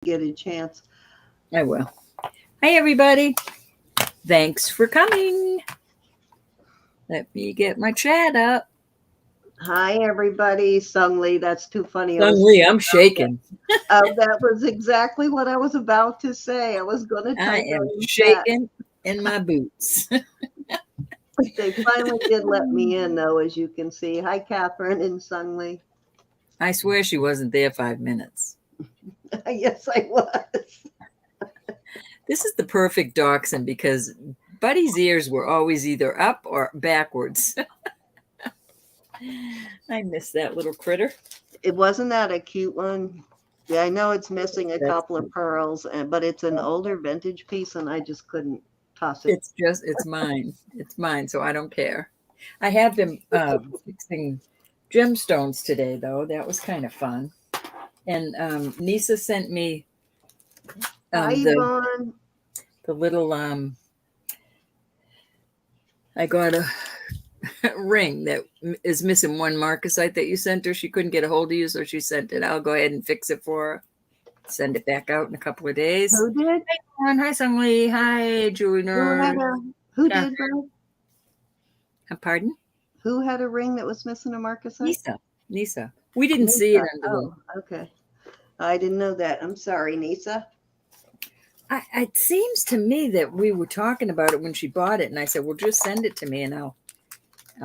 get a chance. I will. Hi, everybody. Thanks for coming. Let me get my chat up. Hi, everybody. Sung Lee, that's too funny. Sung Lee, I'm shaking. That was exactly what I was about to say. I was going to I type am it in chat. shaking in my boots. They finally did let me in, though, as you can see. Hi, Catherine and Sung Lee. I swear she wasn't there 5 minutes. Yes, I was. This is the perfect dachshund because Buddy's ears were always either up or backwards. I miss that little critter. It wasn't that a cute one. Yeah, I know it's missing a That's couple of pearls, but it's an older vintage piece, and I just couldn't toss it. It's mine. It's mine, so I don't care. I have been fixing gemstones today, though. That was kind of fun. And Nisa sent me Hi, Yvonne. the little I got a ring that is missing one marcasite that you sent her. She couldn't get a hold of you, so she sent it. I'll go ahead and fix it for her. Send it back out in a couple of days. Who did? Hi, Dawn. Hi, Sung Lee. Hi, JewelryNurse. Who did, bro? Pardon? Who had a ring that was missing a marcasite? Nisa. We didn't see it under okay. I didn't know that. I'm sorry, Nisa. It seems to me that we were talking about it when she bought it, and I said, "Well, just send it to me, and I'll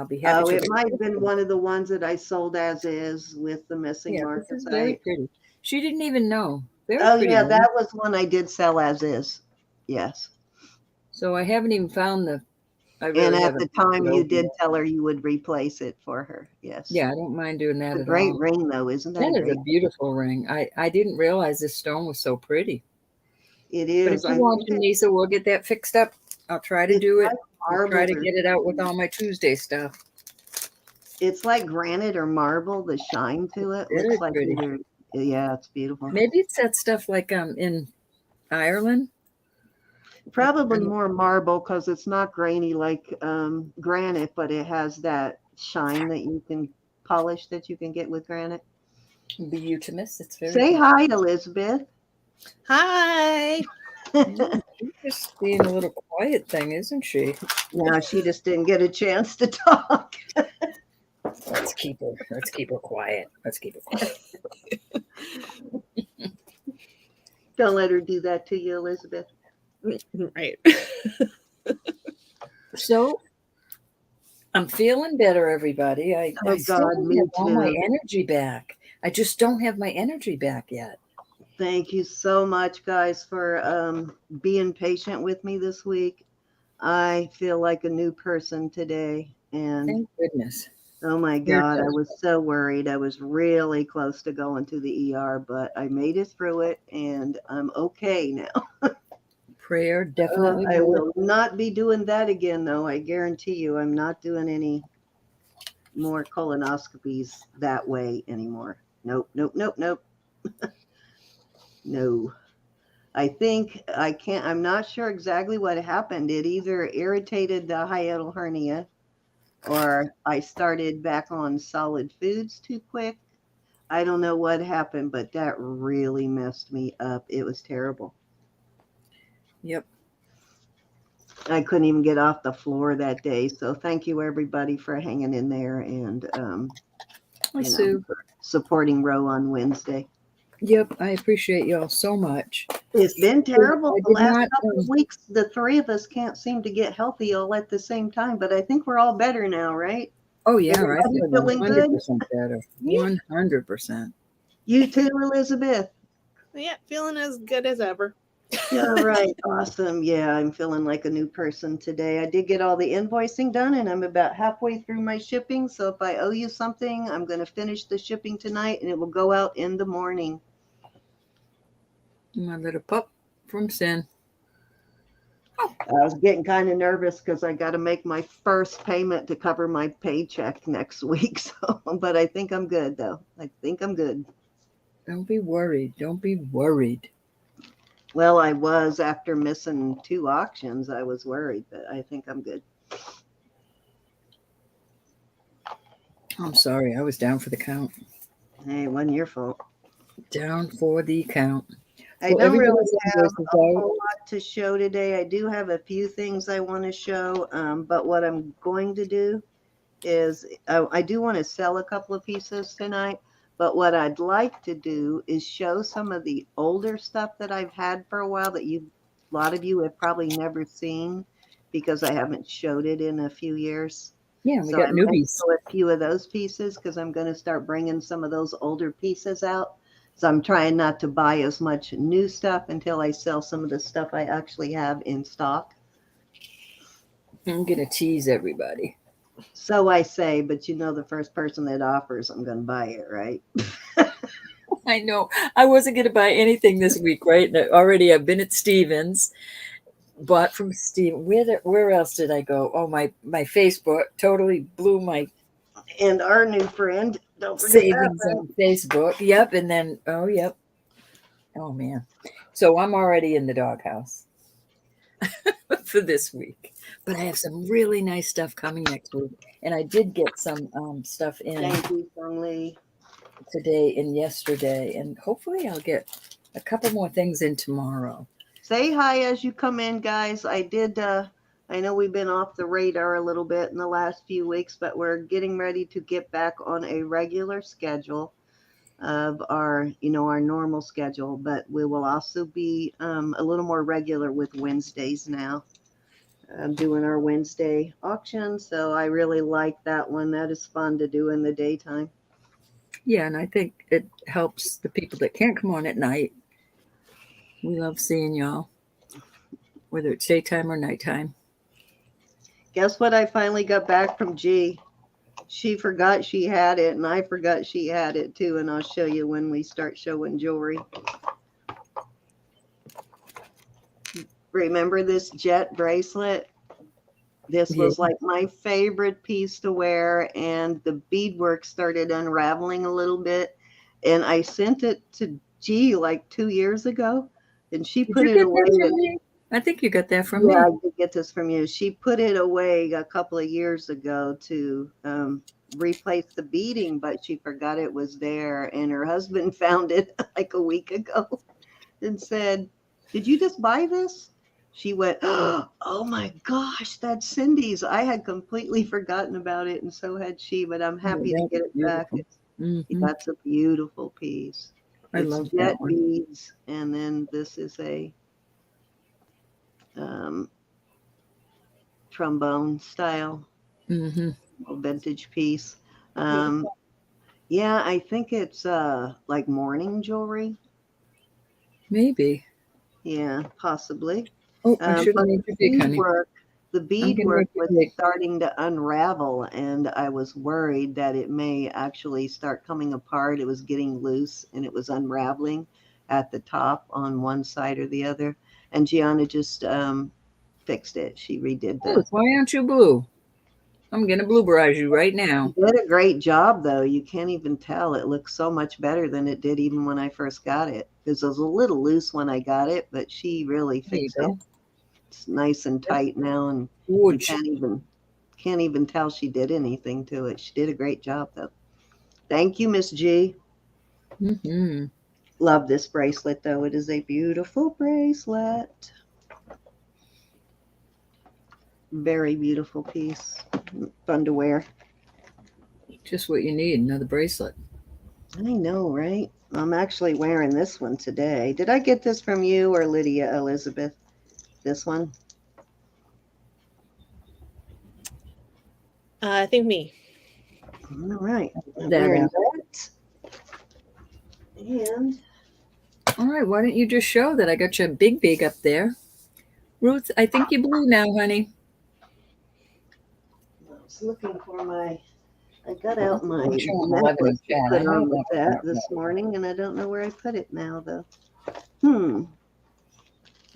be happy." Oh, it might have been one of the ones that I sold as is with the missing marcasite. This is very pretty. She didn't even know. Very pretty, yeah, that was one I did sell as is. Yes. So I haven't even found the. And at the time, you did tell her you would replace it for her. Yes. Yeah, I don't mind doing that at all. It's a great ring, though, isn't that? That is a beautiful ring. I didn't realize this stone was so pretty. It is. But if you want to, Nisa, we'll get that fixed up. I'll try to do it. I'll try to get it out with all my Tuesday stuff. It's like granite or marble. The shine to it looks like either. Yeah, it's beautiful. Maybe it's that stuff like in Ireland. Probably more marble because it's not grainy like granite, but it has that shine that you can polish that you can get with granite. Beautimous. It's very. Say hi, Elizabeth. Hi. She's just being a little quiet thing, isn't she? No, she just didn't get a chance to talk. Let's keep her quiet. Let's keep her quiet. Don't let her do that to you, Elizabeth. Right. So I'm feeling better, everybody. I still have all my energy back. I just don't have my energy back yet. Thank you so much, guys, for being patient with me this week. I feel like a new person today. And thank goodness. Oh my God, I was so worried. I was really close to going to the ER, but I made it through it and I'm okay now. Prayer definitely. I will not be doing that again, though. I guarantee you I'm not doing any more colonoscopies that way anymore. Nope. No. I think I'm not sure exactly what happened. It either irritated the hiatal hernia or I started back on solid foods too quick. I don't know what happened, but that really messed me up. It was terrible. Yep. I couldn't even get off the floor that day. So thank you, everybody, for hanging in there and supporting Ro on Wednesday. Yep, I appreciate y'all so much. It's been terrible the last couple of weeks. The three of us can't seem to get healthy all at the same time, but I think we're all better now, right? Oh, yeah, I feel 100% better. 100%. You too, Elizabeth? Yeah, feeling as good as ever. All right, awesome. Yeah, I'm feeling like a new person today. I did get all the invoicing done, and I'm about halfway through my shipping. So if I owe you something, I'm going to finish the shipping tonight, and it will go out in the morning. My little pup from Sin. I was getting kind of nervous because I got to make my first payment to cover my paycheck next week. So, but I think I'm good, though. I think I'm good. Don't be worried. Don't be worried. Well, I was after missing 2 auctions. I was worried, but I think I'm good. I'm sorry. I was down for the count. Hey, it wasn't your fault. Down for the count. I Well, don't really everybody's have invoices a out. whole lot to show today. I do have a few things I want to show, but what I'm going to do is I do want to sell a couple of pieces tonight, but what I'd like to do is show some of the older stuff that I've had for a while that a lot of you have probably never seen because I haven't showed it in a few years. Yeah, we So got I might newbies. show a few of those pieces because I'm going to start bringing some of those older pieces out. So I'm trying not to buy as much new stuff until I sell some of the stuff I actually have in stock. I'm gonna tease everybody. So I say, but you know, the first person that offers, I'm going to buy it, right? I know I wasn't gonna buy anything this week, right? And already I've been at Stevens, bought from Steven. Where else did I go? Oh, my Facebook totally blew my And our new friend, don't forget that savings friend. on Facebook. Yep, and then yep. Oh man. So I'm already in the doghouse for this week. But I have some really nice stuff coming next week. And I did get some stuff in Thank you, Sung Lee. today and yesterday. And hopefully I'll get a couple more things in tomorrow. Say hi as you come in, guys. I know we've been off the radar a little bit in the last few weeks, but we're getting ready to get back on a regular schedule of our normal schedule, but we will also be a little more regular with Wednesdays now. Doing our Wednesday auction, so I really like that one. That is fun to do in the daytime. Yeah, and I think it helps the people that can't come on at night. We love seeing y'all, whether it's daytime or nighttime. Guess what? I finally got back from G. She forgot she had it, and I forgot she had it too. And I'll show you when we start showing jewelry. Remember this jet bracelet? This was like my favorite piece to wear, and the beadwork started unraveling a little bit. And I sent it to G like 2 years ago, and she Did put you it get away. that from me? I think you got that from me. Yeah, I did get this from you. She put it away a couple of years ago to replace the beading, but she forgot it was there. And her husband found it like a week ago and said, "Did you just buy this?" She went, "Oh my gosh, that's Cindy's. I had completely forgotten about it, and so had she, but I'm happy to get it back." That's a beautiful piece. I It's love jet that one. beads, and then this is a trombone style vintage piece. Yeah, I think it's like morning jewelry. Maybe. Yeah, possibly. Oh, I should have But made you big, honey. the I'm gonna beadwork make you was big. starting to unravel, and I was worried that it may actually start coming apart. It was getting loose, and it was unraveling at the top on one side or the other. And Gianna just fixed it. She redid Oh, why aren't you blue? I'm gonna blueberize you right now. She did a great job, though. You can't even tell. It looks so much better than it did even when I first got it. Because it was a little loose when I got it, but she really There you fixed it. go. It's nice and tight now, and you Wood. can't even tell she did anything to it. She did a great job, though. Thank you, Miss G. Love this bracelet, though. It is a beautiful bracelet. Very beautiful piece. Fun to wear. Just what you need, another bracelet. I know, right? I'm actually wearing this one today. Did I get this from you or Lydia Elizabeth? This one? I think me. All right. I'm That wearing up. that. And All right, why don't you just show that I got you a big up there? Ruth, I think you're blue now, honey. I was looking for I got out my I'm showing 11 in necklace to chat. put I on might with want to that mark this that. morning, and I don't know where I put it now, though.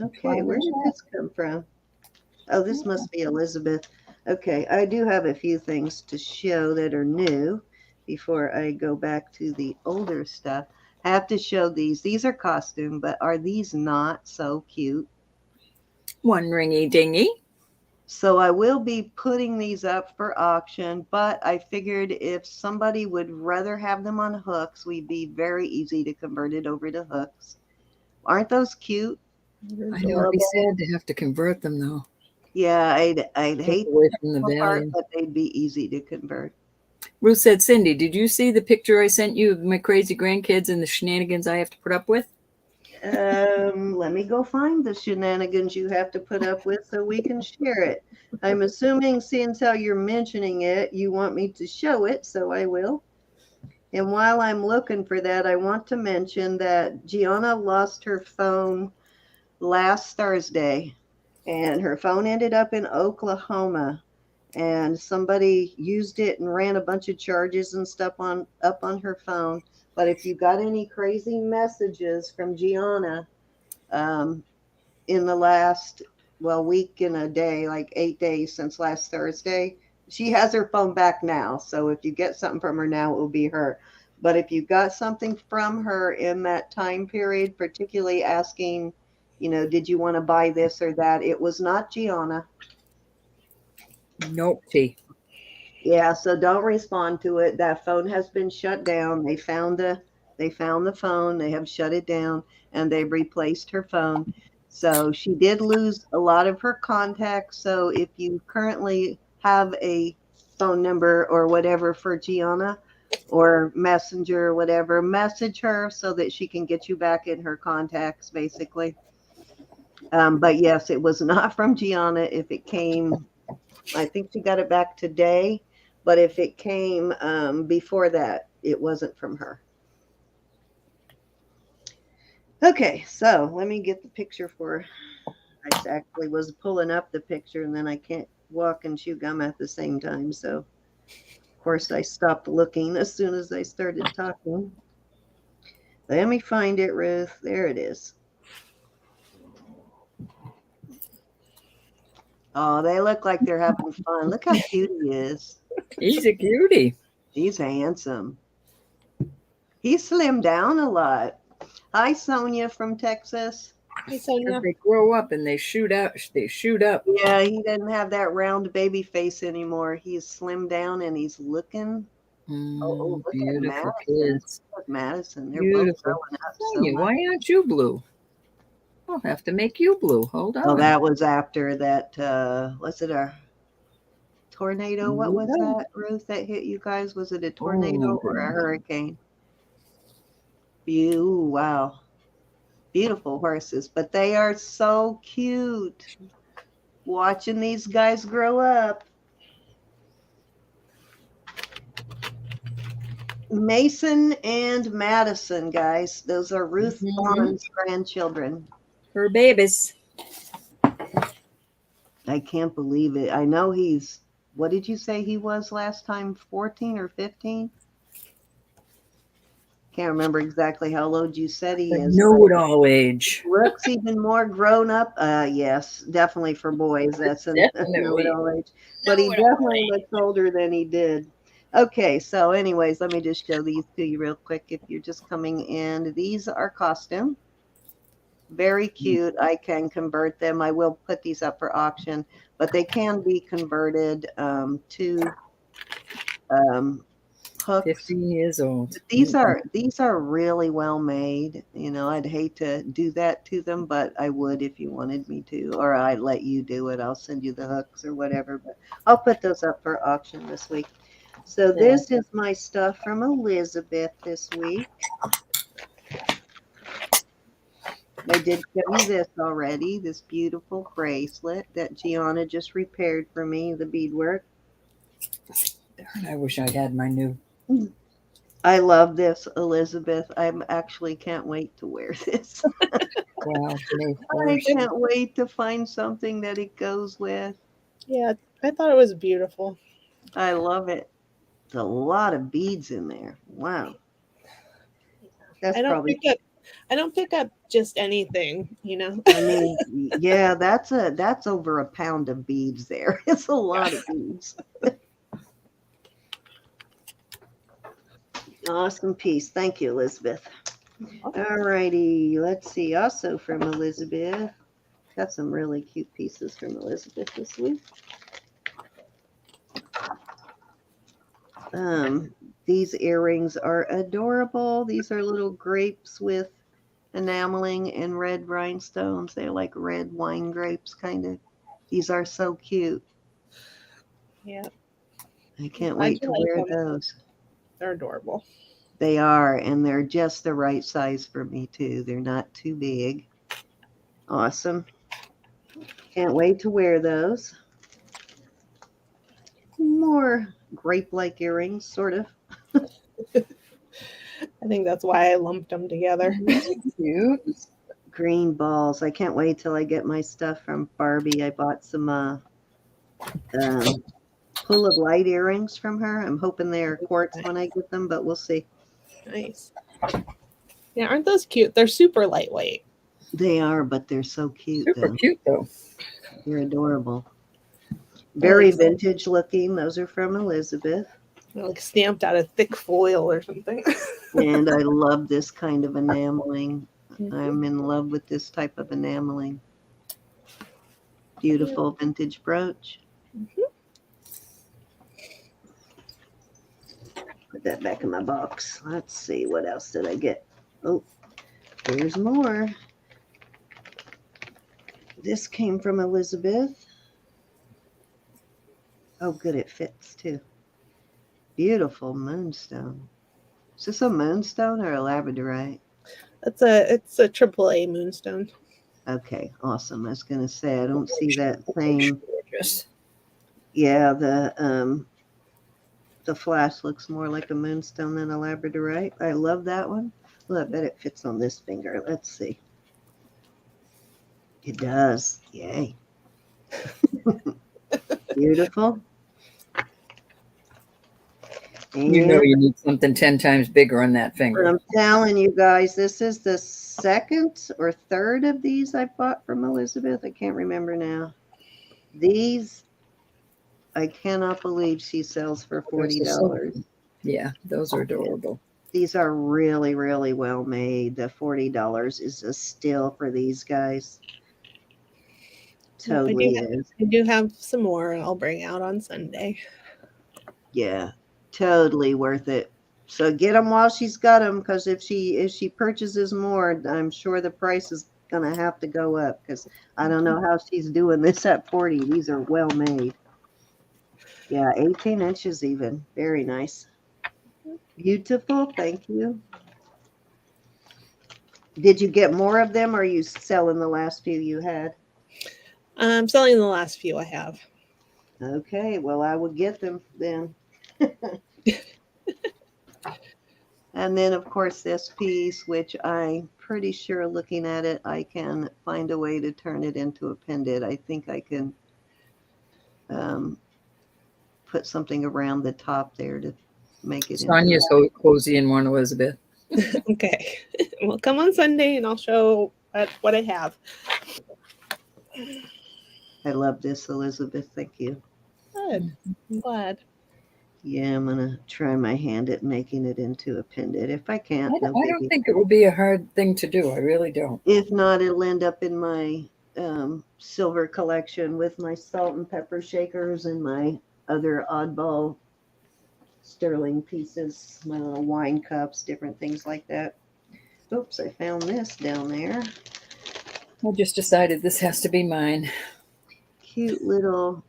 Okay, where did this come from? Oh, this must be Elizabeth. Okay, I do have a few things to show that are new before I go back to the older stuff. I have to show these. These are costume, but are these not so cute? One ringy dingy. So I will be putting these up for auction, but I figured if somebody would rather have them on hooks, we'd be very easy to convert it over to hooks. Aren't those cute? I know it'd be sad to have to convert them though. Yeah, I'd Take hate away from the the part, value. but they'd be easy to convert. Ruth said, Cindy, did you see the picture I sent you of my crazy grandkids and the shenanigans I have to put up with? Let me go find the shenanigans you have to put up with so we can share it. I'm assuming, seeing how you're mentioning it, you want me to show it, so I will. And while I'm looking for that, I want to mention that Gianna lost her phone last Thursday, and her phone ended up in Oklahoma, and somebody used it and ran a bunch of charges and stuff up on her phone. But if you got any crazy messages from Gianna in the last week and a day, like 8 days since last Thursday, she has her phone back now. So if you get something from her now, it will be her. But if you got something from her in that time period, particularly asking, did you want to buy this or that, it was not Gianna. Nope. T. Yeah, so don't respond to it. That phone has been shut down. They found the phone, they have shut it down, and they replaced her phone. So she did lose a lot of her contacts. So if you currently have a phone number or whatever for Gianna or Messenger or whatever, message her so that she can get you back in her contacts, basically. But yes, it was not from Gianna. If it came, I think she got it back today. But if it came before that, it wasn't from her. Okay, so let me get the picture for. I actually was pulling up the picture, and then I can't walk and chew gum at the same time. So, of course, I stopped looking as soon as I started talking. Let me find it, Ruth. There it is. Oh, they look like they're having fun. Look how cute he is. He's a cutie. He's handsome. He slimmed down a lot. Hi, Sonia from Texas. Hey, Sonia. They grow up and they shoot out. They shoot up. Yeah, he doesn't have that round baby face anymore. He's slimmed down and he's looking. Look at Beautiful Madison. kids. Look at Madison. They're Beautiful. both growing up so Sonia, much. why aren't you blue? I'll have to make you blue. Hold on. Oh, that was after that. Was it a tornado? What was that, Ruth, that hit you guys? Was it a tornado or a hurricane? Wow. Beautiful horses, but they are so cute. Watching these guys grow up. Mason and Madison, guys. Those are Ruth Vaughn's grandchildren. Her babies. I can't believe it. I know he's, what did you say he was last time? 14 or 15? Can't remember exactly how old you said he is. Know-it-all age. Looks even more grown up. Yes, definitely for boys. That's a know-it-all age. But he definitely looks older than he did. Okay, so anyways, let me just show these to you real quick if you're just coming in. These are costume. Very cute. I can convert them. I will put these up for auction, but they can be converted to hooks. 15 years old. These are really well made. I'd hate to do that to them, but I would if you wanted me to, or I'd let you do it. I'll send you the hooks or whatever, but I'll put those up for auction this week. So this is my stuff from Elizabeth this week. I did show you this already, this beautiful bracelet that Gianna just repaired for me, the beadwork. Darn, I wish I had my new. I love this, Elizabeth. I actually can't wait to wear this. Wow, I can't wait to find something that it goes with. Yeah, I thought it was beautiful. I love it. It's a lot of beads in there. Wow. I don't pick up just anything, I mean, yeah, that's over a pound of beads there. It's a lot of beads. Awesome piece. Thank you, Elizabeth. All righty. Let's see. Also from Elizabeth. Got some really cute pieces from Elizabeth this week. These earrings are adorable. These are little grapes with enameling in red rhinestones. They're like red wine grapes, kind of. These are so cute. Yeah. I can't Glad wait you to like wear them. those. They're adorable. They are, and they're just the right size for me, too. They're not too big. Awesome. Can't wait to wear those. More grape-like earrings, sort of. I think that's why I lumped them together. Cute. Green balls. I can't wait till I get my stuff from Barbie. I bought some Pull of Light earrings from her. I'm hoping they are quartz when I get them, but we'll see. Nice. Yeah, aren't those cute? They're super lightweight. They are, but they're so cute, Super though. cute though. They're adorable. Very Nice. vintage looking. Those are from Elizabeth. They're like stamped out of thick foil or something. And I love this kind of enameling. I'm in love with this type of enameling. Beautiful vintage brooch. Put that back in my box. Let's see, what else did I get? Oh, there's more. This came from Elizabeth. Oh, good, it fits too. Beautiful moonstone. Is this a moonstone or a labradorite? It's a AAA moonstone. Okay, awesome. I was gonna say I don't see that same. Gorgeous. Yeah, the flash looks more like a moonstone than a labradorite. I love that one. Well, I bet it fits on this finger. Let's see. It does. Yay. Beautiful. You know And you need something 10 times bigger on that finger. I'm telling you guys, this is the second or third of these I bought from Elizabeth. I can't remember now. These, I cannot believe she sells for $40. Yeah, those are adorable. These are really, really well made. The $40 is a steal for these guys. Totally is. I do have some more I'll bring out on Sunday. Yeah, totally worth it. So get them while she's got them, because if she purchases more, I'm sure the price is gonna have to go up, because I don't know how she's doing this at 40. These are well made. Yeah, 18 inches even. Very nice. Beautiful. Thank you. Did you get more of them, or are you selling the last few you had? I'm selling the last few I have. Okay, well, I will get them then. And then, of course, this piece, which I'm pretty sure looking at it, I can find a way to turn it into a pendant. I think I can put something around the top there to make it. Sonia's cozy in one, Elizabeth. Okay. Well, come on Sunday and I'll show what I have. I love this, Elizabeth. Thank you. Good. I'm glad. Yeah, I'm gonna try my hand at making it into a pendant. If I can't, no I don't biggie. think it would be a hard thing to do. I really don't. If not, it'll end up in my silver collection with my salt and pepper shakers and my other oddball sterling pieces, my little wine cups, different things like that. Oops, I found this down there. I just decided this has to be mine. Cute little.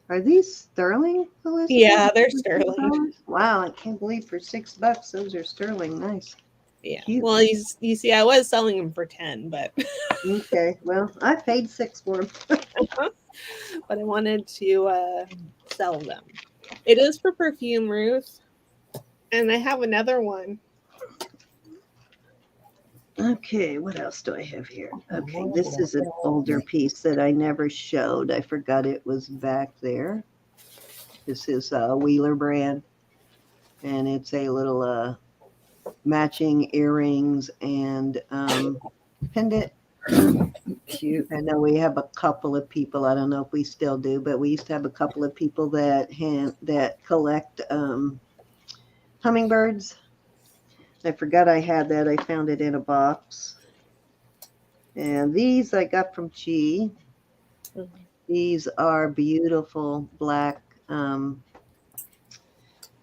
Are these sterling, Elizabeth? Yeah, they're sterling. Wow, I can't believe for $6 those are sterling. Nice. Yeah. Cute. Well, you see, I was selling them for 10, but Okay. Well, I paid 6 for them. but I wanted to sell them. It is for perfume, Ruth, and I have another one. Okay, what else do I have here? Okay, this is an older piece that I never showed. I forgot it was back there. This is a Wheeler brand, and it's a little matching earrings and pendant. Cute. I know we have a couple of people, I don't know if we still do, but we used to have a couple of people that collect hummingbirds. I forgot I had that. I found it in a box. And these I got from Chi. These are beautiful black,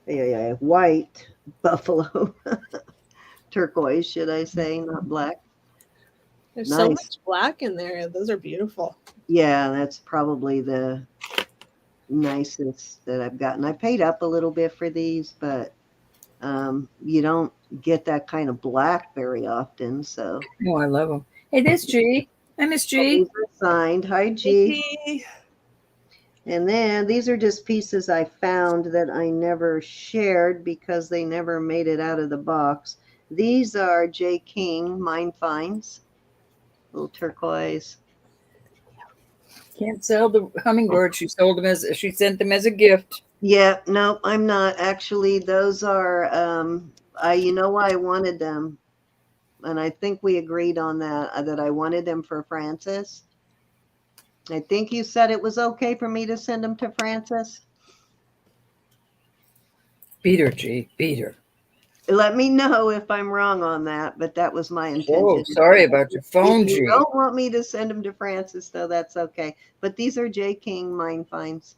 white buffalo turquoise, should I say, not black. There's so Nice. much black in there. Those are beautiful. Yeah, that's probably the nicest that I've gotten. I paid up a little bit for these, but you don't get that kind of black very often. So Oh, I love them. Hey, there's G. Hi, Miss G. these are signed. Hi, G. Hey. And then these are just pieces I found that I never shared because they never made it out of the box. These are J. King Mine Finds, little turquoise. Can't sell the hummingbird. She sent them as a gift. Yeah, no, I'm not. Actually, those are, you know why I wanted them. And I think we agreed on that, that I wanted them for Francis. I think you said it was okay for me to send them to Francis. Beat her, G. Beat her. Let me know if I'm wrong on that, but that was my intention. Oh, sorry about your phone, If you G. don't want me to send them to Francis, though, that's okay. But these are J. King Mine Finds.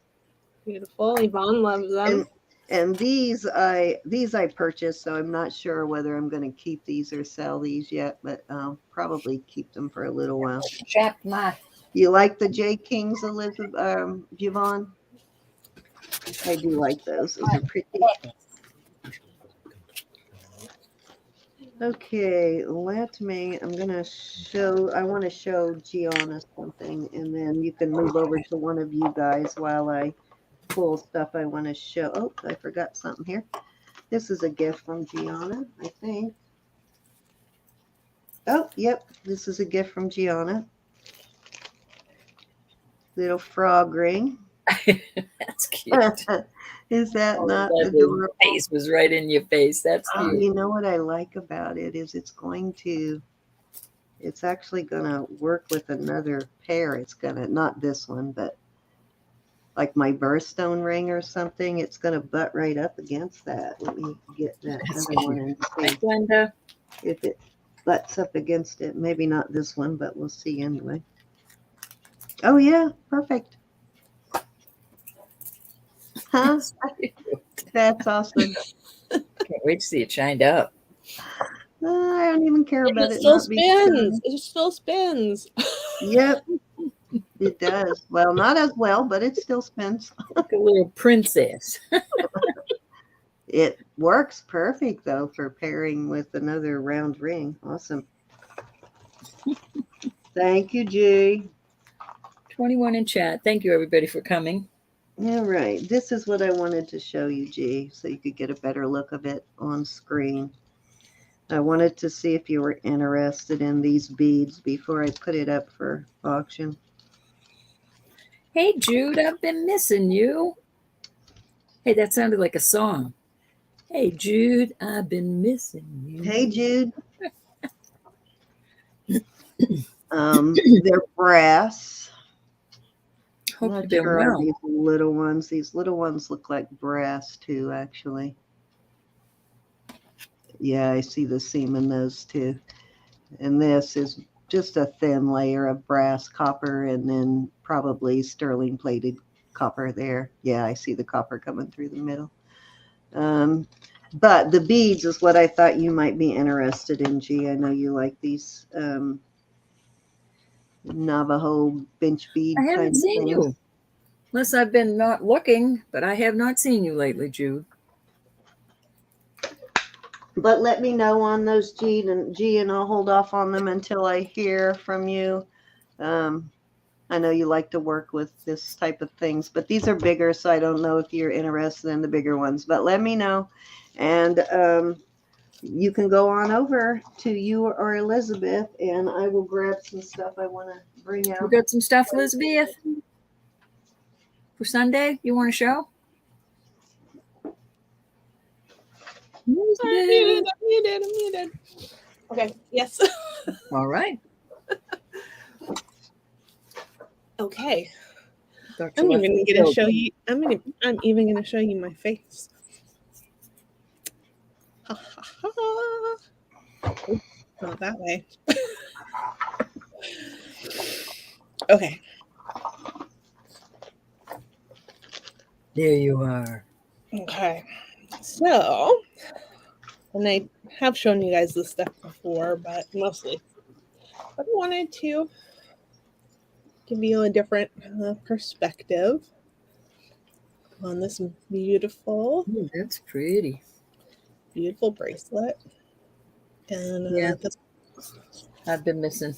Beautiful. Yvonne loves them. And these I purchased, so I'm not sure whether I'm going to keep these or sell these yet, but I'll probably keep them for a little while. Chap my. You like the J. Kings, Elizabeth, Yvonne? I do like those. Those are pretty. Okay, I want to show Gianna something, and then you can move over to one of you guys while I pull stuff I want to show. Oh, I forgot something here. This is a gift from Gianna, I think. Oh, yep, this is a gift from Gianna. Little frog ring. That's cute. Is that not That adorable? face was right in your face. That's cute. You know what I like about it is it's actually going to work with another pair. It's going to, not this one, but like my birthstone ring or something. It's going to butt right up against that. Let me get that That's other one cute. and Hi, see Glenda. if it butts up against it. Maybe not this one, but we'll see anyway. Oh, yeah, perfect. Huh? That's awesome. Can't wait to see it shined up. I don't even care And about it it still not being spins. done. It still spins. Yep, it does. Well, not as well, but it still spins. Like a little princess. It works perfect, though, for pairing with another round ring. Awesome. Thank you, G. 21 in chat. Thank you, everybody, for coming. All right. This is what I wanted to show you, G, so you could get a better look of it on screen. I wanted to see if you were interested in these beads before I put it up for auction. Hey, Jude, I've been missing you. Hey, that sounded like a song. Hey, Jude, I've been missing you. Hey, Jude. They're brass. Hope Not you've been sure well. on these little ones. These little ones look like brass too, actually. Yeah, I see the seam in those too. And this is just a thin layer of brass copper and then probably sterling plated copper there. Yeah, I see the copper coming through the middle. But the beads is what I thought you might be interested in, G. I know you like these Navajo bench bead I kind haven't of seen things. you. Unless I've been not looking, but I have not seen you lately, Jude. But let me know on those, G, and I'll hold off on them until I hear from you. I know you like to work with this type of things, but these are bigger, so I don't know if you're interested in the bigger ones. But let me know, and you can go on over to you or Elizabeth, and I will grab some stuff I want to bring You out. got some stuff, Elizabeth, for Sunday? You want to show? I'm muted. Okay, yes. All right. Okay. Dr. I'm even Leslie gonna Field. show you. I'm even gonna show you my face. Ha ha ha. Not that way. Okay. There you are. Okay. So, and I have shown you guys this stuff before, but mostly. But I wanted to give you a different perspective on this beautiful, Ooh, that's pretty. beautiful bracelet. And Yeah. this, I've been missing.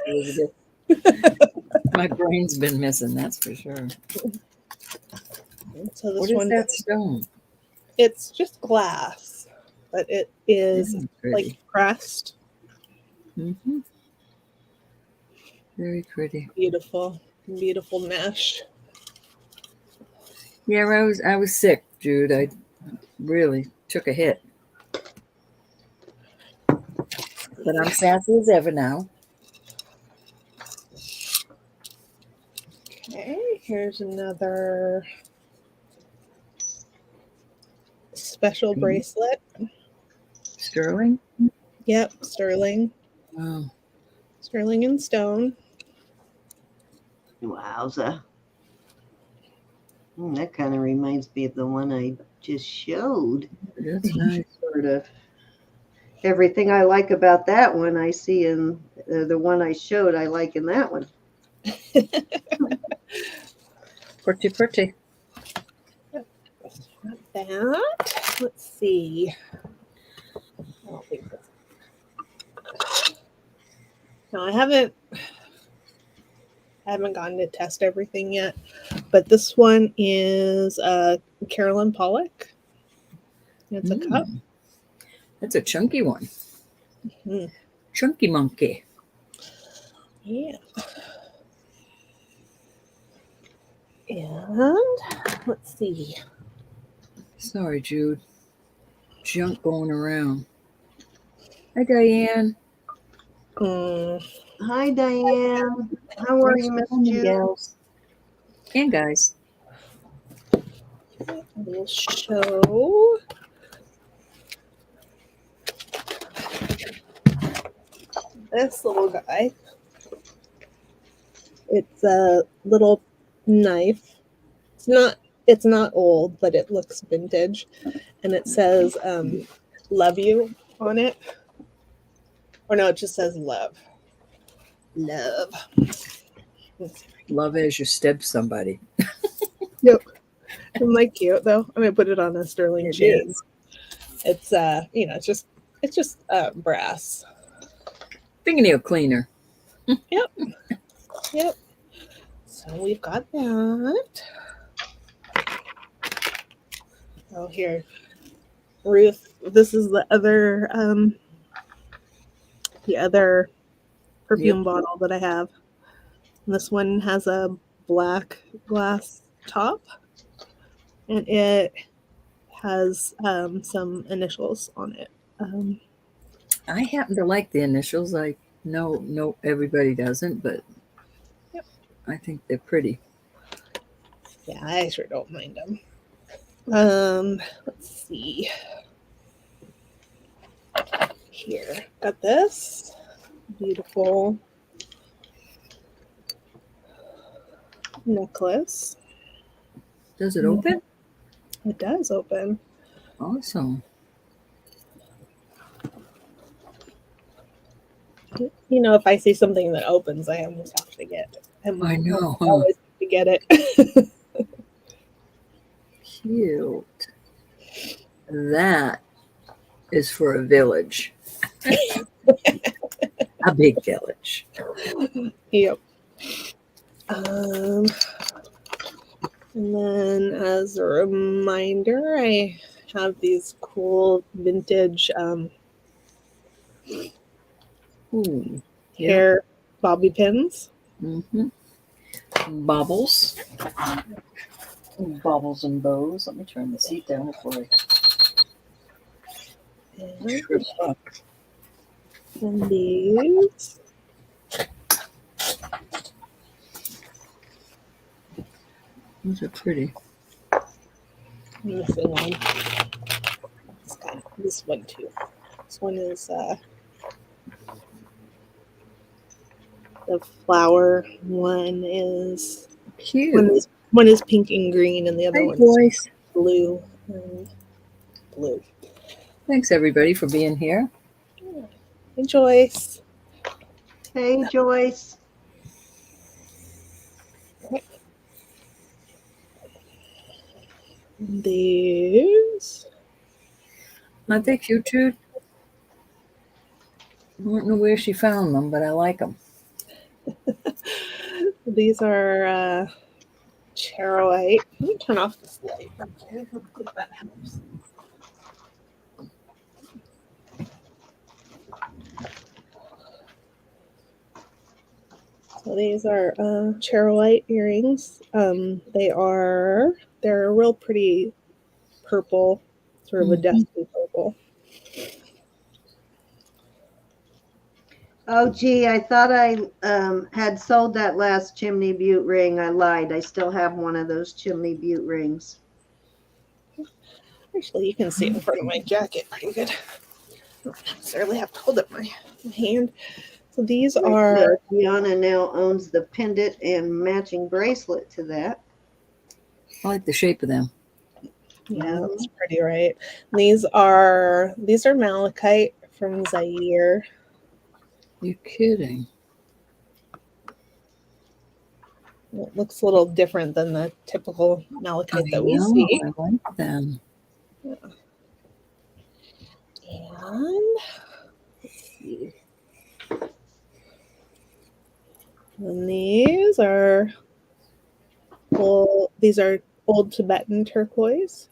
Elizabeth. My brain's been missing, that's for sure. so this What is one, that stone? it's just glass, but it is Yeah, like pretty. pressed. Mm-hmm. Very pretty. Beautiful, beautiful mesh. Yeah, I was sick, Jude. I really took a hit. But I'm sassy as ever now. Okay, here's another special bracelet. Sterling? Yep, sterling. Wow. Sterling and stone. Wowza. That kind of reminds me of the one I just showed. That's nice. Sort of. Everything I like about that one, I see in the one I showed, I like in that one. Pretty, pretty. Not that. Let's see. I don't think this. No, I haven't gotten to test everything yet, but this one is Carolyn Pollock. It's a cup. That's a chunky one. Mhm. Chunky monkey. Yeah. And let's see. Sorry, Jude. Junk going around. Hi, Diane. Hi, Diane. How are you, Miss Jude? Gals and guys. We'll show. This little guy. It's a little knife. It's not old, but it looks vintage. And it says love you on it. Or no, it just says love. Love. Love as you stab somebody. Yep. Isn't that cute though? I'm gonna put it on a sterling It chain. is. It's it's just brass. Fingernail cleaner. Yep. Yep. So we've got that. Oh, here, Ruth. This is the other perfume bottle that I have. And this one has a black glass top, and it has some initials on it. I happen to like the initials. I know everybody doesn't, but Yep. I think they're pretty. Yeah, I sure don't mind them. Let's see. Here, got this beautiful necklace. Does it open? It does open. Awesome. You know, if I see something that opens, I almost have to get it. I know, I huh? always have to get it. Cute. That is for a village. A big village. Yep. And then as a reminder, I have these cool vintage Ooh. hair bobby pins. Mm-hmm. Bobbles. Bobbles and bows. Let me turn the seat down before I trip up. And these. Those are pretty. I'm missing one. This one too. This one is the flower. One is Cute. one is pink and green, and the other Hi, one boys. is blue and blue. Thanks, everybody, for being here. Hey, Joyce. Hey, Joyce. These. Aren't they cute, Jude? I don't know where she found them, but I like them. These are charoite. Let me turn off this light. Okay, hopefully that helps. So these are charoite earrings. They're a real pretty purple, sort of a dusty purple. Oh, gee, I thought I had sold that last Chimney Butte ring. I lied. I still have one of those Chimney Butte rings. Actually, you can see it in front of my jacket pretty good. I don't necessarily have to hold up my hand. So these are. Gianna now owns the pendant and matching bracelet to that. I like the shape of them. Yeah, that's pretty, right? These are malachite from Zaire. You're kidding. It looks a little different than the typical malachite that we I see. like them. Yeah. And let's see. And these are old Tibetan turquoise.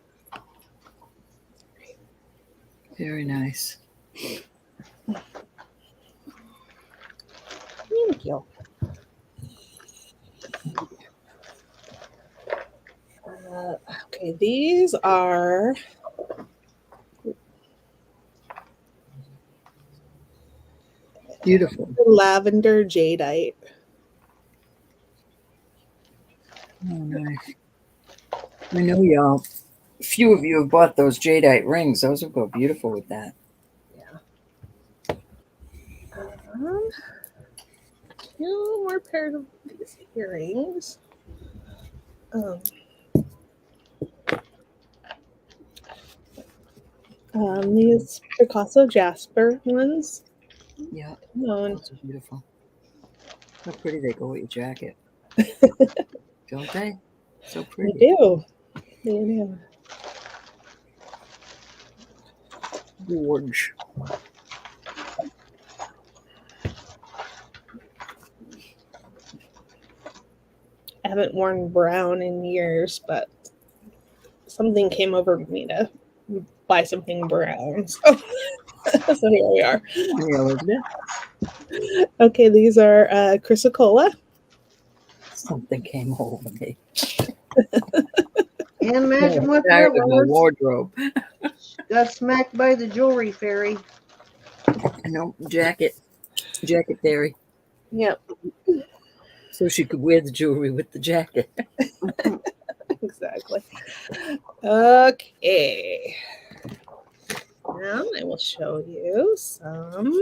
Very nice. Thank you. Okay, these are Beautiful. lavender jadeite. Oh, nice. I know y'all. A few of you have bought those jadeite rings. Those will go beautiful with that. Yeah. Two more pairs of these earrings. These Picasso Jasper ones. Yeah, No, those are beautiful. How pretty they go with your jacket. Don't they? So they pretty. do. They do. Gorge. I haven't worn brown in years, but something came over me to buy something brown. So, so here we are. Hey, Elizabeth. Okay, these are chrysocolla. Something came over me. Can't imagine what Tired that of my was. wardrobe. Got smacked by the jewelry fairy. No, jacket fairy. Yep, So she could wear the jewelry with the jacket. exactly. Okay. Now I will show you some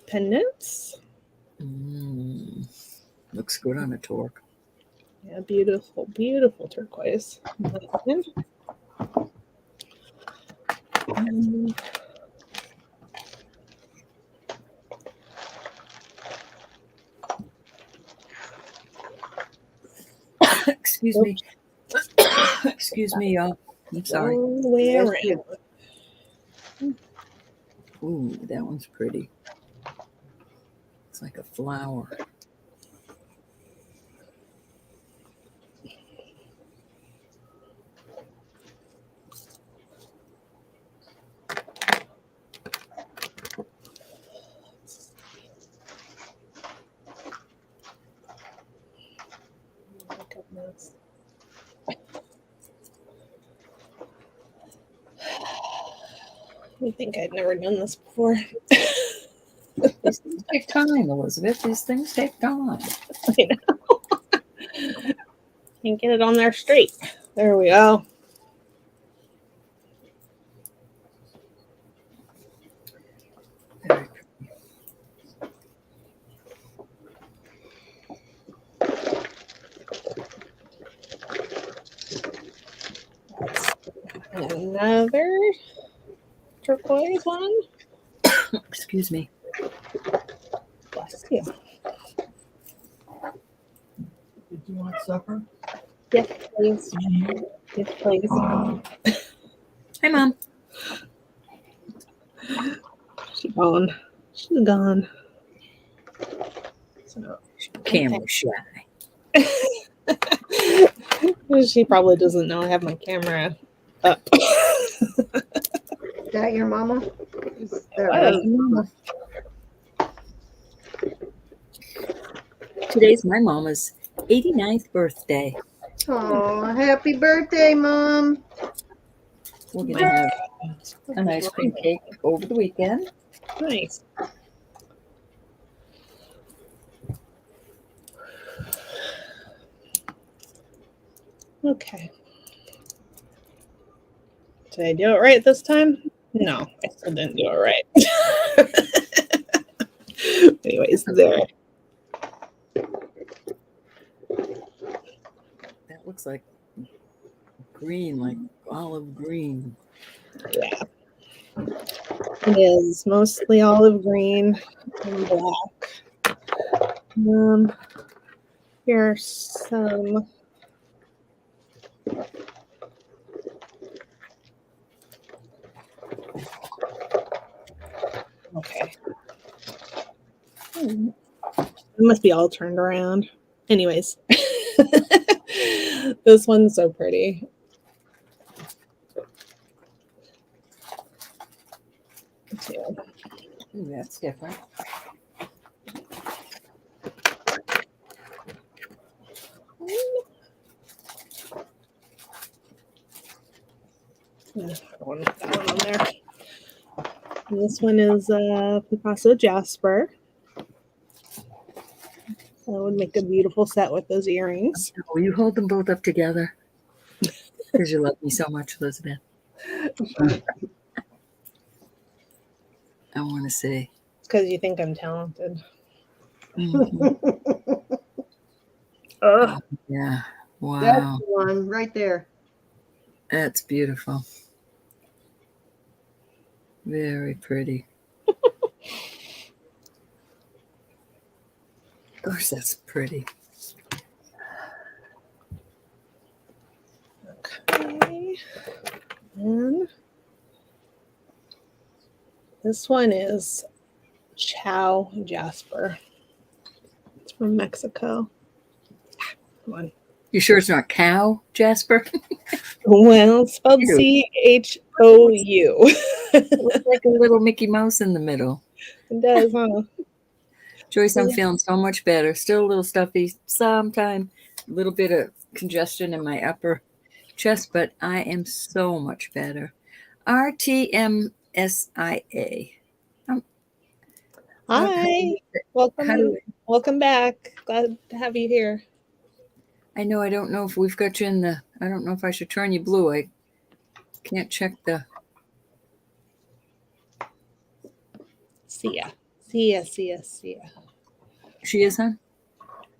pendants. Looks good on a torque. Yeah, beautiful, beautiful turquoise. Excuse me. Excuse me, y'all. I'm sorry. All the way Yes, around. Ooh, that one's pretty. It's like a flower. Oh my goodness. I think I'd never done this before. These things take time, Elizabeth. These things take time. I know. Can't get it on there straight. There we go. Very pretty. another turquoise one. Excuse me. Bless you. Did you want supper? Yes, please. Yes, please. Hi, Mom. She's gone. She's gone. So, Camera shy. she probably doesn't know I have my camera up. Is that your mama? Is that Wow. Mama? Today's my mama's 89th birthday. Oh, happy birthday, Mom. We're going to have an ice cream cake over the weekend. Nice. Okay. Did I do it right this time? No, I still didn't do it right. Anyways, there. That looks like green, like olive green. Yeah. It is mostly olive green and black. Here's some. Okay. It must be all turned around. Anyways, this one's so pretty. Too. Ooh, that's different. Yeah, that one on there. And this one is Picasso Jasper. That would make a beautiful set with those earrings. Will you hold them both up together? Because you love me so much, Elizabeth. I want to say. It's because you think I'm talented. Mhm. Ugh. Yeah. That's Wow. the one right there. That's beautiful. Very pretty. Of course, that's pretty. Okay. And this one is Chow Jasper. It's from Mexico. Come on. You sure it's not cow, Jasper? Well, it's spelled Ew. CHOU. It looks like a little Mickey Mouse in the middle. It does, huh? Joyce, I'm Yeah. feeling so much better. Still a little stuffy, sometime a little bit of congestion in my upper chest, but I am so much better. RTMSIA. Hi. Welcome back. Glad to have you here. I know I don't know if we've got you in the, I don't know if I should turn you blue. I can't check the. Sia. She is, huh?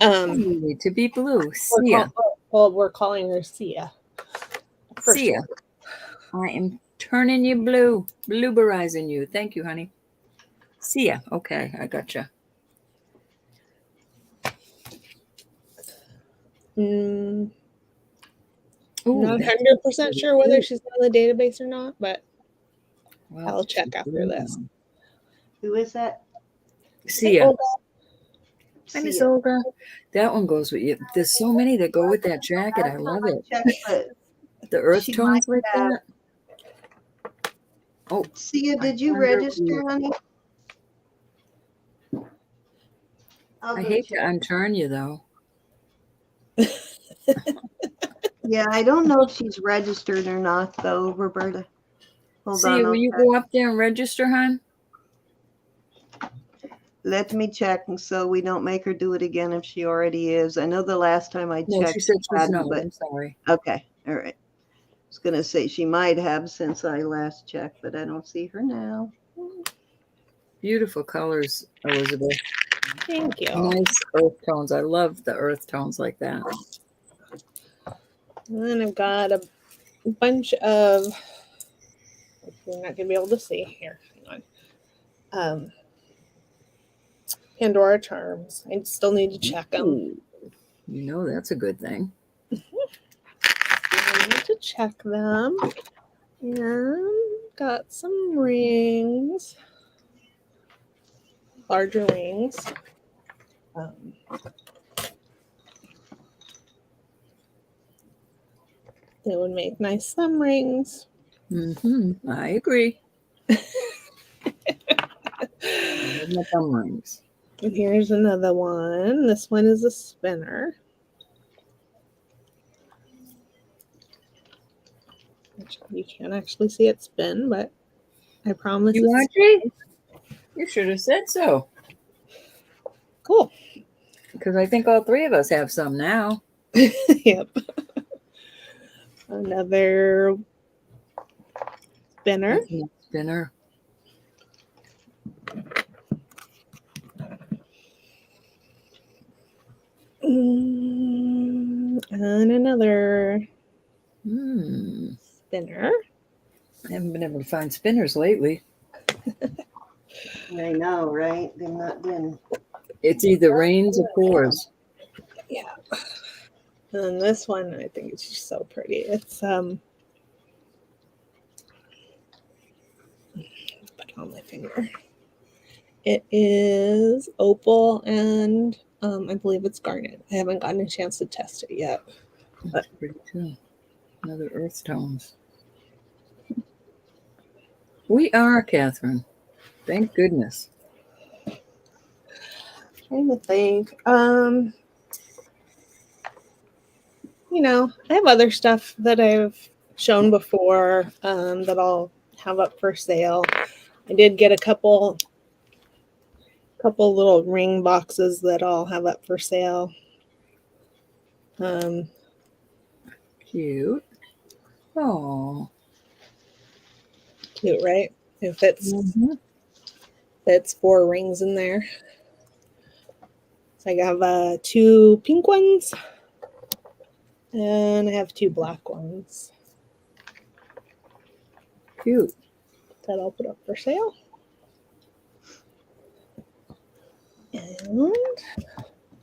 You need to be blue. Sia. We're calling her Sia. Sia. I am turning you blue. Blueberizing you. Thank you, honey. Sia. Okay, I gotcha. Not Ooh, that's 100% sure whether she's on the database or not, but well, I'll check after this. Who is that? Sia. Hi, Miss Sia. Olga. That one goes with you. There's so many that go with that jacket. I love it. Check, but The earth She tones might like have- that. Oh, Sia, did you wonder if register, you- honey? I'll I go hate check. to unturn you though. Yeah, I don't know if she's registered or not, though, Roberta. Hold Sia, on. will you go up there and register, hon? Let me check, and so we don't make her do it again if she already is. I know the last time I No, checked, she said she's hadn't, not. but I'm sorry. okay, all right. I was gonna say she might have since I last checked, but I don't see her now. Beautiful colors, Elizabeth. Thank you. Nice earth tones. I love the earth tones like that. And then I've got a bunch of You're not gonna be able to see here. Hang on. Pandora charms. I still need to check them. Ooh, you know that's a good thing. I need to check them. And got some rings. Larger rings. They would make nice thumb rings. I agree. My thumb rings. And here's another one. This one is a spinner. Which you can't actually see it spin, but I promise You it's Audrey? You should have said so. cool. Because I think all three of us have some now. Yep. Another spinner. Spinner. And another spinner. I haven't been able to find spinners lately. I know, right? They've not been. It's either rains or pours. Yeah. And this one, I think it's just so pretty. It's put it on my finger. It is opal and I believe it's garnet. I haven't gotten a chance to test it yet. That's pretty too. Another earth tones. We are, Catherine. Thank goodness. Trying to think. You know, I have other stuff that I've shown before that I'll have up for sale. I did get a couple little ring boxes that I'll have up for sale. Cute. Oh. Cute, right? If it's 4 rings in there. So I have 2 pink ones and I have 2 black ones Cute. that I'll put up for sale. And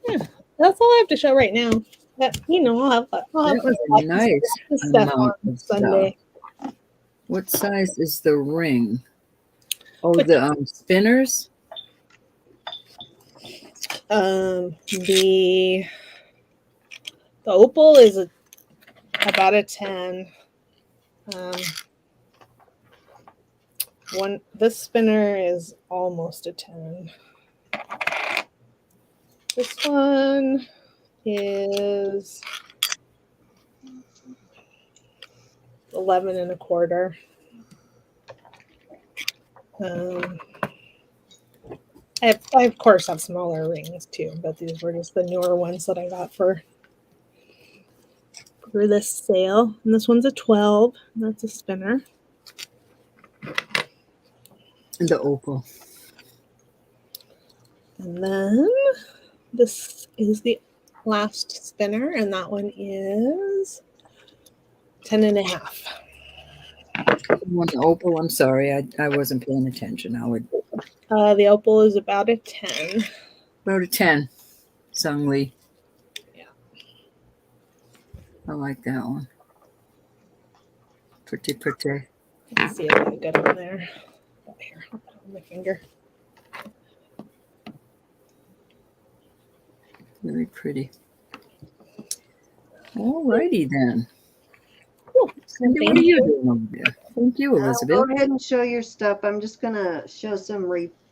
yeah, that's all I have to show right now. But, you know, I'll have That was a nice stuff on amount of Sunday. stuff. What size is the ring? Oh, the spinners? The opal is about a 10. This spinner is almost a 10. This one is 11 and a quarter. I of course have smaller rings too, but these were just the newer ones that I got for this sale. And this one's a 12. That's a spinner. The opal. And then this is the last spinner, and that one is 10 and a half. One opal. I'm sorry, I wasn't paying attention. The opal is about a 10. About a 10. Sung Lee. Yeah. I like that one. Pretty, pretty. You can see it really good on there. Here, I'll put it on my finger. Very pretty. All righty then. Cool. Cindy, what are you doing over there? Thank you, Elizabeth. Go ahead and show your stuff. I'm just gonna show some.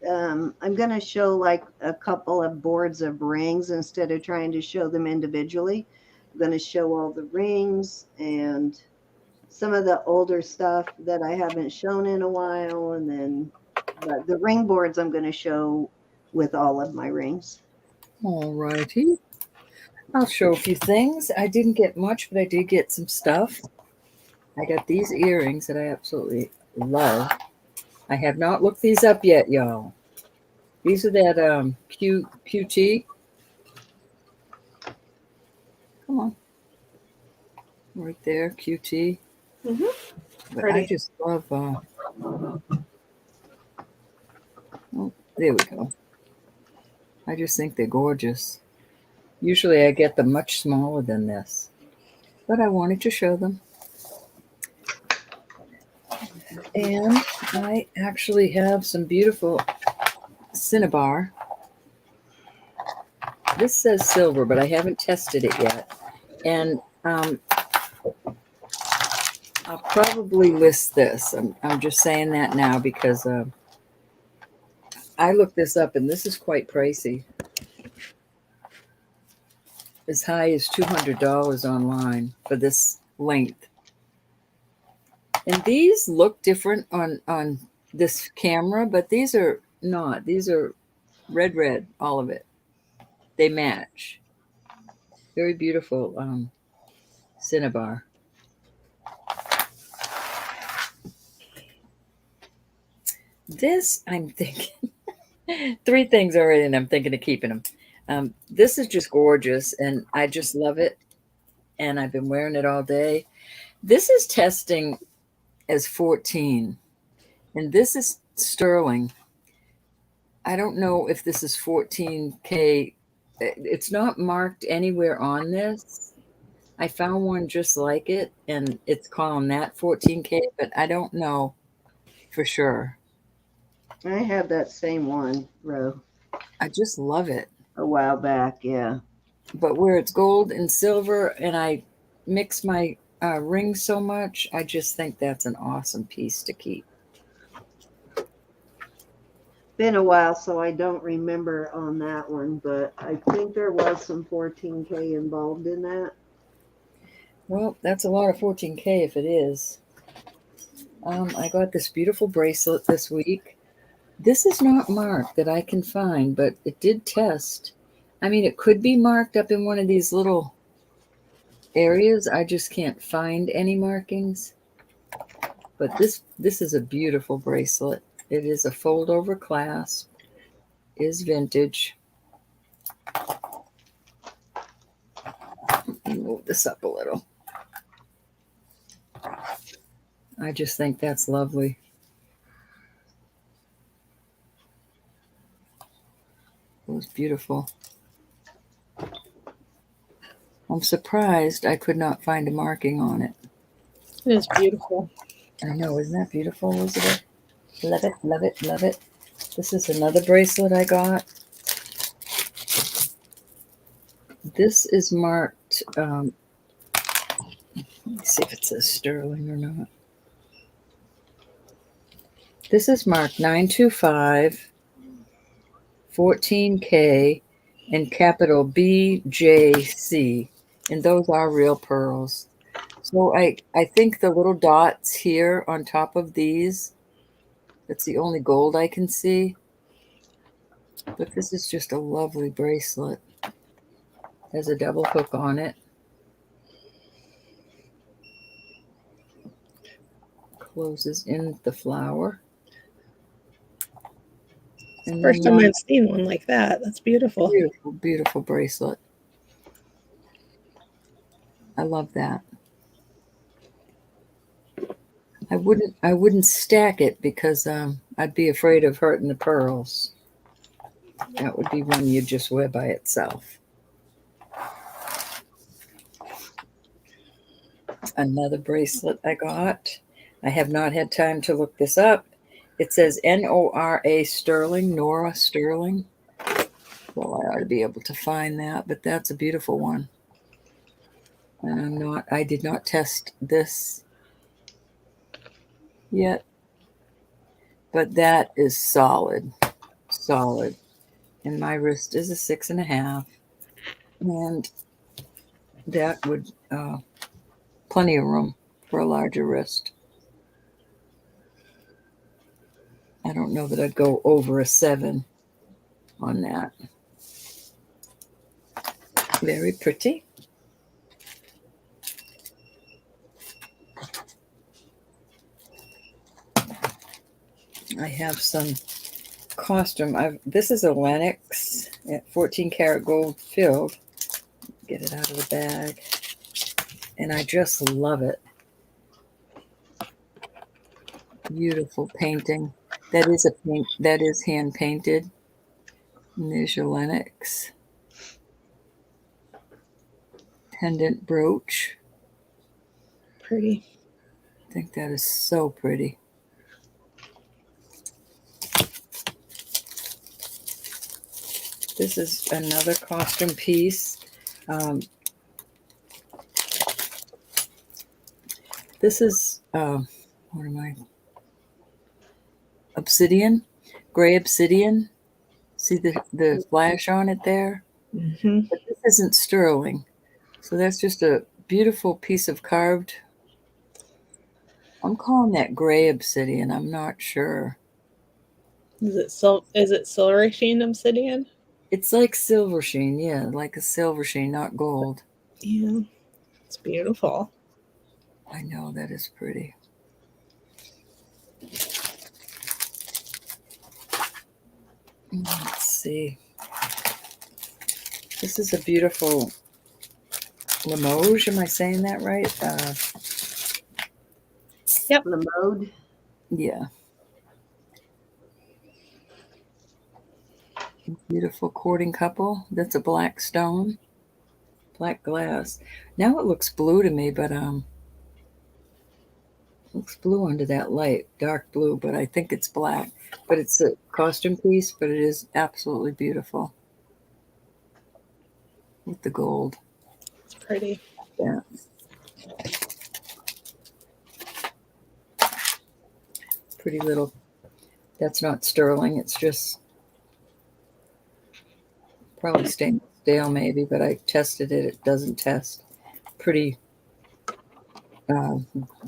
I'm gonna show like a couple of boards of rings instead of trying to show them individually. I'm gonna show all the rings and some of the older stuff that I haven't shown in a while, and then the ring boards I'm gonna show with all of my rings. All righty. I'll show a few things. I didn't get much, but I did get some stuff. I got these earrings that I absolutely love. I have not looked these up yet, y'all. These are that QT. Come on. Right there, QT. But I Pretty. just love, oh, there we go. I just think they're gorgeous. Usually I get them much smaller than this, but I wanted to show them. And I actually have some beautiful cinnabar. This says silver, but I haven't tested it yet. And I'll probably list this. I'm just saying that now because I looked this up and this is quite pricey. As high as $200 online for this length. And these look different on this camera, but these are not. These are red, all of it. They match. Very beautiful cinnabar. This, I'm thinking, three things already, and I'm thinking of keeping them. This is just gorgeous, and I just love it. And I've been wearing it all day. This is testing as 14, and this is sterling. I don't know if this is 14K. It's not marked anywhere on this. I found one just like it, and it's calling that 14K, but I don't know for sure. I have that same one, Ro, I just love it. a while back. Yeah. But where it's gold and silver, and I mix my rings so much, I just think that's an awesome piece to keep. Been a while, so I don't remember on that one, but I think there was some 14K involved in that. Well, that's a lot of 14K if it is. I got this beautiful bracelet this week. This is not marked that I can find, but it did test. I mean, it could be marked up in one of these little areas. I just can't find any markings. But this is a beautiful bracelet. It is a fold-over clasp. Is vintage. Let me move this up a little. I just think that's lovely. It was beautiful. I'm surprised I could not find a marking on it. It is beautiful. I know, isn't that beautiful, Elizabeth? Love it, love it, love it. This is another bracelet I got. This is marked, let me see if it says sterling or not. This is marked 925, 14K, and capital BJC. And those are real pearls. So I think the little dots here on top of these, that's the only gold I can see. But this is just a lovely bracelet. There's a double hook on it. Closes in the flower. And First time I've seen one like that. That's beautiful. Beautiful, beautiful bracelet. I love that. I wouldn't stack it because I'd be afraid of hurting the pearls. That would be one you'd just wear by itself. Another bracelet I got. I have not had time to look this up. It says Nora Sterling, Nora Sterling. Well, I ought to be able to find that, but that's a beautiful one. And I did not test this yet, but that is solid. And my wrist is a 6.5, and that would plenty of room for a larger wrist. I don't know that I'd go over a 7 on that. Very pretty. I have some costume. This is a Lennox at 14 karat gold filled. Get it out of the bag. And I just love it. Beautiful painting. That is a paint. That is hand painted. And there's your Lennox pendant brooch. Pretty. I think that is so pretty. This is another costume piece. This is, what am I? Obsidian, gray obsidian. See the flash on it there? Mm-hmm. But this isn't sterling. So that's just a beautiful piece of carved. I'm calling that gray obsidian. I'm not sure. Is it silver sheen obsidian? It's like silver sheen. Yeah, like a silver sheen, not gold. Yeah. It's beautiful. I know, that is pretty. Let's see. This is a beautiful Limoges. Am I saying that right? The mode. Yeah. Beautiful courting couple. That's a black stone, black glass. Now it looks blue to me, but looks blue under that light, dark blue, but I think it's black. But it's a costume piece, but it is absolutely beautiful with the gold. It's pretty. Yeah. Pretty little. That's not sterling. It's just probably stainless steel, maybe, but I tested it. It doesn't test. Pretty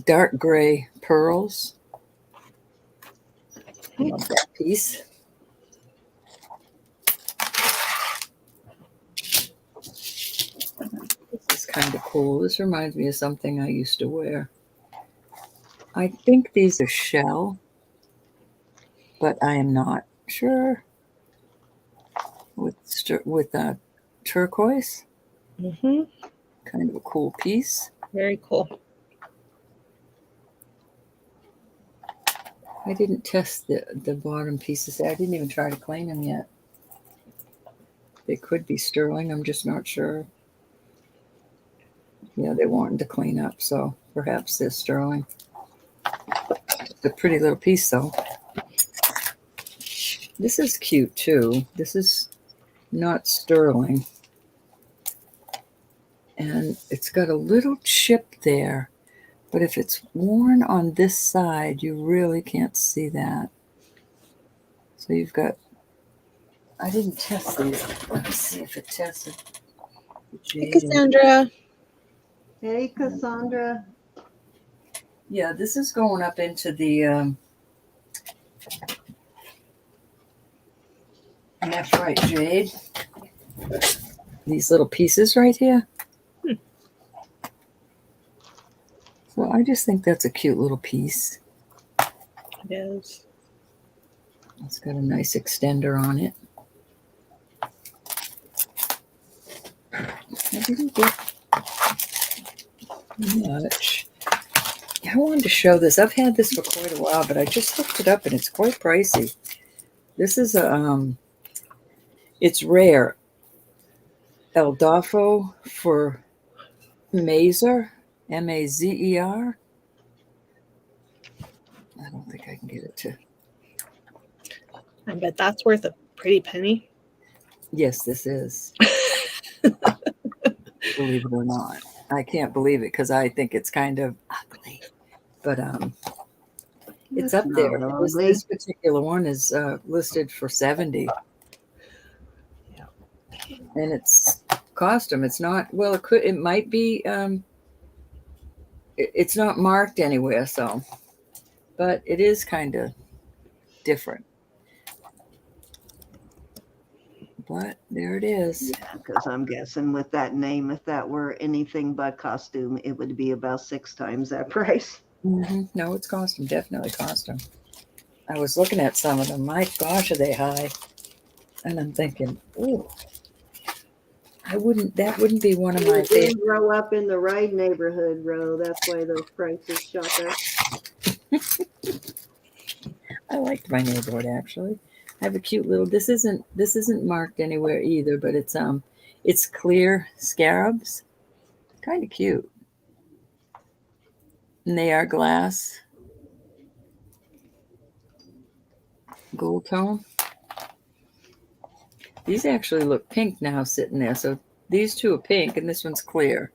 dark gray pearls. Love that piece. This is kind of cool. This reminds me of something I used to wear. I think these are shell, but I am not sure. With turquoise, Mm-hmm. kind of a cool piece. Very cool. I didn't test the bottom pieces. I didn't even try to clean them yet. They could be sterling. I'm just not sure. Yeah, they're wanting to clean up, so perhaps they're sterling. It's a pretty little piece, though. This is cute, too. This is not sterling. And it's got a little chip there. But if it's worn on this side, you really can't see that. So you've got, I didn't test these. Let me see if it tested. Hey, Cassandra. Hey, Cassandra. Yeah, this is going up into the, nephrite jade. These little pieces right here. So I just think that's a cute little piece. It is. It's got a nice extender on it. I didn't get much. I wanted to show this. I've had this for quite a while, but I just looked it up and it's quite pricey. This is a, it's rare. Eldafo for Mazer. Mazer. I don't think I can get it to. I bet that's worth a pretty penny. Yes, this is. Believe it or not. I can't believe it because I think it's kind of ugly. But it's up there. This particular one is listed for $70. Yeah. And it's costume. It's not, well, it might be, it's not marked anywhere, so, but it is kind of different. But there it is. Because I'm guessing with that name, if that were anything but costume, it would be about 6 times that price. Mm-hmm. No, it's costume. Definitely costume. I was looking at some of them. My gosh, are they high? And I'm thinking, ooh, that wouldn't be one of my You favorites. didn't grow up in the right neighborhood, Ro. That's why those prices shot up. I liked my neighborhood actually. I have a cute little. This isn't marked anywhere either, but it's clear scarabs. Kind of cute. And they are glass, gold tone. These actually look pink now sitting there. So these two are pink and this one's clear.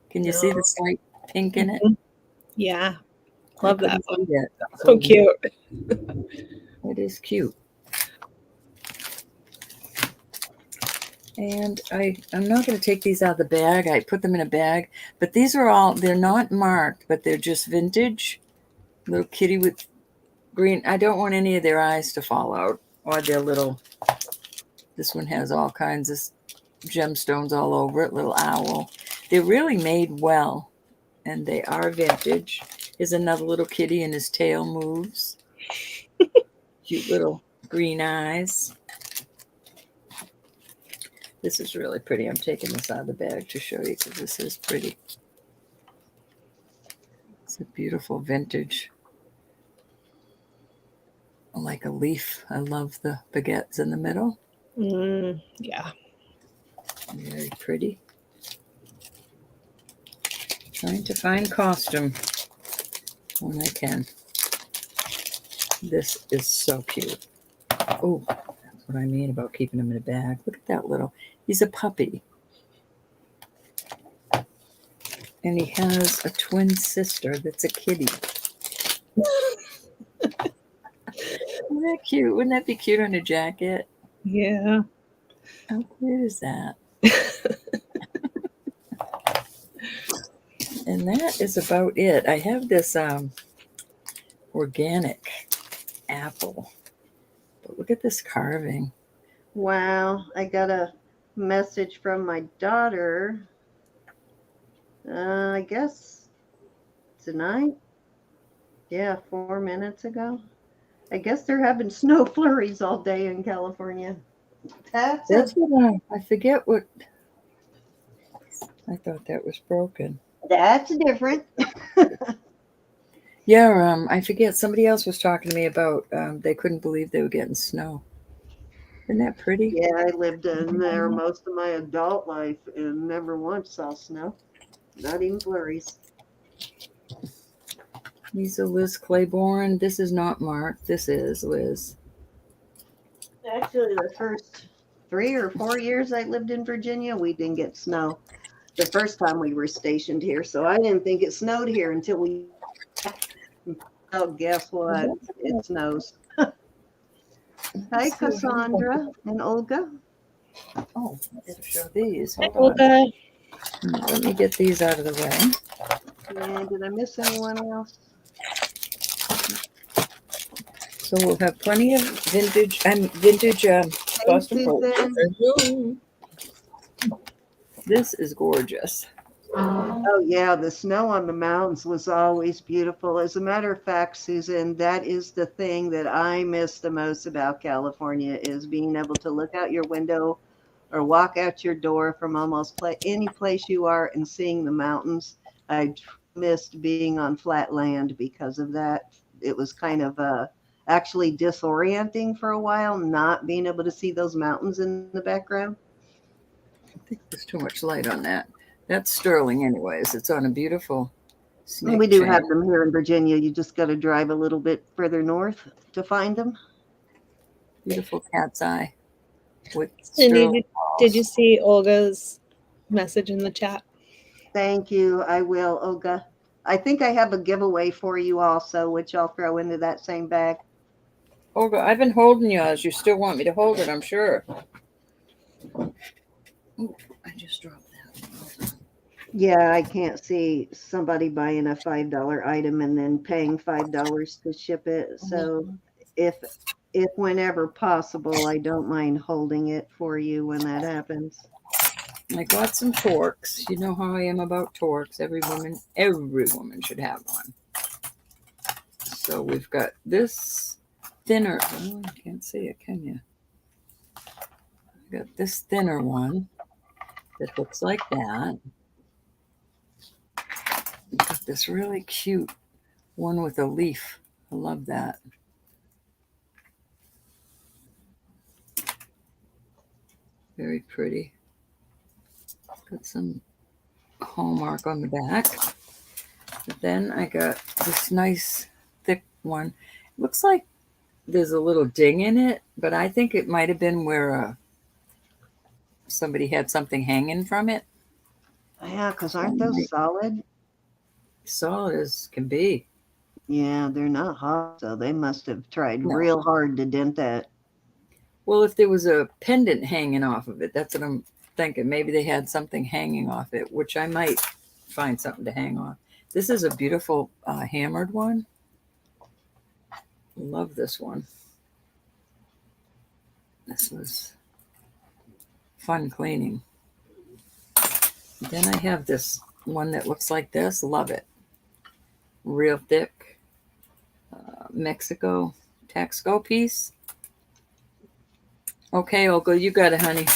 Can you see the slight pink in it? Yeah, I love that couldn't one. see that. So cute. It is cute. And I'm not going to take these out of the bag. I put them in a bag. But these are all, they're not marked, but they're just vintage. Little kitty with green. I don't want any of their eyes to fall out. Or their little, this one has all kinds of gemstones all over it. Little owl. They're really made well. And they are vintage. Here's another little kitty and his tail moves. Cute little green eyes. This is really pretty. I'm taking this out of the bag to show you because this is pretty. It's a beautiful vintage. Like a leaf. I love the baguettes in the middle. Yeah. Very pretty. Trying to find costume when I can. This is so cute. Oh, that's what I mean about keeping him in a bag. Look at that little. He's a puppy. And he has a twin sister that's a kitty. Isn't that cute? Wouldn't that be cute on a jacket? Yeah. How cute is that? And that is about it. I have this organic apple. But look at this carving. Wow, I got a message from my daughter. I guess tonight. Yeah, 4 minutes ago. I guess they're having snow flurries all day in California. That's what I forget what. I thought that was broken. That's different. Yeah, I forget. Somebody else was talking to me about they couldn't believe they were getting snow. Isn't that pretty? Yeah, I lived in there most of my adult life and never once saw snow. Not even flurries. These are Liz Claiborne. This is not Mark. This is Liz. Actually, the first 3 or 4 years I lived in Virginia, we didn't get snow. The first time we were stationed here, so I didn't think it snowed here until we. Oh, guess what? It snows. Hi, Cassandra and Olga. Oh, let's show these. Hi, Hold on. Olga. Let me get these out of the way. And did I miss anyone else? So we'll have plenty of vintage costume. Susan. This is gorgeous. Oh, yeah, the snow on the mountains was always beautiful. As a matter of fact, Susan, that is the thing that I miss the most about California is being able to look out your window or walk out your door from almost any place you are and seeing the mountains. I missed being on flat land because of that. It was kind of actually disorienting for a while, not being able to see those mountains in the background. I think there's too much light on that. That's sterling anyways. It's on a beautiful snake We do chain. have them here in Virginia. You just got to drive a little bit further north to find them. Beautiful cat's eye. With And sterling did you see Olga's message in the chat? Thank you. I will, Olga. I think I have a giveaway for you also, which I'll throw into that same bag. Olga, I've been holding yours. You still want me to hold it, I'm sure. Ooh, I just dropped that. Yeah, I can't see somebody buying a $5 item and then paying $5 to ship it. So if whenever possible, I don't mind holding it for you when that happens. I got some Torques. You know how I am about Torques. Every woman should have one. So we've got this thinner. Oh, you can't see it, can you? I've got this thinner one that looks like that. We've got this really cute one with a leaf. I love that. Very pretty. Got some hallmark on the back. But then I got this nice thick one. Looks like there's a little ding in it, but I think it might have been where somebody had something hanging from it. Yeah, because aren't those solid? Solid as can be. Yeah, they're not hot, so they must have tried No. real hard to dent that. Well, if there was a pendant hanging off of it, that's what I'm thinking. Maybe they had something hanging off it, which I might find something to hang off. This is a beautiful hammered one. Love this one. This was fun cleaning. Then I have this one that looks like this. Love it. Real thick Mexico Taxco piece. Okay, Olga, you got it, honey.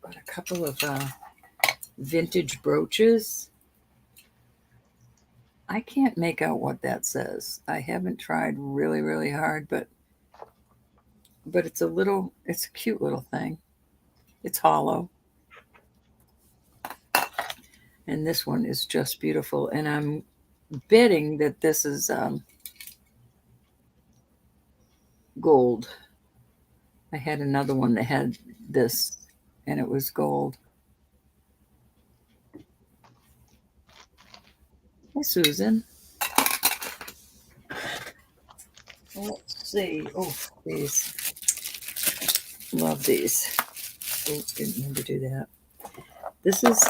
Got a couple of vintage brooches. I can't make out what that says. I haven't tried really, really hard, but it's it's a cute little thing. It's hollow. And this one is just beautiful. And I'm betting that this is gold. I had another one that had this, and it was gold. Hi, Susan. Let's see. Oh, these. Love these. Oh, didn't mean to do that. This is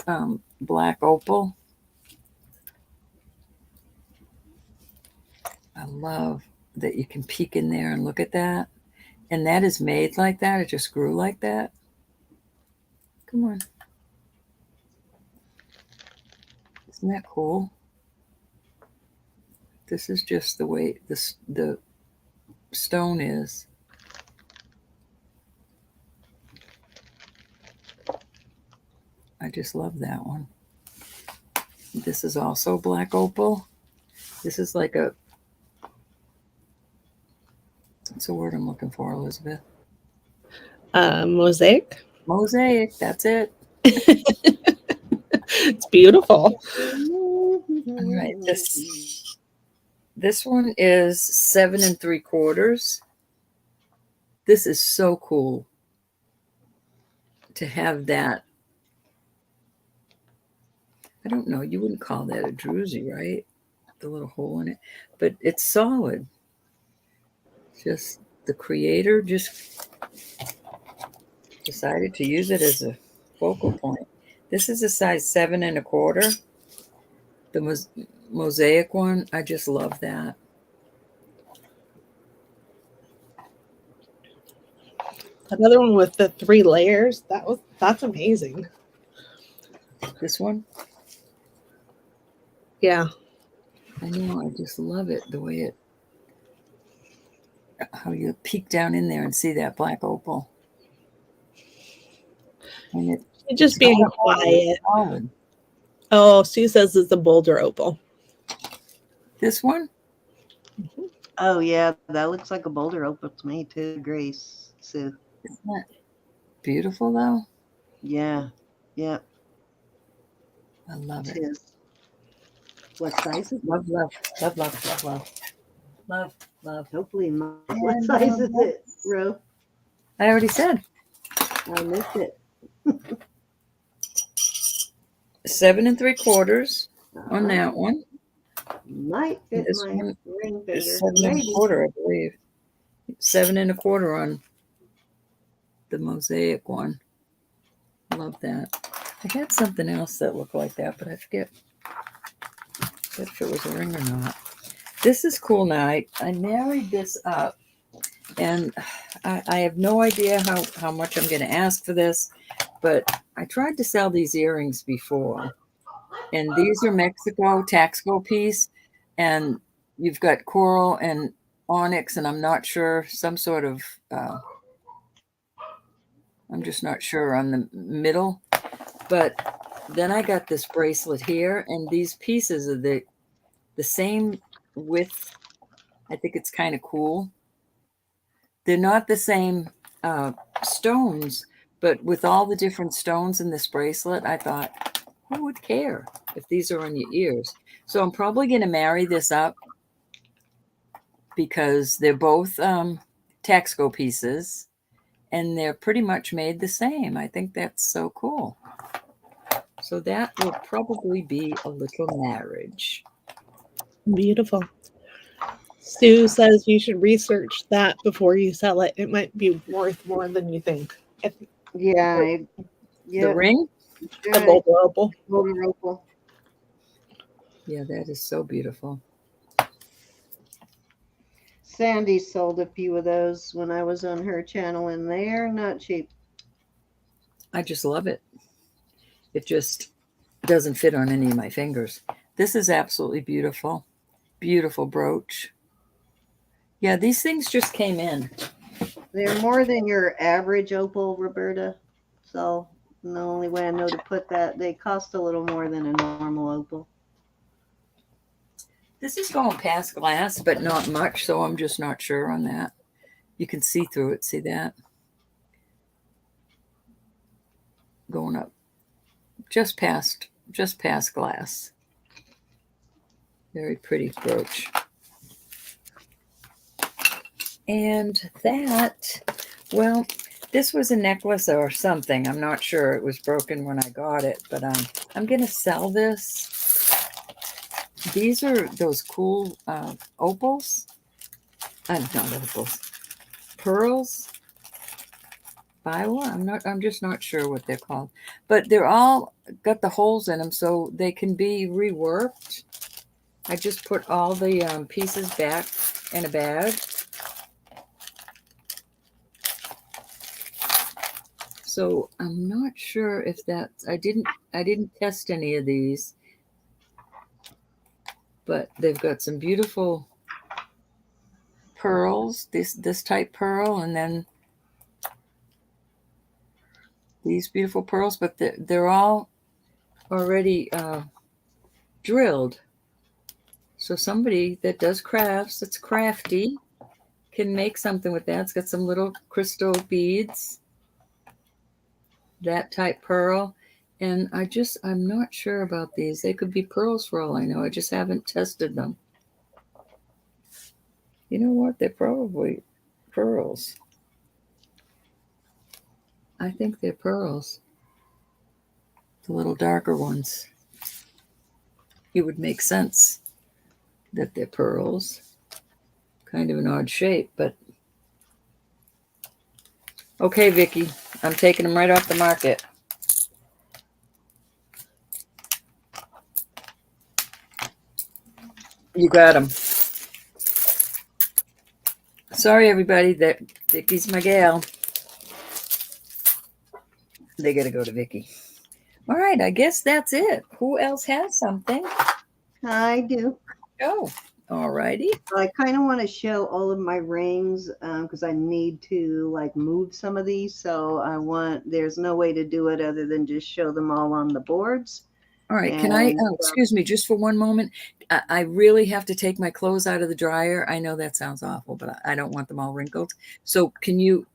black opal. I love that you can peek in there and look at that. And that is made like that. It just grew like that. Come on. Isn't that cool? This is just the way the stone is. I just love that one. This is also black opal. This is like a, what's the word I'm looking for, Elizabeth? Mosaic. Mosaic, that's it. It's beautiful. All right, this one is 7 3/4. This is so cool to have that. I don't know, you wouldn't call that a druzy, right? The little hole in it, but it's solid. Just the creator just decided to use it as a focal point. This is a size 7 1/4. The mosaic one, I just love that. Another one with the 3 layers. That's amazing. This one, Yeah. I know, I just love it, the way how you peek down in there and see that black opal. And You're just being quiet. solid. Oh, Sue says it's a boulder opal. This one, Oh yeah, that looks like a boulder opal to me too, Grace. So isn't that beautiful though? yeah, yeah, I love it it. is. What size is it? Love, love, love, love, love, love, love, love. Hopefully, what size is it, Ro? I already said I missed it. 7 3/4 on that one. Might fit This my one ring It's finger. 7 Maybe. 1/4, I believe. 7 1/4 on the mosaic one. Love that. I had something else that looked like that, but I forget if it was a ring or not. This is cool now. I married this up, and I have no idea how much I'm going to ask for this, but I tried to sell these earrings before. And these are Mexico Taxco piece, and you've got coral and onyx, and I'm not sure, some sort of, I'm just not sure on the middle. But then I got this bracelet here, and these pieces are the same width. I think it's kind of cool. They're not the same stones, but with all the different stones in this bracelet, I thought, who would care if these are on your ears? So I'm probably going to marry this up because they're both Taxco pieces and they're pretty much made the same. I think that's so cool. So that will probably be a little marriage. Beautiful. Sue says you should research that before you sell it. It might be worth more than you think. Yeah. The ring? A gold opal. Golden opal. Yeah, that is so beautiful. Sandy sold a few of those when I was on her channel, and they're not cheap. I just love it. It just doesn't fit on any of my fingers. This is absolutely beautiful. Beautiful brooch. Yeah, these things just came in. They're more than your average opal, Roberta. So the only way I know to put that, they cost a little more than a normal opal. This is going past glass, but not much, so I'm just not sure on that. You can see through it. See that? Going up just past glass. Very pretty brooch. And that, well, this was a necklace or something. I'm not sure. It was broken when I got it, but I'm going to sell this. These are those cool opals. Not opals. Pearls. Biwa. I'm just not sure what they're called. But they're all got the holes in them so they can be reworked. I just put all the pieces back in a bag. So I'm not sure if that's, I didn't test any of these, but they've got some beautiful pearls, this type pearl, and then these beautiful pearls, but they're all already drilled. So somebody that does crafts, that's crafty, can make something with that. It's got some little crystal beads, that type pearl. And I'm not sure about these. They could be pearls for all I know. I just haven't tested them. You know what? They're probably pearls. I think they're pearls. The little darker ones. It would make sense that they're pearls. Kind of an odd shape, but okay, Vicky. I'm taking them right off the market. You got them. Sorry, everybody. That Vicky's my gal. They got to go to Vicky. All right, I guess that's it. Who else has something? I do. Oh, all righty. I kind of want to show all of my rings because I need to like move some of these. So there's no way to do it other than just show them all on the boards. All right. Can I, excuse me, just for one moment, I really have to take my clothes out of the dryer. I know that sounds awful, but I don't want them all wrinkled. So can you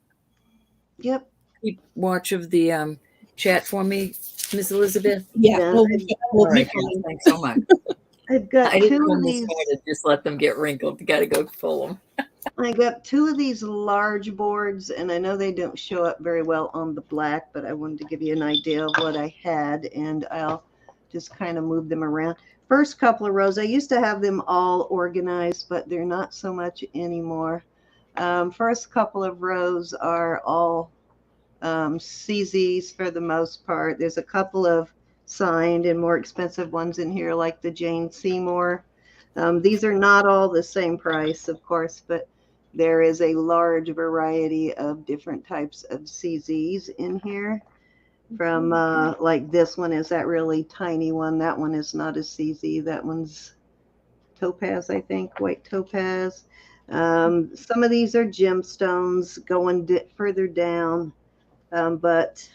Yep. keep watch of the chat for me, Miss Elizabeth? Yeah. Yeah. We'll All right, be fine. thanks so much. I've got I didn't two run of this these. far to just let them get wrinkled. You got to go pull them. I got two of these large boards, and I know they don't show up very well on the black, but I wanted to give you an idea of what I had, and I'll just kind of move them around. First couple of rows, I used to have them all organized, but they're not so much anymore. First couple of rows are all CZs for the most part. There's a couple of signed and more expensive ones in here, like the Jane Seymour. These are not all the same price, of course, but there is a large variety of different types of CZs in here. From like this one is that really tiny one. That one is not a CZ. That one's topaz, I think, white topaz. Some of these are gemstones going further down, but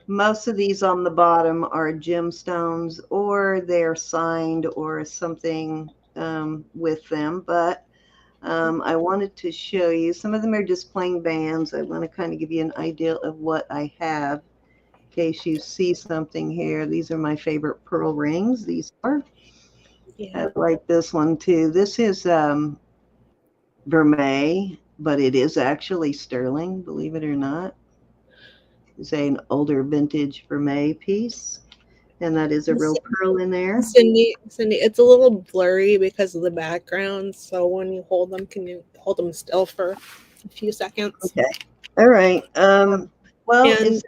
most of these on the bottom are gemstones or they're signed or something with them. But I wanted to show you, some of them are just plain bands. I want to kind of give you an idea of what I have in case you see something here. These are my favorite pearl rings. These are. Yeah. I like this one too. This is vermeil, but it is actually sterling, believe it or not. It's an older vintage vermeil piece, and that is a real pearl in there. Cindy, it's a little blurry because of the background. So when you hold them, can you hold them still for a few seconds? Okay. All right. Well, And it's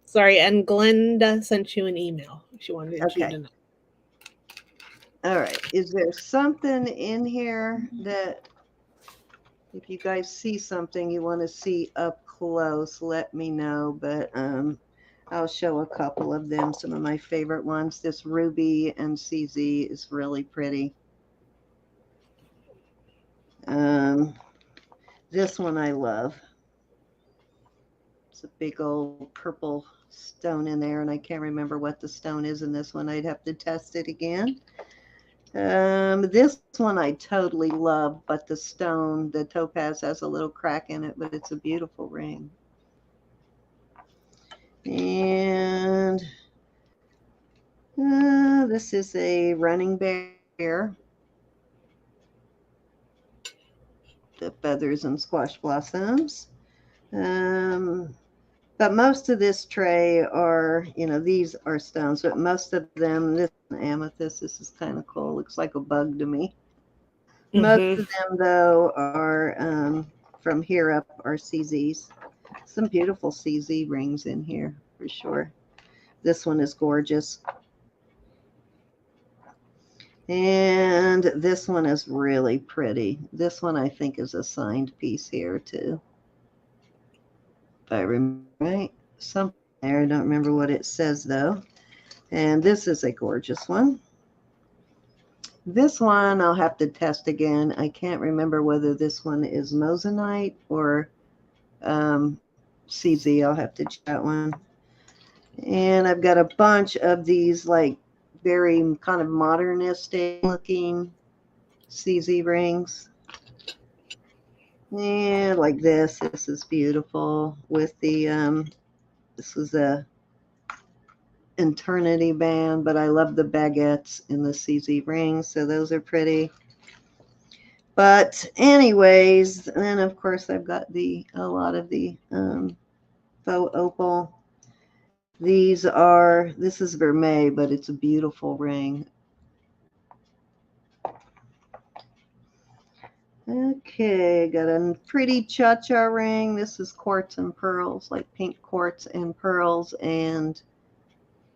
sorry, and Glenda sent you an email. She wanted you okay. to know. All right. Is there something in here that, if you guys see something you want to see up close, let me know. But I'll show a couple of them. Some of my favorite ones. This ruby and CZ is really pretty. This one I love. It's a big old purple stone in there, and I can't remember what the stone is in this one. I'd have to test it again. This one I totally love, but the stone, the topaz, has a little crack in it, but it's a beautiful ring. And this is a running bear. The feathers and squash blossoms. But most of this tray are, these are stones, but most of them, this amethyst, this is kind of cool. Looks like a bug to me. Most of them, though, are from here up are CZs. Some beautiful CZ rings in here for sure. This one is gorgeous. And this one is really pretty. This one I think is a signed piece here too. If I remember right. Something there. I don't remember what it says though. And this is a gorgeous one. This one I'll have to test again. I can't remember whether this one is moissanite or CZ. I'll have to check that one. And I've got a bunch of these like very kind of modernistic looking CZ rings. And like this is beautiful with the, this is a eternity band, but I love the baguettes in the CZ rings. So those are pretty. But anyways, then of course I've got a lot of the faux opal. This is vermeil, but it's a beautiful ring. Okay, got a pretty cha-cha ring. This is quartz and pearls, like pink quartz and pearls. And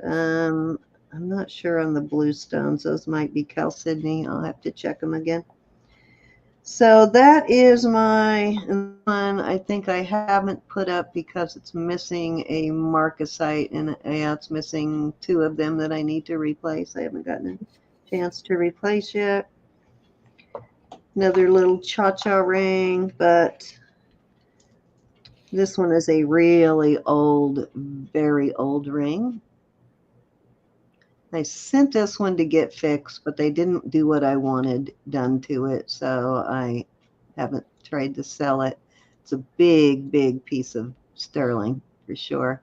I'm not sure on the blue stones. Those might be chalcedony. I'll have to check them again. So that is my one. I think I haven't put up because it's missing a marcasite, and yeah, it's missing 2 of them that I need to replace. I haven't gotten a chance to replace yet. Another little cha-cha ring, but this one is a really old, very old ring. I sent this one to get fixed, but they didn't do what I wanted done to it, so I haven't tried to sell it. It's a big, big piece of sterling for sure.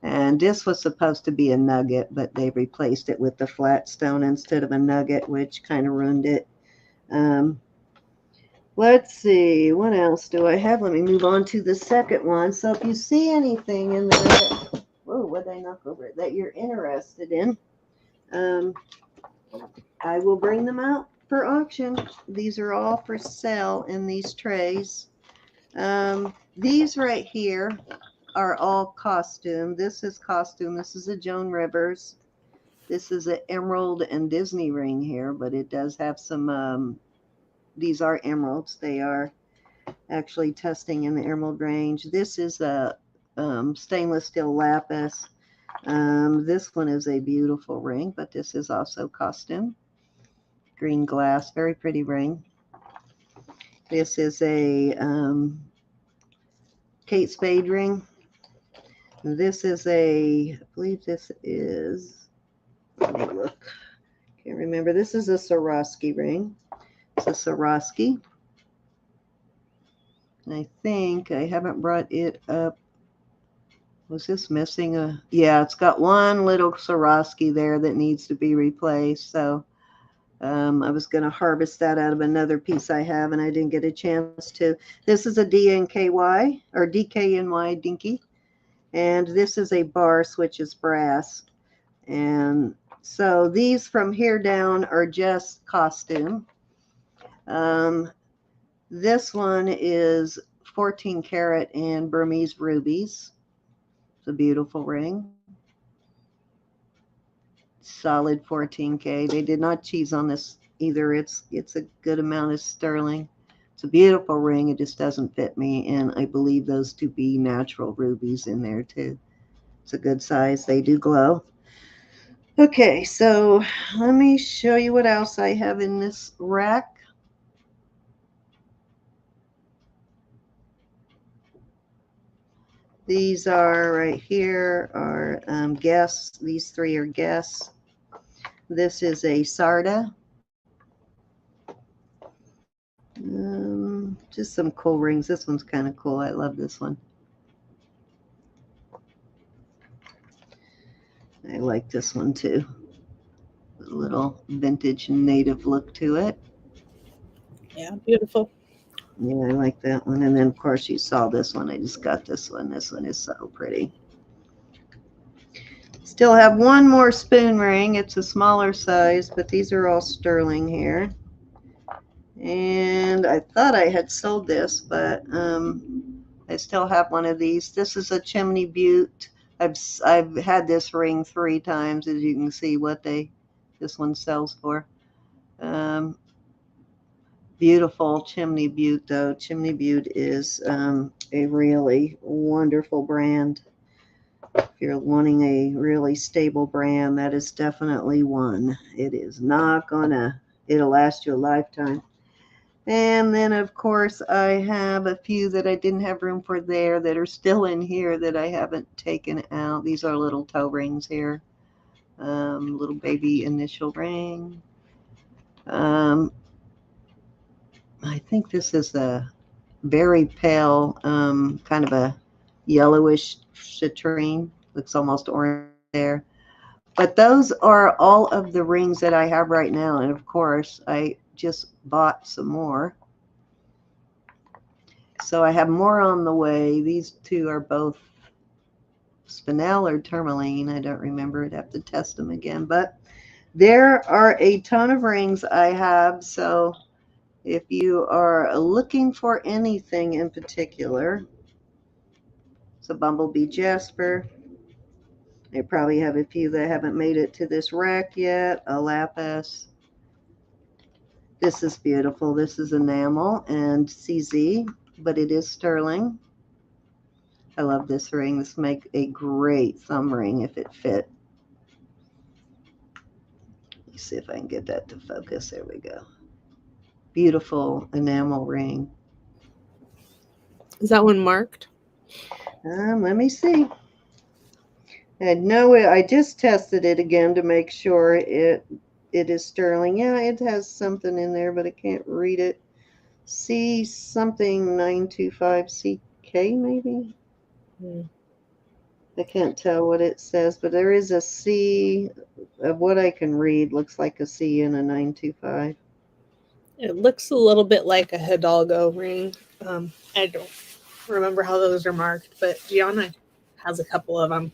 And this was supposed to be a nugget, but they replaced it with the flat stone instead of a nugget, which kind of ruined it. Let's see, what else do I have? Let me move on to the second one. So if you see anything in there, whoa, what did I knock over? That you're interested in, I will bring them out for auction. These are all for sale in these trays. These right here are all costume. This is costume. This is a Joan Rivers. This is an emerald and Disney ring here, but it does have some, these are emeralds. They are actually testing in the emerald range. This is a stainless steel lapis. This one is a beautiful ring, but this is also costume. Green glass, very pretty ring. This is a Kate Spade ring. This is I believe this is, let me look. Can't remember. This is a Swarovski ring. It's a Swarovski. I think I haven't brought it up. Was this missing a? Yeah, it's got one little Swarovski there that needs to be replaced. So I was going to harvest that out of another piece I have, and I didn't get a chance to. This is a DNKY or DKNY Dinky, and this is a bar switches brass. And so these from here down are just costume. This one is 14 karat and Burmese rubies. It's a beautiful ring. Solid 14K. They did not cheese on this either. It's a good amount of sterling. It's a beautiful ring. It just doesn't fit me, and I believe those to be natural rubies in there too. It's a good size. They do glow. Okay, so let me show you what else I have in this rack. These are right here are guests. These three are guests. This is a Sarda. Just some cool rings. This one's kind of cool. I love this one. I like this one too. A little vintage native look to it. Yeah, beautiful. Yeah, I like that one. And then, of course, you saw this one. I just got this one. This one is so pretty. Still have one more spoon ring. It's a smaller size, but these are all sterling here. And I thought I had sold this, but I still have one of these. This is a Chimney Butte. I've had this ring 3 times, as you can see what this one sells for. Beautiful Chimney Butte, though. Chimney Butte is a really wonderful brand. If you're wanting a really stable brand, that is definitely one. It is not gonna, it'll last you a lifetime. And then, of course, I have a few that I didn't have room for there that are still in here that I haven't taken out. These are little toe rings here. Little baby initial ring. I think this is a very pale, kind of a yellowish citrine. Looks almost orange there. But those are all of the rings that I have right now. And of course, I just bought some more. So I have more on the way. These two are both spinel or tourmaline. I don't remember. I'd have to test them again. But there are a ton of rings I have. So if you are looking for anything in particular, it's a Bumblebee Jasper. I probably have a few that haven't made it to this rack yet. A lapis. This is beautiful. This is enamel and CZ, but it is sterling. I love this ring. This would make a great thumb ring if it fit. Let me see if I can get that to focus. There we go. Beautiful enamel ring. Is that one marked? Let me see. I just tested it again to make sure it is sterling. Yeah, it has something in there, but I can't read it. C something 925 CK maybe. I can't tell what it says, but there is a C of what I can read. Looks like a C and a 925. It looks a little bit like a Hidalgo ring. I don't remember how those are marked, but Gianna has a couple of them.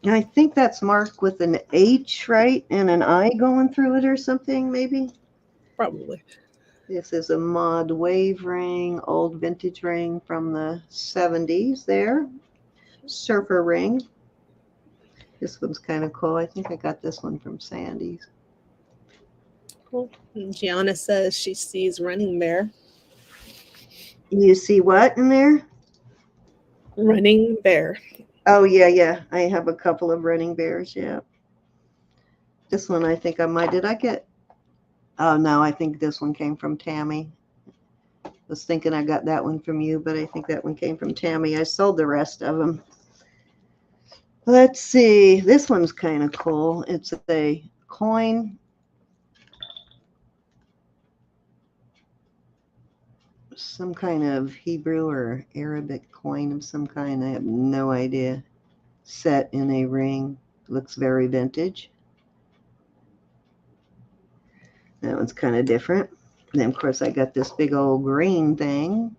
I think that's marked with an H, right? And an I going through it or something, maybe? Probably. This is a mod wave ring, old vintage ring from the 70s there. Surfer ring. This one's kind of cool. I think I got this one from Sandy's. Cool. And Gianna says she sees Running Bear. You see what in there? Running Bear. Oh, yeah. I have a couple of running bears, yeah. This one I think I might. Did I get? Oh, no, I think this one came from Tammy. I was thinking I got that one from you, but I think that one came from Tammy. I sold the rest of them. Let's see. This one's kind of cool. It's a coin. some kind of Hebrew or Arabic coin of some kind. I have no idea. Set in a ring. Looks very vintage. That one's kind of different. And then, of course, I got this big old green thing.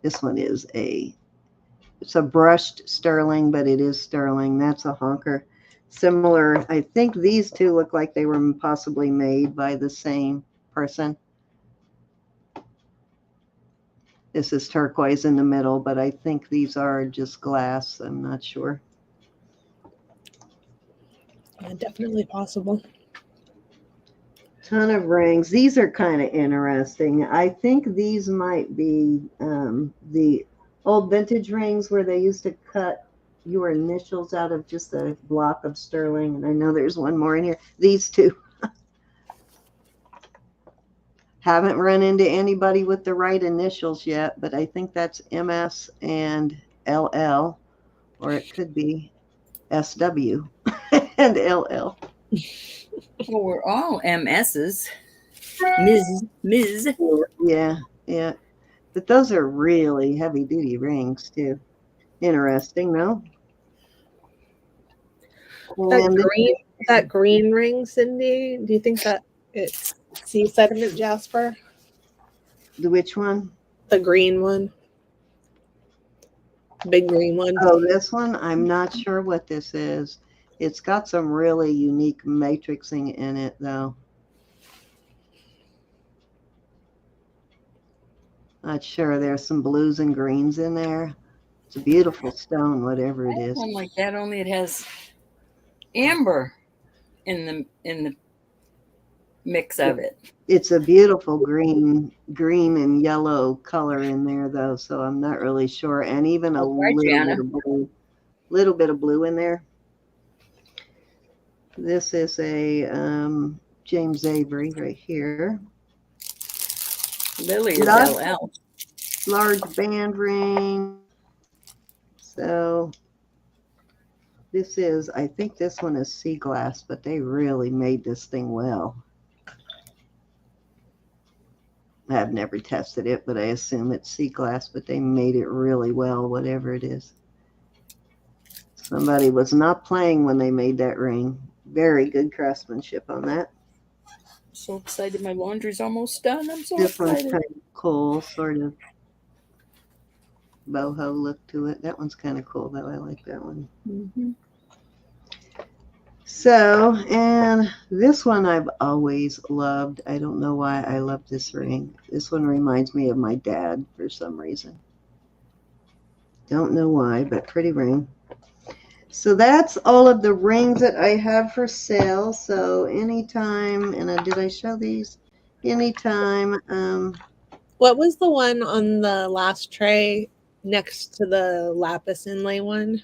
This one is it's a brushed sterling, but it is sterling. That's a honker. Similar, I think these two look like they were possibly made by the same person. This is turquoise in the middle, but I think these are just glass. I'm not sure. Yeah, definitely possible. Ton of rings. These are kind of interesting. I think these might be the old vintage rings where they used to cut your initials out of just a block of sterling. And I know there's one more in here. These two. Haven't run into anybody with the right initials yet, but I think that's MS and LL, or it could be SW and LL. Well, we're all MSs. Ms. Yeah, yeah. But those are really heavy duty rings too. Interesting, no? That green ring, Cindy, do you think that it's sea sediment jasper? Which one? The green one. Big green one. Oh, this one? I'm not sure what this is. It's got some really unique matrixing in it, though. Not sure. There's some blues and greens in there. It's a beautiful stone, whatever it is. One like that, only it has amber in the mix of it. It's a beautiful green and yellow color in there, though, so I'm not really sure. And even a little bit of blue in there. This is a James Avery right here. Lily is LL. Large band ring. So this is, I think this one is sea glass, but they really made this thing well. I've never tested it, but I assume it's sea glass, but they made it really well, whatever it is. Somebody was not playing when they made that ring. Very good craftsmanship on that. So excited. My laundry's almost done. I'm so This excited. one's kind of cool, sort of boho look to it. That one's kind of cool, though. I like that one. Mm-hmm. So, and this one I've always loved. I don't know why I love this ring. This one reminds me of my dad for some reason. Don't know why, but pretty ring. So that's all of the rings that I have for sale. So anytime, and did I show these? Anytime. What was the one on the last tray next to the lapis inlay one?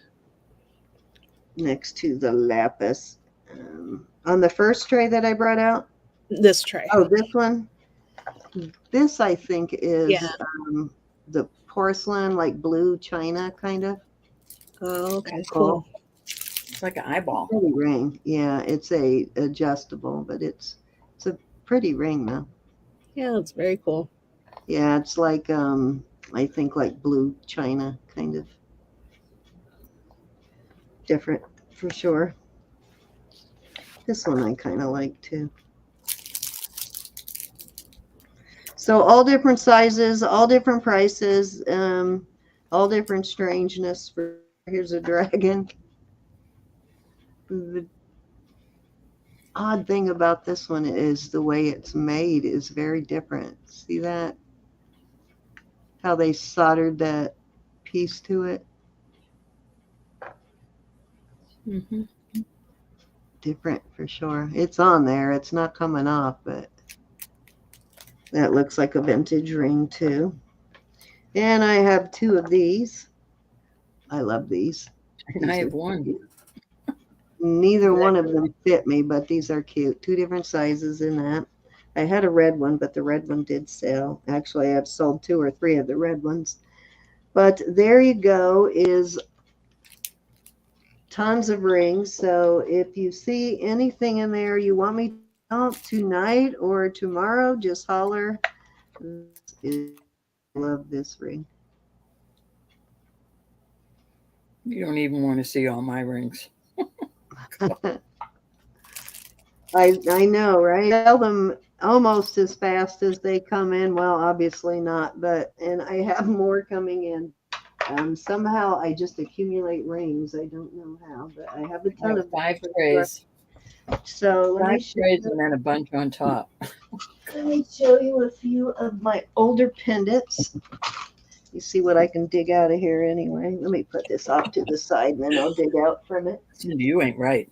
Next to the lapis. On the first tray that I brought out? This tray. Oh, this one? This, I think, is the porcelain, like blue china, kind of. Oh, okay. Cool. It's like an eyeball. Pretty ring. Yeah, it's a adjustable, but it's a pretty ring, though. Yeah, it's very cool. Yeah, it's like, I think like blue china, kind of. Different, for sure. This one I kind of like, too. So all different sizes, all different prices, all different strangeness. Here's a dragon. The odd thing about this one is the way it's made is very different. See that? How they soldered that piece to it? Mm-hmm. Different for sure. It's on there. It's not coming off, but that looks like a vintage ring too. And I have two of these. I love these. And I have one. Neither one of them fit me, but these are cute. Two different sizes in that. I had a red one, but the red one did sell. Actually, I've sold 2 or 3 of the red ones. But there you go, is tons of rings. So if you see anything in there you want me to count tonight or tomorrow, just holler. This is love this ring. You don't even want to see all my rings. I know, right? I sell them almost as fast as they come in. Well, obviously not, but and I have more coming in. Somehow I just accumulate rings. I don't know how, but I have a I ton have of them. 5 trays. So let me 5 show trays you. and then a bunch on top. Let me show you a few of my older pendants. You see what I can dig out of here anyway. Let me put this off to the side and then I'll dig out from it. You ain't right.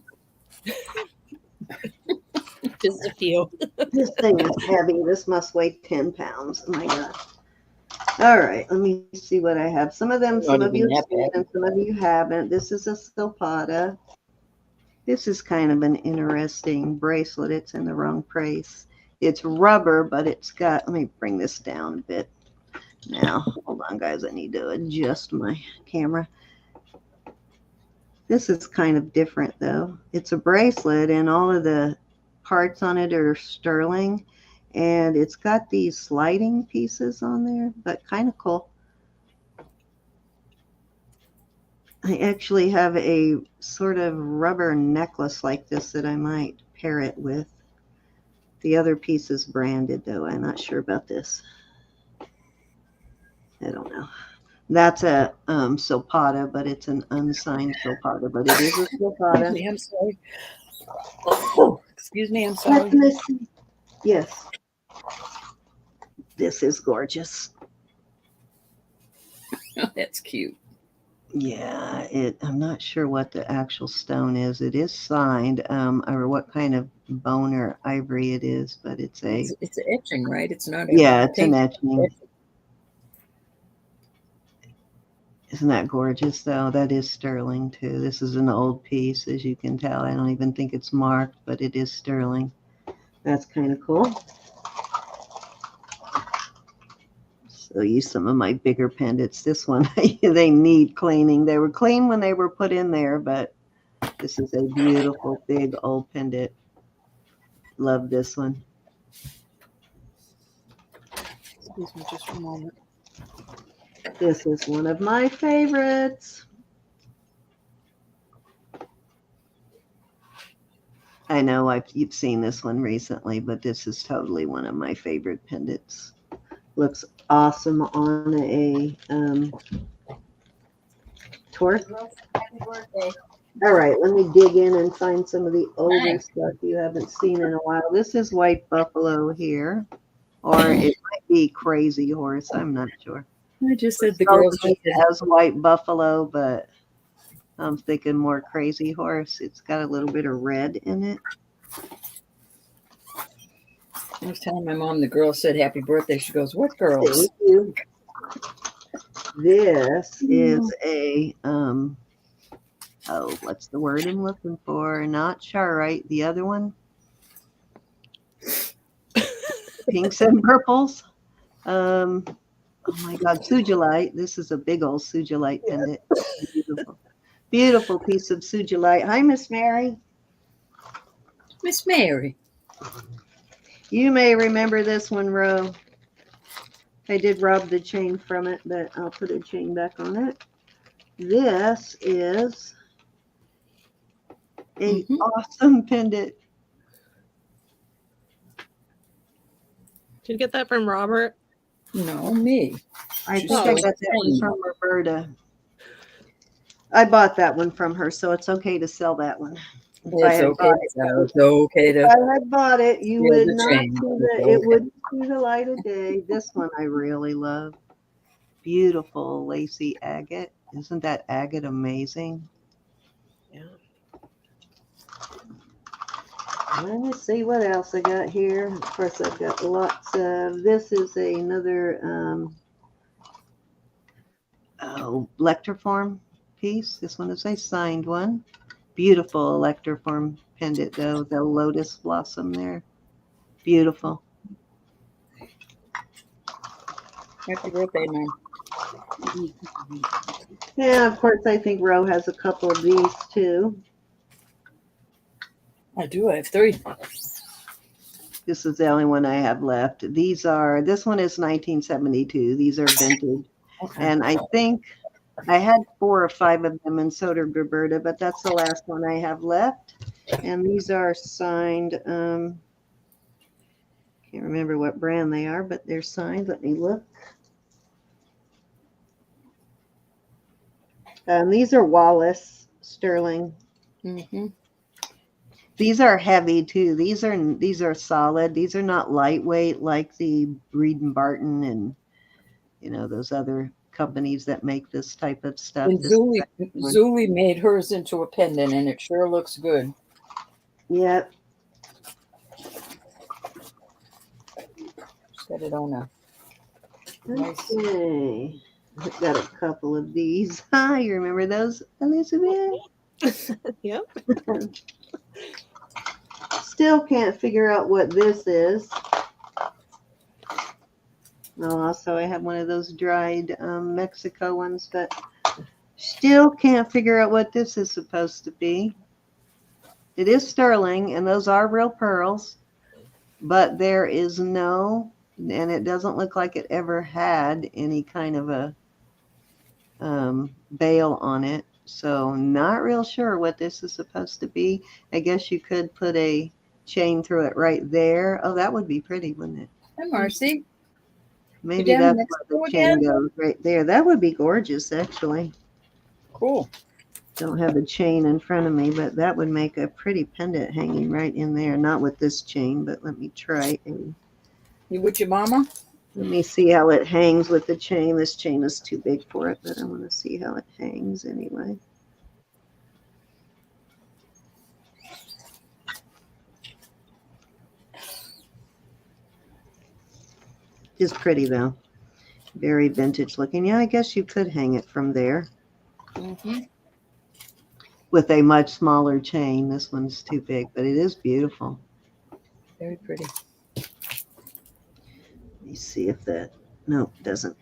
Just a few. This thing is heavy. This must weigh 10 pounds. Oh my God. All right, let me see what I have. Some of them, Not some of you even have that seen bad. and some of you haven't. This is a silpada. This is kind of an interesting bracelet. It's in the wrong place. It's rubber, but it's got, let me bring this down a bit. Now, hold on, guys. I need to adjust my camera. This is kind of different, though. It's a bracelet, and all of the parts on it are sterling. And it's got these sliding pieces on there, but kind of cool. I actually have a sort of rubber necklace like this that I might pair it with. The other piece is branded, though. I'm not sure about this. I don't know. That's a silpada, but it's an unsigned silpada, but it is a Excuse silpada. me, I'm sorry. Oh, excuse me, I'm sorry. Let me see. Yes. This is gorgeous. That's cute. Yeah, I'm not sure what the actual stone is. It is signed, or what kind of bone or ivory it is, but it's a, It's etching, right? It's not a yeah, it's an paint. etching. Isn't that gorgeous, though? That is sterling, too. This is an old piece, as you can tell. I don't even think it's marked, but it is sterling. That's kind of cool. So use some of my bigger pendants. This one, they need cleaning. They were clean when they were put in there, but this is a beautiful, big, old pendant. Love this one. Excuse me just for a moment. This is one of my favorites. I know you've seen this one recently, but this is totally one of my favorite pendants. Looks awesome on a torque. Happy birthday. All right, let me dig in and find some of the older stuff you haven't seen in a while. This is White Buffalo here, or it might be Crazy Horse. I'm not sure. I just said the So girls just it has White Buffalo, but I'm thinking more Crazy Horse. It's got a little bit of red in it. I was telling my mom the girl said happy birthday. She goes, "What girls?" Thank you. This is a what's the word I'm looking for? Not Charite, the other one. Pinks and purples. Oh my God, Sugilite. This is a big old Sugilite pendant. Beautiful. Beautiful piece of Sugilite. Hi, Miss Mary. Miss Mary. You may remember this one, Ro. I did rob the chain from it, but I'll put a chain back on it. This is an awesome pendant. Did you get that from Robert? No, me. I She think I stole got that one mine. from Roberta. I bought that one from her, so it's okay to sell that one. It's okay. It's okay If to. I had bought it, you steal would the not chain. see It's it okay. wouldn't see the light of day. This one I really love. Beautiful lacy agate. Isn't that agate amazing? Yeah. Let me see what else I got here. Of course, I've got lots of. This is another electroform piece. This one is a signed one. Beautiful electroform pendant, though. The lotus blossom there. Beautiful. Happy birthday, Mom. Yeah, of course, I think Ro has a couple of these too. I do. I have 3. This is the only one I have left. This one is 1972. These are vintage. Okay. And I think I had 4 or 5 of them, and so did Roberta, but that's the last one I have left. And these are signed. Can't remember what brand they are, but they're signed. Let me look. These are Wallace Sterling. Mm-hmm. These are heavy too. These are solid. These are not lightweight like the Reed and Barton and those other companies that make this type of stuff. And Zuli made hers into a pendant, and it sure looks good. Yep. Set it on a nice. Okay. I've got a couple of these. You remember those, Elizabeth? Yep. Still can't figure out what this is. Oh, also, I have one of those dried Mexico ones, but still can't figure out what this is supposed to be. It is sterling, and those are real pearls, but there is no, and it doesn't look like it ever had any kind of a bail on it. So not real sure what this is supposed to be. I guess you could put a chain through it right there. Oh, that would be pretty, wouldn't it? Hi, Marcy. Maybe down in that's where Mexico the chain again? goes right there. That would be gorgeous, actually. Cool. Don't have a chain in front of me, but that would make a pretty pendant hanging right in there. Not with this chain, but let me try. And You with your mama? let me see how it hangs with the chain. This chain is too big for it, but I want to see how it hangs anyway. It's pretty though. Very vintage looking. Yeah, I guess you could hang it from there Mm-hmm. with a much smaller chain. This one's too big, but it is beautiful. Very pretty. Let me see if that, no, it doesn't.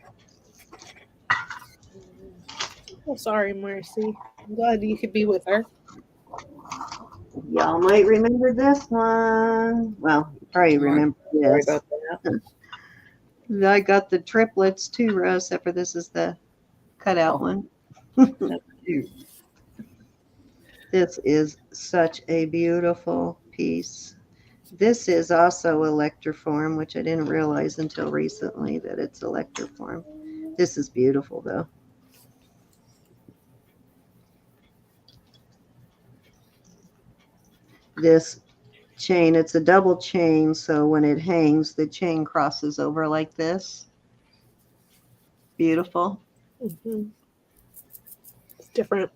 Oh, sorry, Marcy. I'm glad you could be with her. Y'all might remember this one. Well, you probably remember Sorry this. about that. I got the triplets too, Rose, except for this is the cutout one. That's cute. This is such a beautiful piece. This is also electroform, which I didn't realize until recently that it's electroform. This is beautiful though. This chain, it's a double chain, so when it hangs, the chain crosses over like this. Beautiful. Mm-hmm. It's different.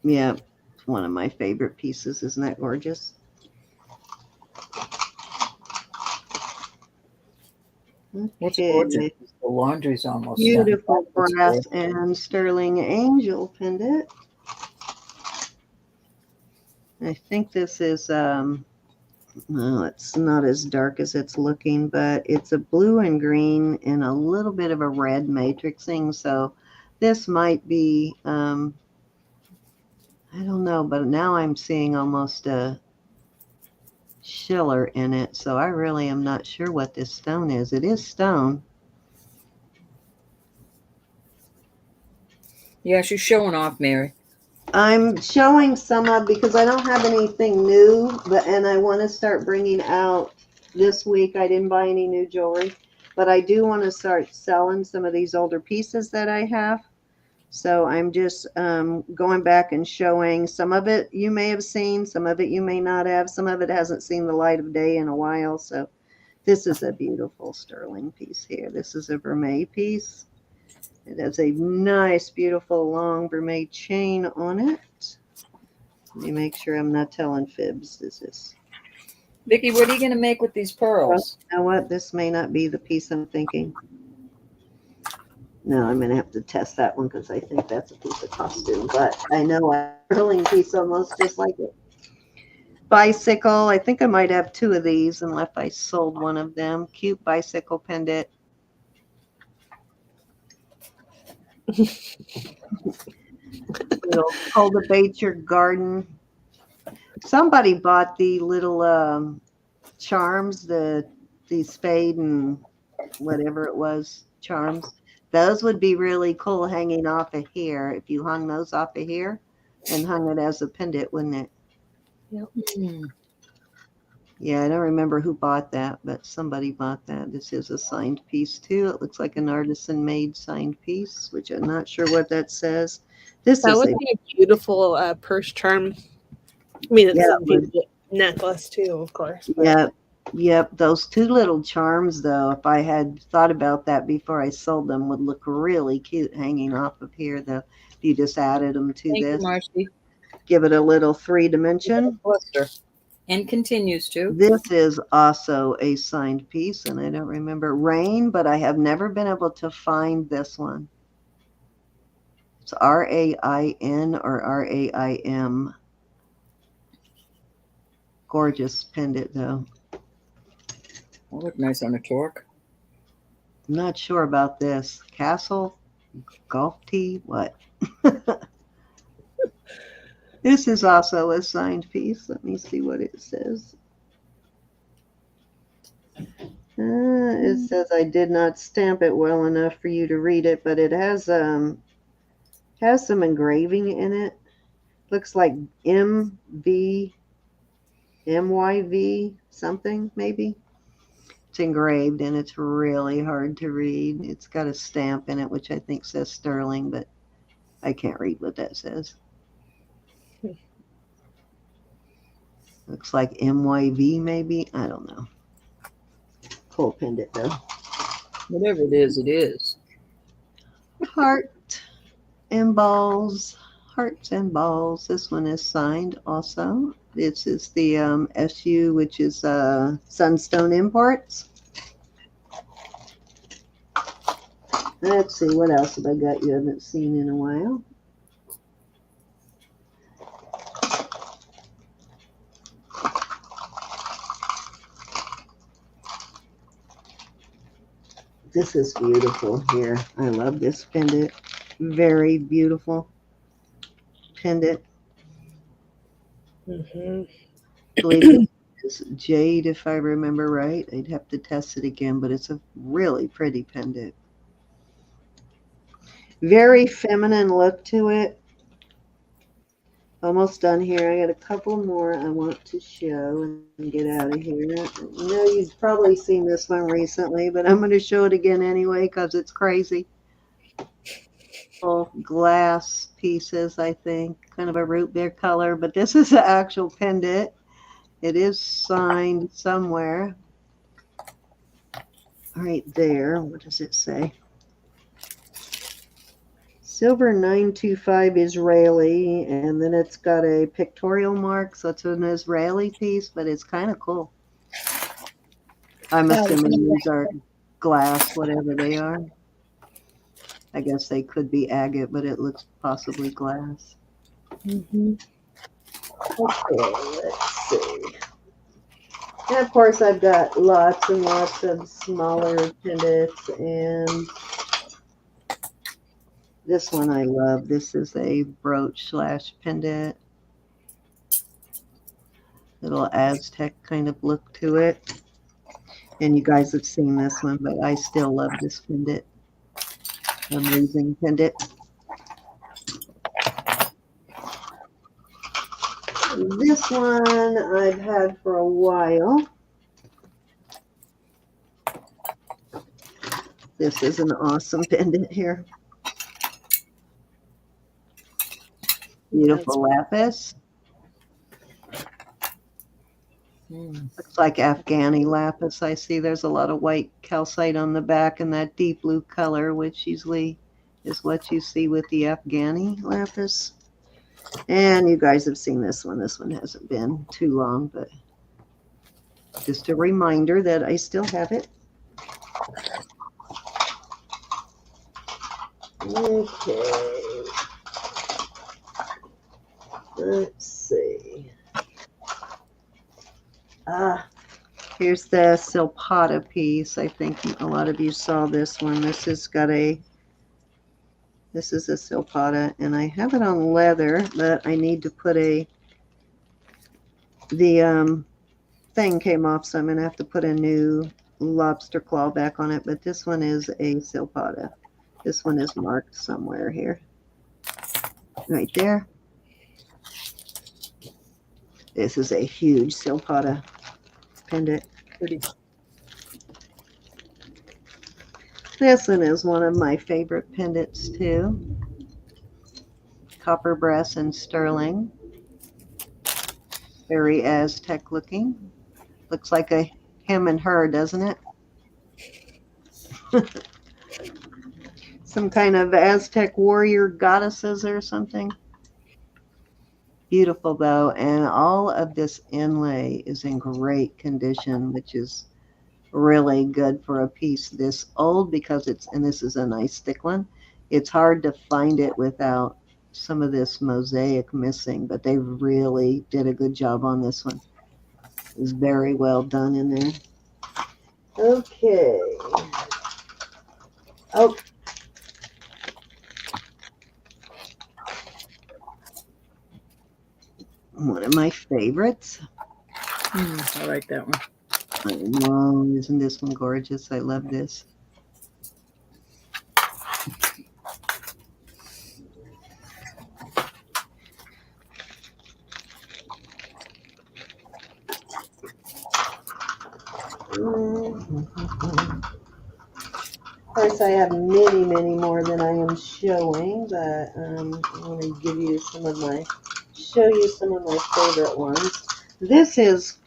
Yeah, it's one of my favorite pieces. Isn't that gorgeous? What's Okay. gorgeous is the laundry's almost Beautiful done. That's brass great. and sterling angel pendant. I think this is well, it's not as dark as it's looking, but it's a blue and green and a little bit of a red matrixing. So this might be I don't know, but now I'm seeing almost a schiller in it. So I really am not sure what this stone is. It is stone. Yeah, she's showing off, Mary. I'm showing some of because I don't have anything new, and I want to start bringing out this week. I didn't buy any new jewelry, but I do want to start selling some of these older pieces that I have. So I'm just going back and showing some of it you may have seen, some of it you may not have, some of it hasn't seen the light of day in a while. So this is a beautiful sterling piece here. This is a vermeil piece. It has a nice, beautiful, long vermeil chain on it. Let me make sure I'm not telling fibs. This is. Vicki, what are you going to make with these pearls? You know what? This may not be the piece I'm thinking. No, I'm going to have to test that one because I think that's a piece of costume. But I know a sterling piece almost just like it. Bicycle. I think I might have 2 of these unless I sold one of them. Cute bicycle pendant. It'll cultivate your garden. Somebody bought the little charms, the spade and whatever it was, charms. Those would be really cool hanging off of here if you hung those off of here and hung it as a pendant, wouldn't it? Hmm. Yeah, I don't remember who bought that, but somebody bought that. This is a signed piece too. It looks like an artisan made signed piece, which I'm not sure what that says. This That is would a, be a beautiful purse charm. I mean, it's yeah, a beautiful necklace too, of course. But yeah, yep. Those two little charms, though, if I had thought about that before I sold them, would look really cute hanging off of here. Though, if you just added them to Thank you, this, Marcy. give it a little 3-dimension. Cluster. And continues to. This is also a signed piece, and I don't remember Rain, but I have never been able to find this one. It's RAIN or RAIM. Gorgeous pendant, though. Will look nice on a torque. I'm not sure about this. Castle, golf tee, what? This is also a signed piece. Let me see what it says. It says I did not stamp it well enough for you to read it, but it has some engraving in it. Looks like MV, MYV something maybe. It's engraved and it's really hard to read. It's got a stamp in it, which I think says sterling, but I can't read what that says. Looks like MYV maybe. I don't know. Cool pendant though. Whatever it is, it is. Heart and balls. Hearts and balls. This one is signed also. This is the SU, which is Sunstone Imports. Let's see, what else have I got you haven't seen in a while? This is beautiful here. I love this pendant. Very beautiful pendant. mm-hmm. I believe it's jade, if I remember right. I'd have to test it again, but it's a really pretty pendant. Very feminine look to it. Almost done here. I got a couple more I want to show and get out of here. I know you've probably seen this one recently, but I'm going to show it again anyway because it's crazy. Full glass pieces, I think. Kind of a root beer color, but this is the actual pendant. It is signed somewhere. Right there. What does it say? Silver 925 Israeli, and then it's got a pictorial mark, so it's an Israeli piece, but it's kind of cool. I'm assuming these are glass, whatever they are. I guess they could be agate, but it looks possibly glass. Mm-hmm. Okay, let's see. And of course, I've got lots and lots of smaller pendants, and this one I love. This is a brooch / pendant. Little Aztec kind of look to it. And you guys have seen this one, but I still love this pendant. Amazing pendant. This one I've had for a while. This is an awesome pendant here. Beautiful lapis. Looks like Afghani lapis. I see there's a lot of white calcite on the back and that deep blue color, which usually is what you see with the Afghani lapis. And you guys have seen this one. This one hasn't been too long, but just a reminder that I still have it. Okay. Let's see. Here's the Silpata piece. I think a lot of you saw this one. This is a Silpata, and I have it on leather, but I need to put the thing came off, so I'm going to have to put a new lobster claw back on it. But this one is a silpata. This one is marked somewhere here. Right there. This is a huge silpata pendant. Pretty. This one is one of my favorite pendants too. Copper brass and sterling. Very Aztec looking. Looks like a him and her, doesn't it? Some kind of Aztec warrior goddesses or something. Beautiful though, and all of this inlay is in great condition, which is really good for a piece this old, because and this is a nice thick one. It's hard to find it without some of this mosaic missing, but they really did a good job on this one. It was very well done in there. Okay. Oh. One of my favorites. I like that one. I know, isn't this one gorgeous? I love this. Of course, I have many, many more than I am showing, but I want to show you some of my favorite ones. This is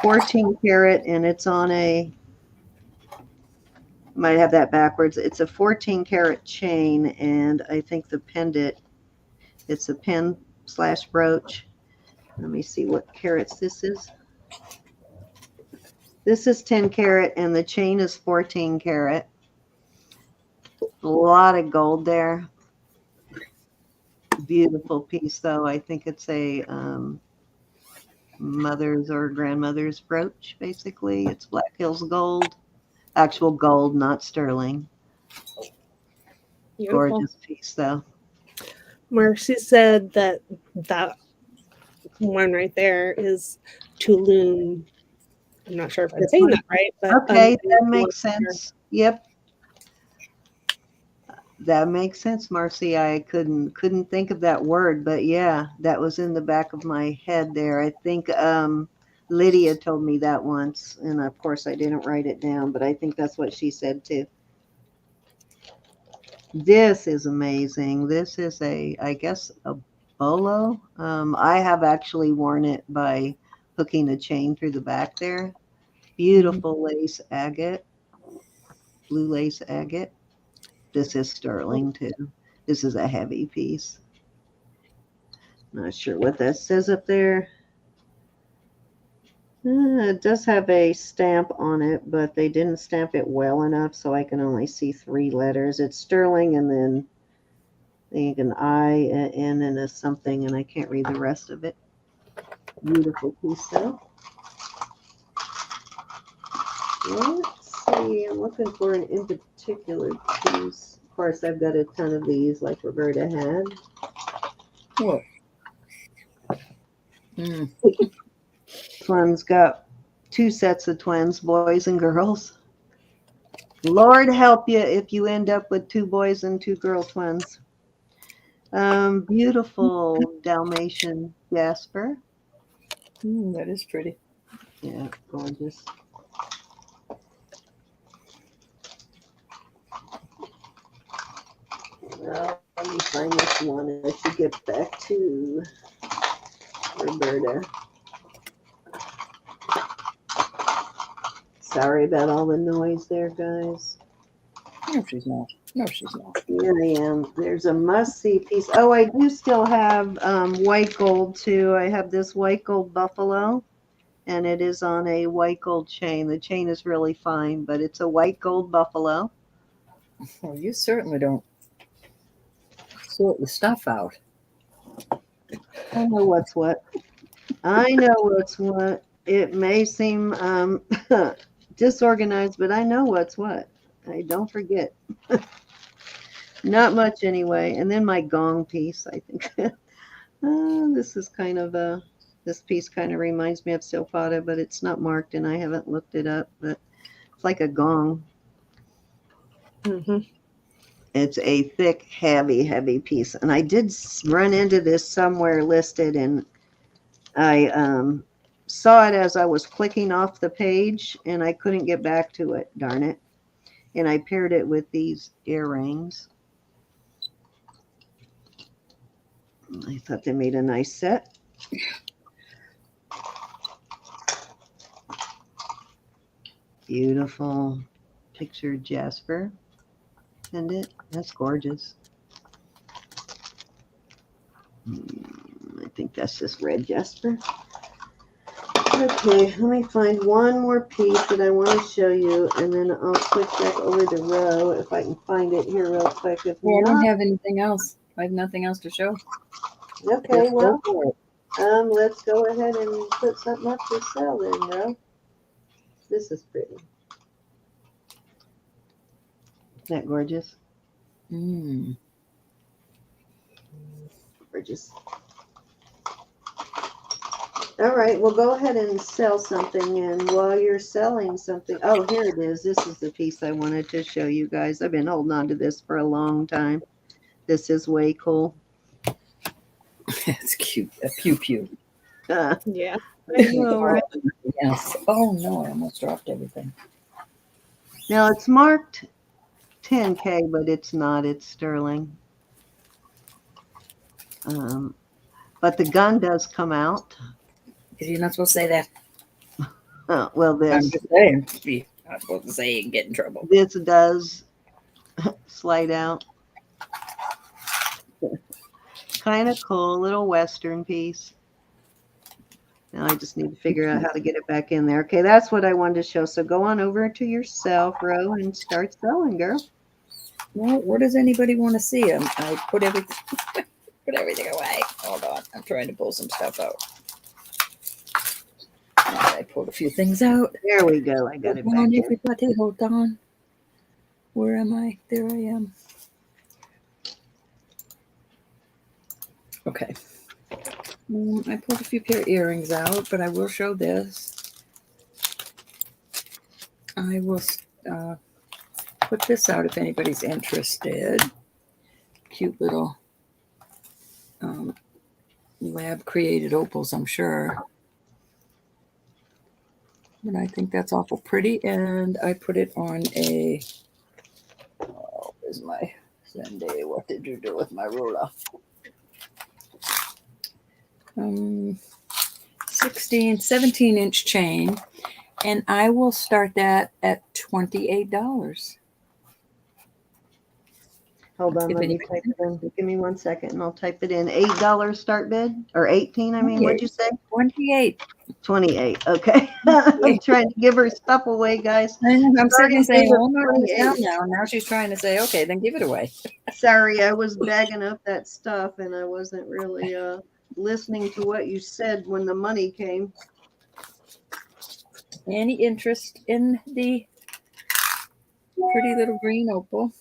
14 karat, and it's on might have that backwards. It's a 14 karat chain, and I think the pendant, it's a pin / brooch. Let me see what carats this is. This is 10 karat, and the chain is 14 karat. A lot of gold there. Beautiful piece, though. I think it's a mother's or grandmother's brooch, basically. It's Black Hills gold. Actual gold, not sterling. Beautiful. Gorgeous piece, though. Marcy said that one right there is Tulum. I'm not sure if I'm saying that right, but okay, that makes sense. Yep, that makes sense, Marcy. I couldn't think of that word, but yeah, that was in the back of my head there. I think Lydia told me that once, and of course I didn't write it down, but I think that's what she said too. This is amazing. This is I guess a bolo. I have actually worn it by hooking a chain through the back there. Beautiful lace agate, blue lace agate. This is sterling too. This is a heavy piece. Not sure what that says up there. It does have a stamp on it, but they didn't stamp it well enough, so I can only see 3 letters. It's sterling, and then I think an I, an N, and a something, and I can't read the rest of it. Beautiful piece though. Let's see, I'm looking for an in particular piece. Of course, I've got a ton of these like Roberta had. What? Twins got 2 sets of twins, boys and girls. Lord help you if you end up with 2 boys and 2 girl twins. Beautiful Dalmatian Jasper. That is pretty. Yeah, gorgeous. Well, let me find this one and I should get back to Roberta. Sorry about all the noise there, guys. No, she's not. No, she's not. Here I am. There's a must-see piece. Oh, I do still have white gold, too. I have this white gold buffalo, and it is on a white gold chain. The chain is really fine, but it's a white gold buffalo. Well, you certainly don't sort the stuff out. I know what's what. I know what's what. It may seem disorganized, but I know what's what. I don't forget. Not much anyway. And then my gong piece, I think. This is kind of a This piece kind of reminds me of Silpata, but it's not marked and I haven't looked it up, but it's like a gong. Mm-hmm. It's a thick, heavy piece. And I did run into this somewhere listed, and I saw it as I was clicking off the page, and I couldn't get back to it, darn it. And I paired it with these earrings. I thought they made a nice set. Beautiful pictured jasper. And that's gorgeous. I think that's just red jasper. Okay, let me find one more piece that I want to show you, and then I'll switch back over to Row if I can find it here real quick. If Well, I not, don't have anything else. I have nothing else to show. okay, Let's well, go for it. let's go ahead and put something up for sale then, Row. This is pretty. Isn't that gorgeous? Mm. Gorgeous. All right, well, go ahead and sell something. And while you're selling something, oh, here it is. This is the piece I wanted to show you guys. I've been holding on to this for a long time. This is way cool. It's cute. A pew pew. Yeah. I know, right? Yes. Oh no, I almost dropped everything. Now it's marked 10K, but it's not. It's sterling. But the gun does come out. You're not supposed to say that. Well, I'm just saying. You're not supposed to say it and get in trouble. this does slide out. Kind of cool, little Western piece. Now I just need to figure out how to get it back in there. Okay, that's what I wanted to show. So go on over to yourself, Row, and start selling, girl. Well, what does anybody want to see? I put everything put everything away. Hold on. I'm trying to pull some stuff out. And I pulled a few things out. There we go. I got it Hold back on, in. everybody. Hold on. Where am I? There I am. Okay. I pulled a few pair of earrings out, but I will show this. I will put this out if anybody's interested. Cute little lab created opals, I'm sure. But I think that's awful pretty. And I put it on a, oh, where's my Sunday? What did you do with my ruler? 17-inch chain. And I will start that at $28. Hold on, If let me anybody- type it in. Give me 1 second and I'll type it in. $8 start bid, or 18, I mean, what'd you say? 28. 28, okay. I'm trying to give her stuff away, guys. I'm sitting saying, bid oh, of no, it's down 28. now. Now she's trying to say, okay, then give it away. Sorry, I was bagging up that stuff and I wasn't really listening to what you said when the money came. Any interest in the pretty little green opal?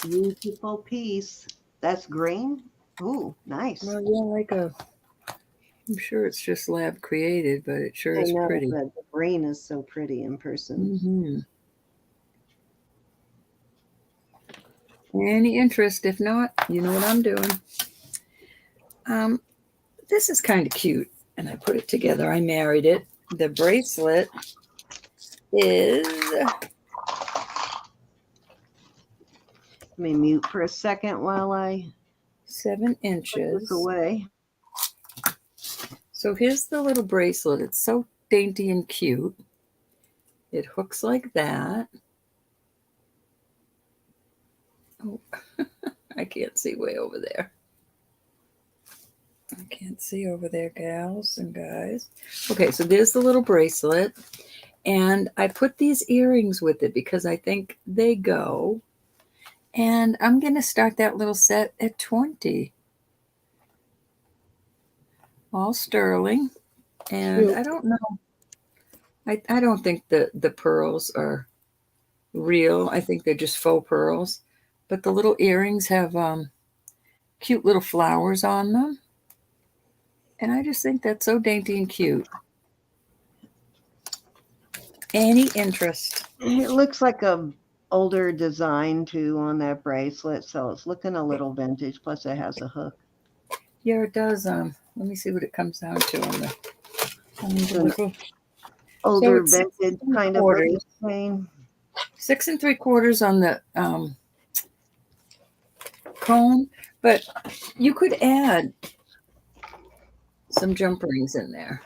Beautiful piece. That's green. Ooh, nice. Well, yeah, I'm sure it's just lab created, but it sure I is know, pretty. but the green is so pretty in person. Mm-hmm. Any interest? If not, you know what I'm doing. This is kind of cute, and I put it together. I married it. The bracelet is, Let me mute for a second while I 7 look inches. away. So here's the little bracelet. It's so dainty and cute. It hooks like that. Oh, I can't see way over there. I can't see over there, gals and guys. Okay, so there's the little bracelet. And I put these earrings with it because I think they go. And I'm going to start that little set at 20. All sterling. And Cute. I don't know. I don't think the pearls are real. I think they're just faux pearls. but the little earrings have cute little flowers on them. And I just think that's so dainty and cute. Any interest? It looks like a older design too on that bracelet, so it's looking a little vintage. Plus, it has a hook. Yeah, it does. Let me see what it comes down to on the little. Older it's vintage kind of quarters. chain. 6 3/4 on the cone, but you could add some jump rings in there.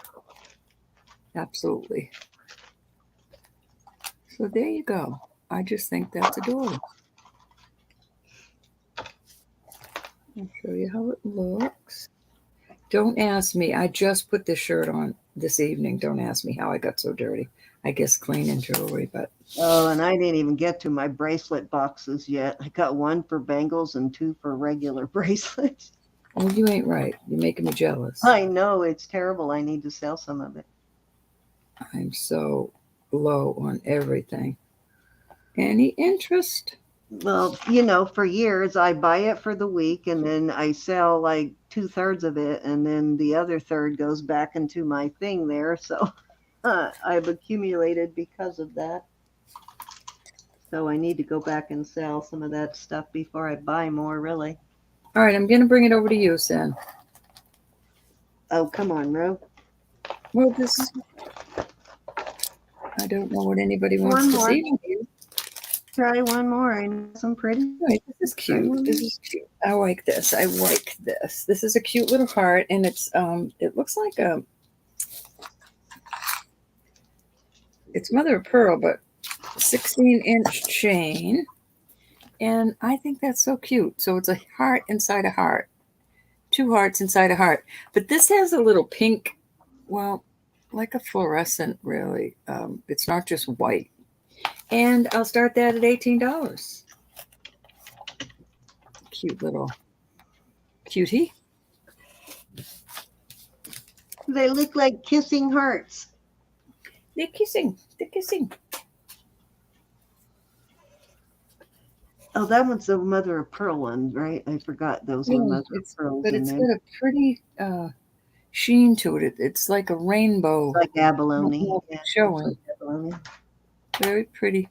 Absolutely. So there you go. I just think that's adorable. I'll show you how it looks. Don't ask me. I just put this shirt on this evening. Don't ask me how I got so dirty. I guess cleaning jewelry, but Oh, and I didn't even get to my bracelet boxes yet. I got one for bangles and 2 for regular bracelets. oh, you ain't right. You're making me jealous. I know, it's terrible. I need to sell some of it. I'm so low on everything. Any interest? Well, for years I buy it for the week and then I sell like 2/3 of it, and then the other third goes back into my thing there. So I've accumulated because of that. So I need to go back and sell some of that stuff before I buy more, really. All right, I'm going to bring it over to you, Sam. Oh, come on, Ro. Well, this, I don't know what anybody wants One to more. see. Try one more. I know some pretty. Right, this is cute. This is cute. I like this. I like this. This is a cute little heart, and it's it looks like it's mother of pearl, but 16-inch chain, and I think that's so cute. So it's a heart inside a heart, 2 hearts inside a heart. But this has a little pink, well, like a fluorescent, really. It's not just white. And I'll start that at $18. Cute little cutie. They look like kissing hearts. They're kissing. They're kissing. Oh, that one's the mother of pearl one, right? I forgot those were mother of pearls But in it's there. got a pretty sheen to it. It's like a rainbow. It's like abalone. Yeah, Showing. it's like abalone. Very pretty.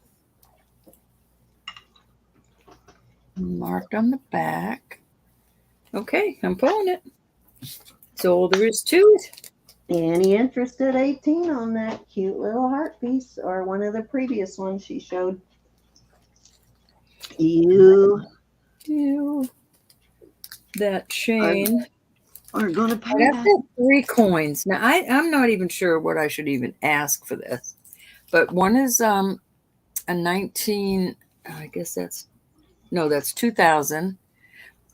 Marked on the back. Okay, I'm pulling it. That's all there is to it. Any interest at 18 on that cute little heart piece or one of the previous ones she showed? You Ew. That chain. are going to pay I got that. that 3 coins. Now I'm not even sure what I should even ask for this. But one is a 19, I guess that's 2000.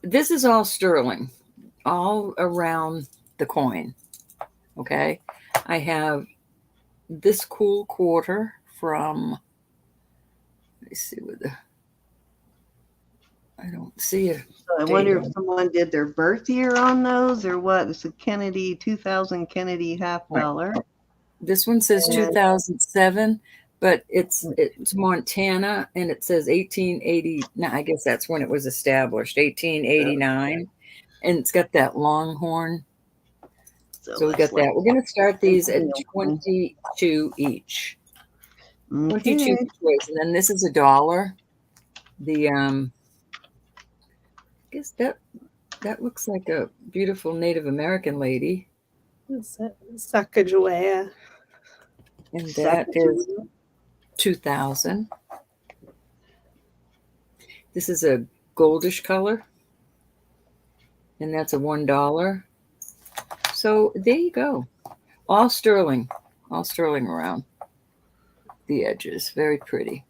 This is all sterling, all around the coin. Okay. I have this cool quarter from, let me see what I don't see it. So I wonder if someone did their birth year on those or what. It's a Kennedy, 2000 Kennedy $50. This one says 2007, but it's Montana, and it says 1880. Now I guess that's when it was established, 1889, and it's got that longhorn. So we got that. We're going to start these at 22 each. 22 each way. And then this is $1. The I guess that looks like a beautiful Native American lady. Is that Sacagawea? And that is 2000. This is a goldish color. And that's a $1. So there you go. All sterling around the edges. Very pretty.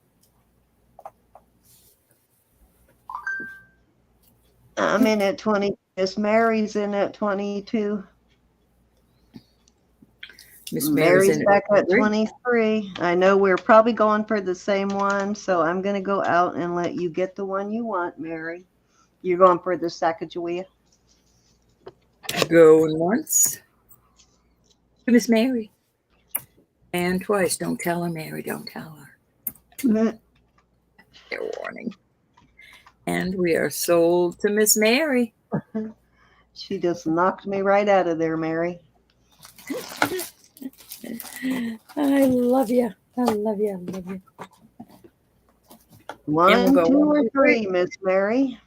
I'm in at 20. Miss Mary's in at 22. Miss Mary's back at 23. I know we're probably going for the same one, so I'm going to go out and let you get the one you want, Mary. You're going for the Sacagawea? Going once. Miss Mary. And twice. Don't tell her, Mary. Don't tell her. Fair warning. And we are sold to Miss Mary. She just knocked me right out of there, Mary. I love you. I love you. I love you. One, go 2, one, or two, 3, Miss Mary.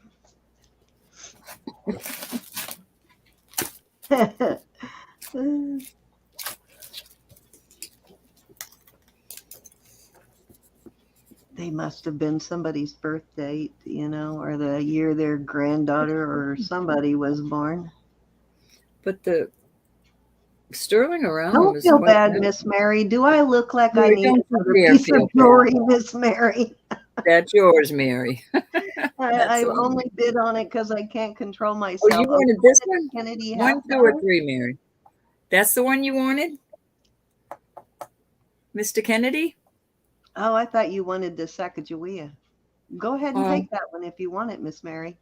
They must have been somebody's birth date, or the year their granddaughter or somebody was born. But the sterling around them Don't is feel quite bad, nice. Miss Mary. Do I look like I Mary, need don't you another dare piece feel of jewelry, Miss Mary? That's yours, Mary. That's I the one. only bid on it because I can't control Oh, myself. you wanted this Did one? Kennedy 1, have 2, or that? 3, Mary? That's the one you wanted? Mr. Kennedy? Oh, I thought you wanted the Sacagawea. Go ahead and take that one if you want it, Miss Mary.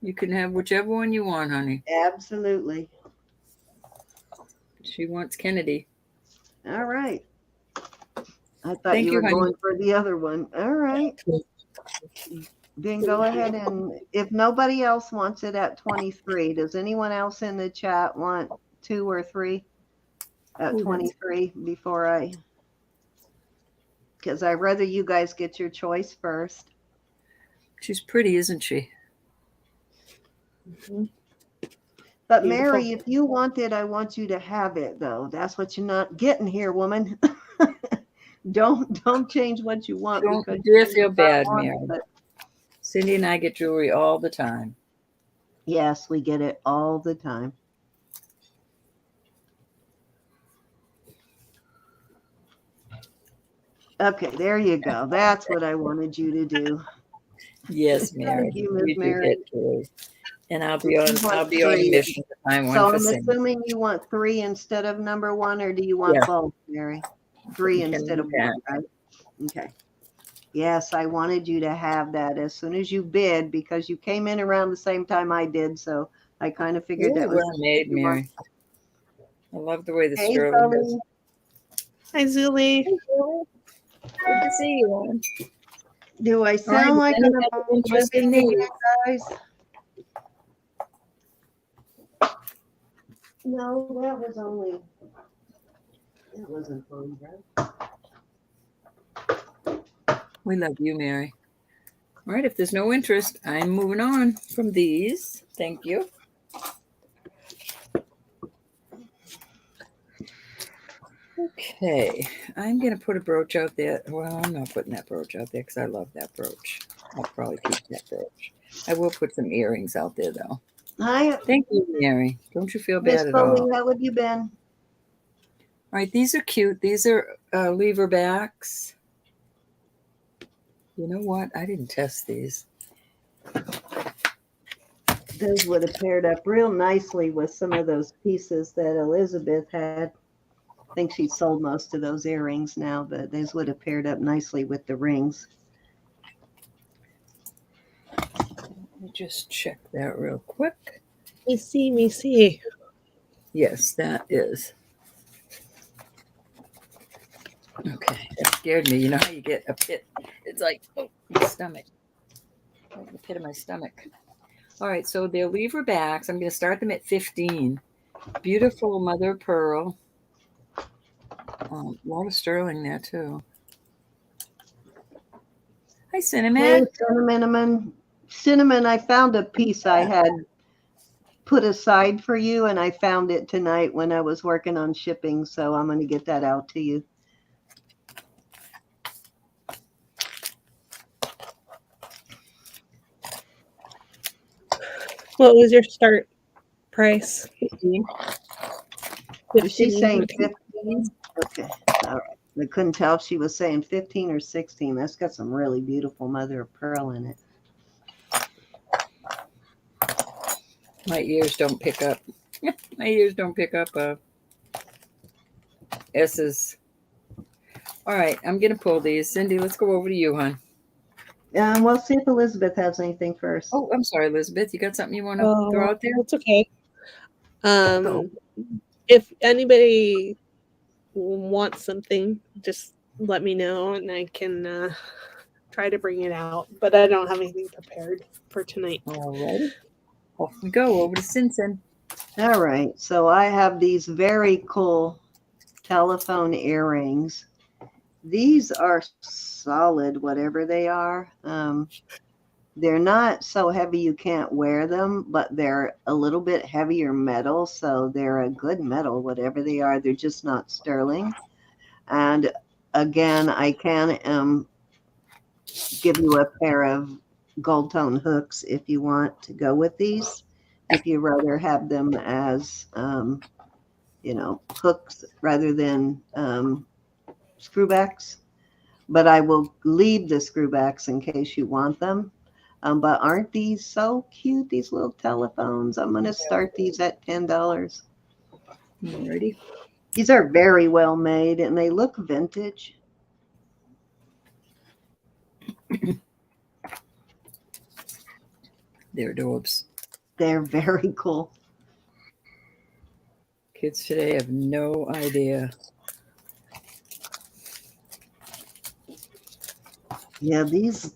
You can have whichever one you want, honey. Absolutely. She wants Kennedy. All right. I thought Thank you you, were honey. going for the other one. All right. Then go ahead, and if nobody else wants it at 23, does anyone else in the chat want 2 or 3 at Ooh, 23 before because I'd rather you guys get your choice first. She's pretty, isn't she? Mhm. But Beautiful. Mary, if you want it, I want you to have it, though. That's what you're not getting here, woman. Don't change what you want Don't because dare you feel do not bad, want Mary. it. But Cindy and I get jewelry all the time. yes, we get it all the time. Okay, there you go. That's what I wanted you to do. Yes, Mary. Thank you, Miss We do Mary. get jewelry. And I'll So be you on want a 3. mission to find one So for I'm Cindy. assuming you want 3 instead of number 1, or do you want Yeah. both, Mary? 3 Can instead do of that. 1, right? Okay. Yes, I wanted you to have that as soon as you bid because you came in around the same time I did. So I kind of figured Really that was well made, you want. Mary. I love the way the Hey, sterling is. Zoe. Hi, Zuli. Good to see you, Ann. Do I All right, sound like any I'm other interest in living, these? guys? No, that wasn't fun, right? We love you, Mary. All right, if there's no interest, I'm moving on from these. Thank you. Okay, I'm going to put a brooch out there. Well, I'm not putting that brooch out there because I love that brooch. I'll probably keep that brooch. I will put some earrings out there, though. Hi, Thank you, Mary. Don't you feel Miss bad at all. Foley. How have you been? All right, these are cute. These are lever backs. You know what? I didn't test these. Those would have paired up real nicely with some of those pieces that Elizabeth had. I think she sold most of those earrings now, but those would have paired up nicely with the rings. Let me just check that real quick. Me see, me see. Yes, that is. Okay, that scared me. You know how you get a pit? It's like, oh, my stomach. Like the pit of my stomach. All right, so they're lever backs. I'm going to start them at 15. Beautiful mother of pearl. A lot of sterling there, too. Hi, Hey, Cinnamon. Cinnamon, I found a piece I had put aside for you, and I found it tonight when I was working on shipping, so I'm going to get that out to you. What was your start price? 15. Was she 15. saying Okay. 15? Okay, all right. I couldn't tell if she was saying 15 or 16. That's got some really beautiful mother of pearl in it. My ears don't pick up. My ears don't pick up S's. All right, I'm going to pull these. Cindy, let's go over to you, hon. We'll see if Elizabeth has anything first. Oh, I'm sorry, Elizabeth. You got something you want to throw out there? It's okay. If anybody wants something, just let me know and I can try to bring it out, but I don't have anything prepared for tonight. All righty. Off we go over to Simpson. All right. So I have these very cool telephone earrings. These are solid, whatever they are. They're not so heavy you can't wear them, but they're a little bit heavier metal. So they're a good metal, whatever they are. They're just not sterling. And again, I can give you a pair of gold tone hooks if you want to go with these. If you rather have them as, hooks rather than screwbacks. But I will leave the screwbacks in case you want them. But aren't these so cute, these little telephones? I'm going to start these at $10. Alrighty. These are very well made and they look vintage. They're adorbs. They're very cool. Kids today have no idea. Yeah, these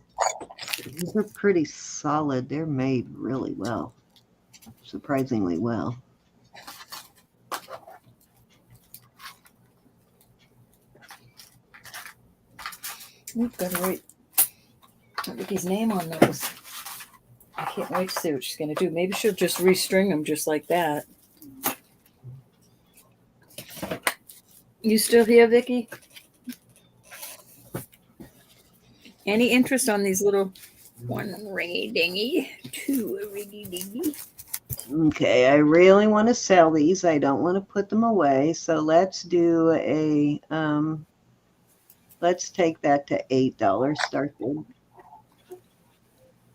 are pretty solid. They're made really well, surprisingly well. We've got to wait. Put Vicky's name on those. I can't wait to see what she's going to do. Maybe she'll just restring them just like that. You still here, Vicky? Any interest on these little one ringy dingy, two ringy dingy? Okay, I really want to sell these. I don't want to put them away. So let's do a, let's take that to $8. Start there.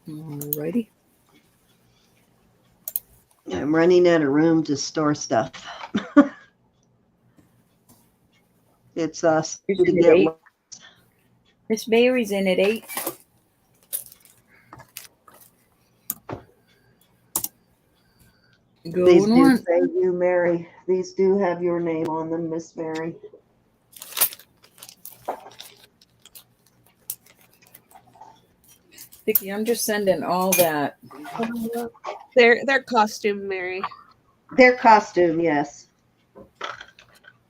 Alrighty. I'm running out of room to store stuff. It's us to Isn't it get 8? Miss Mary's in at 8. These Going do on. say you, Mary. These do have your name on them, Miss Mary. Vicky, I'm just sending all that. Their costume, Mary. Their costume, yes.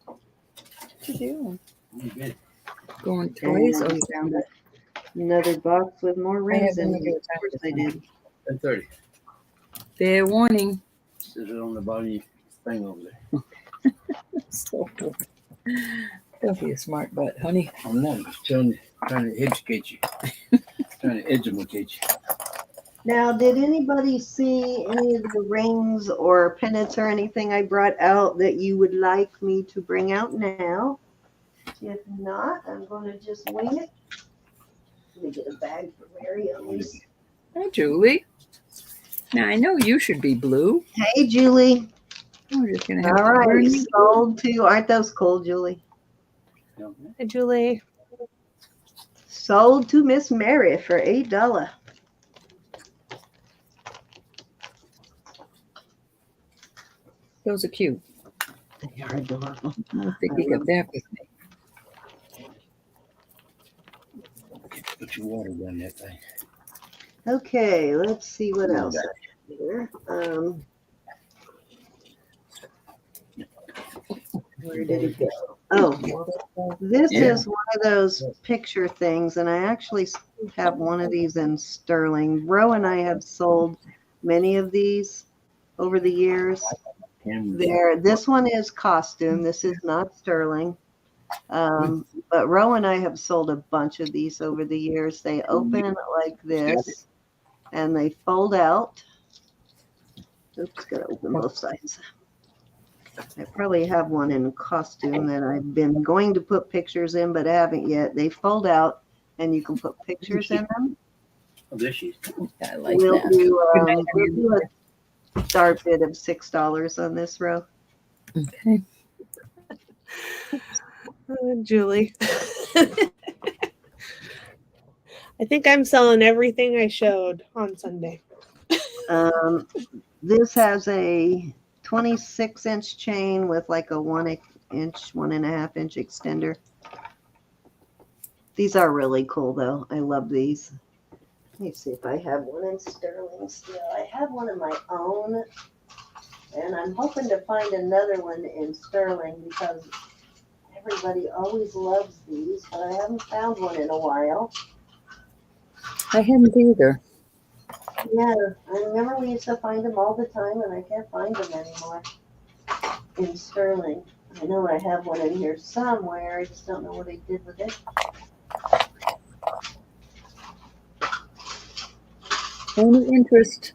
What you doing? Good. Going And twice? I Oh, found another box with more rings in it. Of course I did. 10:30. fair warning. Sit it on the bottom of your thing over there. So cool. Don't be a smart butt, honey. I'm not just trying to educate you. Trying to educate you. Now, did anybody see any of the rings or pennants or anything I brought out that you would like me to bring out now? If not, I'm going to just wing it. Let me get a bag for Mary at least. Hi, Julie. Now, I know you should be blue. Hey, Julie. We're just going to have All to right, burn you. sold to, aren't those cool, Julie? Hi, Julie. Sold to Miss Mary for $8. Those are cute. They are adorable. I don't think you got that with me. Put your water down that thing. Okay, let's see what else I have here. Where did it go? Oh, this is one of those picture things, and I actually have one of these in sterling. Ro and I have sold many of these over the years. This one is costume. This is not sterling. But Ro and I have sold a bunch of these over the years. They open like this, and they fold out. Oops, gotta open both sides. I probably have one in costume that I've been going to put pictures in, but I haven't yet. They fold out, and you can put pictures in them. Oh, there she is. I like We'll that. do a start bid of $6 on this row. Okay. Julie. I think I'm selling everything I showed on Sunday. This has a 26-inch chain with like a 1.5 inch extender. These are really cool, though. I love these. Let me see if I have one in sterling still. I have one of my own, and I'm hoping to find another one in sterling because everybody always loves these, but I haven't found one in a while. I haven't either. Yeah, I remember we used to find them all the time, and I can't find them anymore in sterling. I know I have one in here somewhere. I just don't know what I did with it. Any interest?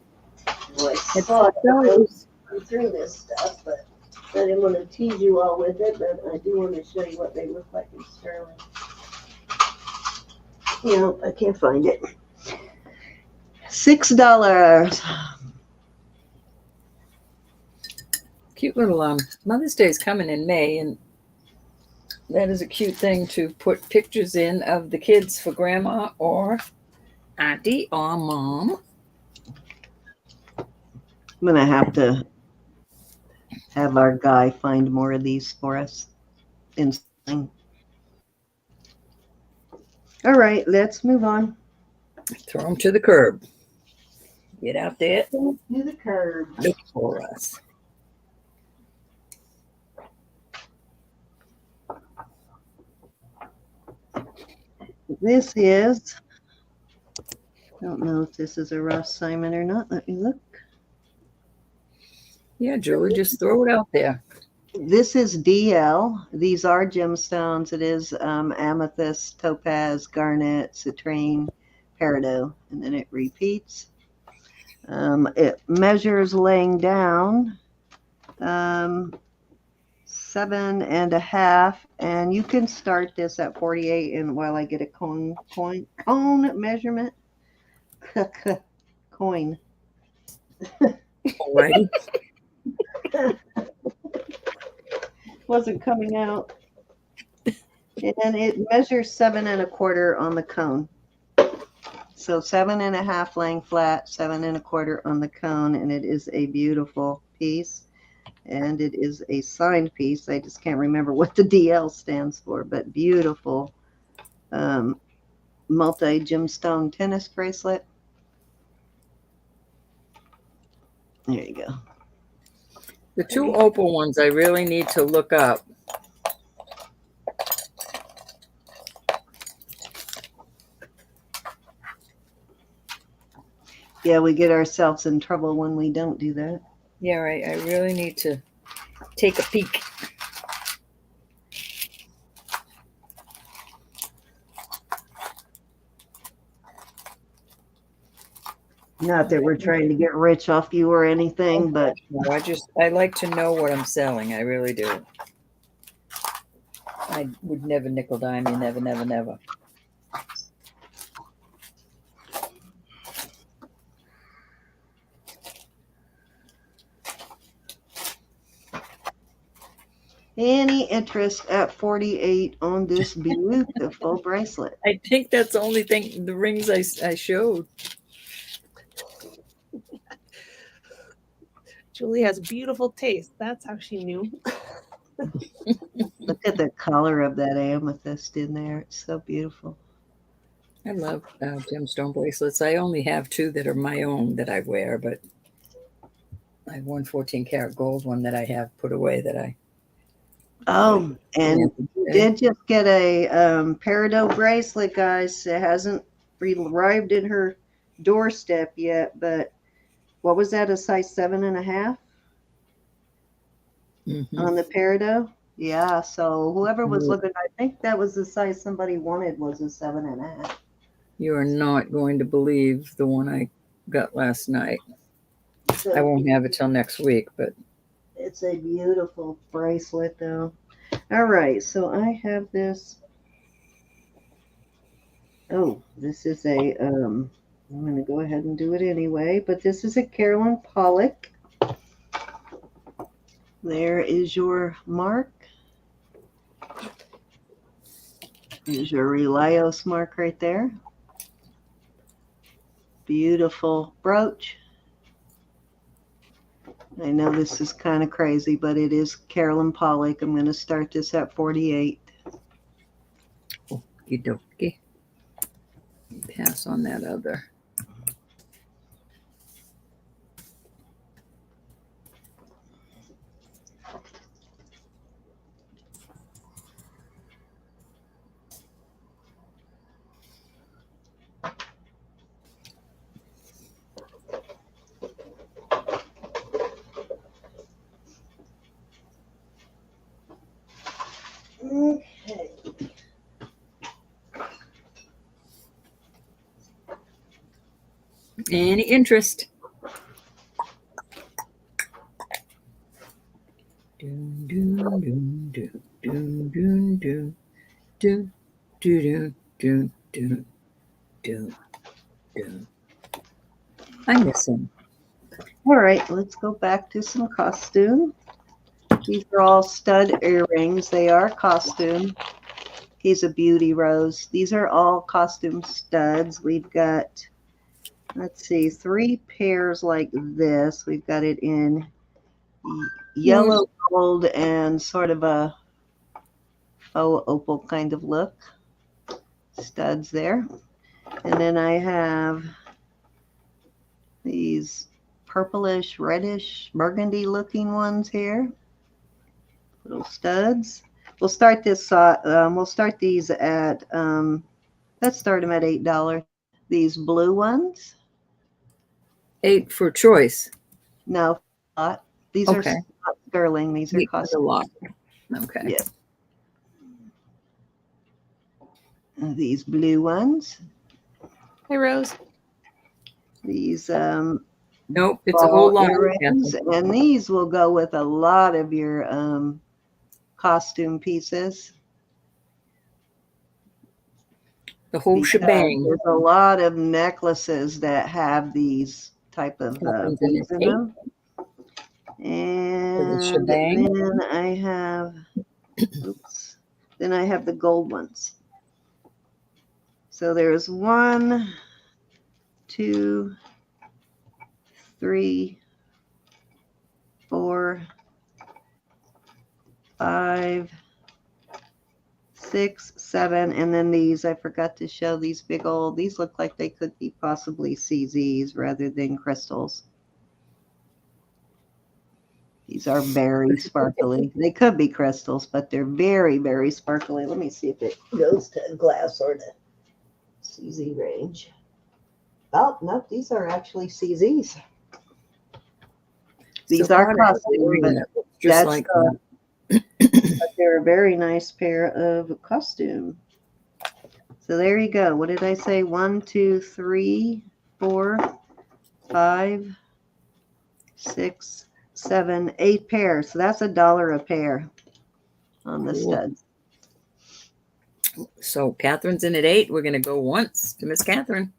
Boy, I It's thought those. I'm through this stuff, but I didn't want to tease you all with it, but I do want to show you what they look like in sterling. Nope, I can't find it. $6. Cute little Mother's Day is coming in May, and that is a cute thing to put pictures in of the kids for grandma or auntie or mom. I'm gonna have to have our guy find more of these for us. All right, let's move on. Throw them to the curb. Get out there, To the curb. look for us. This is, I don't know if this is a Ross Simon or not. Let me look. Yeah, Julie, just throw it out there. This is DL. These are gemstones. It is amethyst, topaz, garnet, citrine, peridot, and then it repeats. It measures laying down 7.5, and you can start this at 48. And while I get a cone measurement, coin. Alrighty. Wasn't coming out. And it measures 7.25 on the cone. So 7.5 laying flat, 7.25 on the cone, and it is a beautiful piece. And it is a signed piece. I just can't remember what the DL stands for, but beautiful multi-gemstone tennis bracelet. There you go. The two opal ones I really need to look up. Yeah, we get ourselves in trouble when we don't do that. Yeah, right. I really need to take a peek. Not that we're trying to get rich off you or anything, but No, I like to know what I'm selling. I really do. I would never nickel dime you, never, never, never. any interest at 48 on this beautiful bracelet? I think that's the only thing, the rings I showed. Julie has beautiful taste. That's how she knew. Look at the color of that amethyst in there. It's so beautiful. I love gemstone bracelets. I only have two that are my own that I wear, but I have one 14-karat gold one that I have put away that I. Oh, and you did just get a peridot bracelet, guys. It hasn't arrived in her doorstep yet, but what was that, a size 7.5 on the peridot? Yeah, so whoever was looking, I think that was the size somebody wanted, was a 7.5. You are not going to believe the one I got last night. So I won't have it till next week, but it's a beautiful bracelet, though. All right, so I have this. Oh, this is a, I'm going to go ahead and do it anyway, but this is a Carolyn Pollock. There is your mark. There's your Relios mark right there. Beautiful brooch. I know this is kind of crazy, but it is Carolyn Pollock. I'm going to start this at 48. okie dokie. pass on that other. Okay. Any interest? Doom, doom, doom, doom, doom, doom, doom, doom, doom, doom, doom, doom, doom. I miss him. All right, let's go back to some costume. These are all stud earrings. They are costume. He's a beauty, Rose. These are all costume studs. We've got, let's see, 3 pairs like this. We've got it in yellow, gold, and sort of a faux opal kind of look. Studs there. And then I have these purplish, reddish, burgundy looking ones here. Little studs. We'll start this. We'll start these at. Let's start them at $8. These blue ones. 8 for choice. No, these Okay. are not sterling. These are A custom. lot. Okay. Yeah. These blue ones. Hi, Rose. These Nope, it's a whole ball lot. earrings, and these will go with a lot of your costume pieces. The whole Because shebang. there's a lot of necklaces that have these type of Happens in beads an in them. And shebang. then I have, oops, then I have the gold ones. So there's 1, 2, 3, 4, 5, 6, 7, and then these, I forgot to show these big old, these look like they could be possibly CZs rather than crystals. These are very sparkly. They could be crystals, but they're very, very sparkly. Let me see if it goes to glass or to CZ range. Oh, no, these are actually CZs. These So are odd, I have a costume, ring but that looks just that's like but they're a very nice pair of costume. So there you go. What did I say? 1, 2, 3, 4, 5, 6, 7, 8 pairs. So that's $1 a pair on the Cool. studs. So Catherine's in at 8. We're going to go once to Miss Catherine.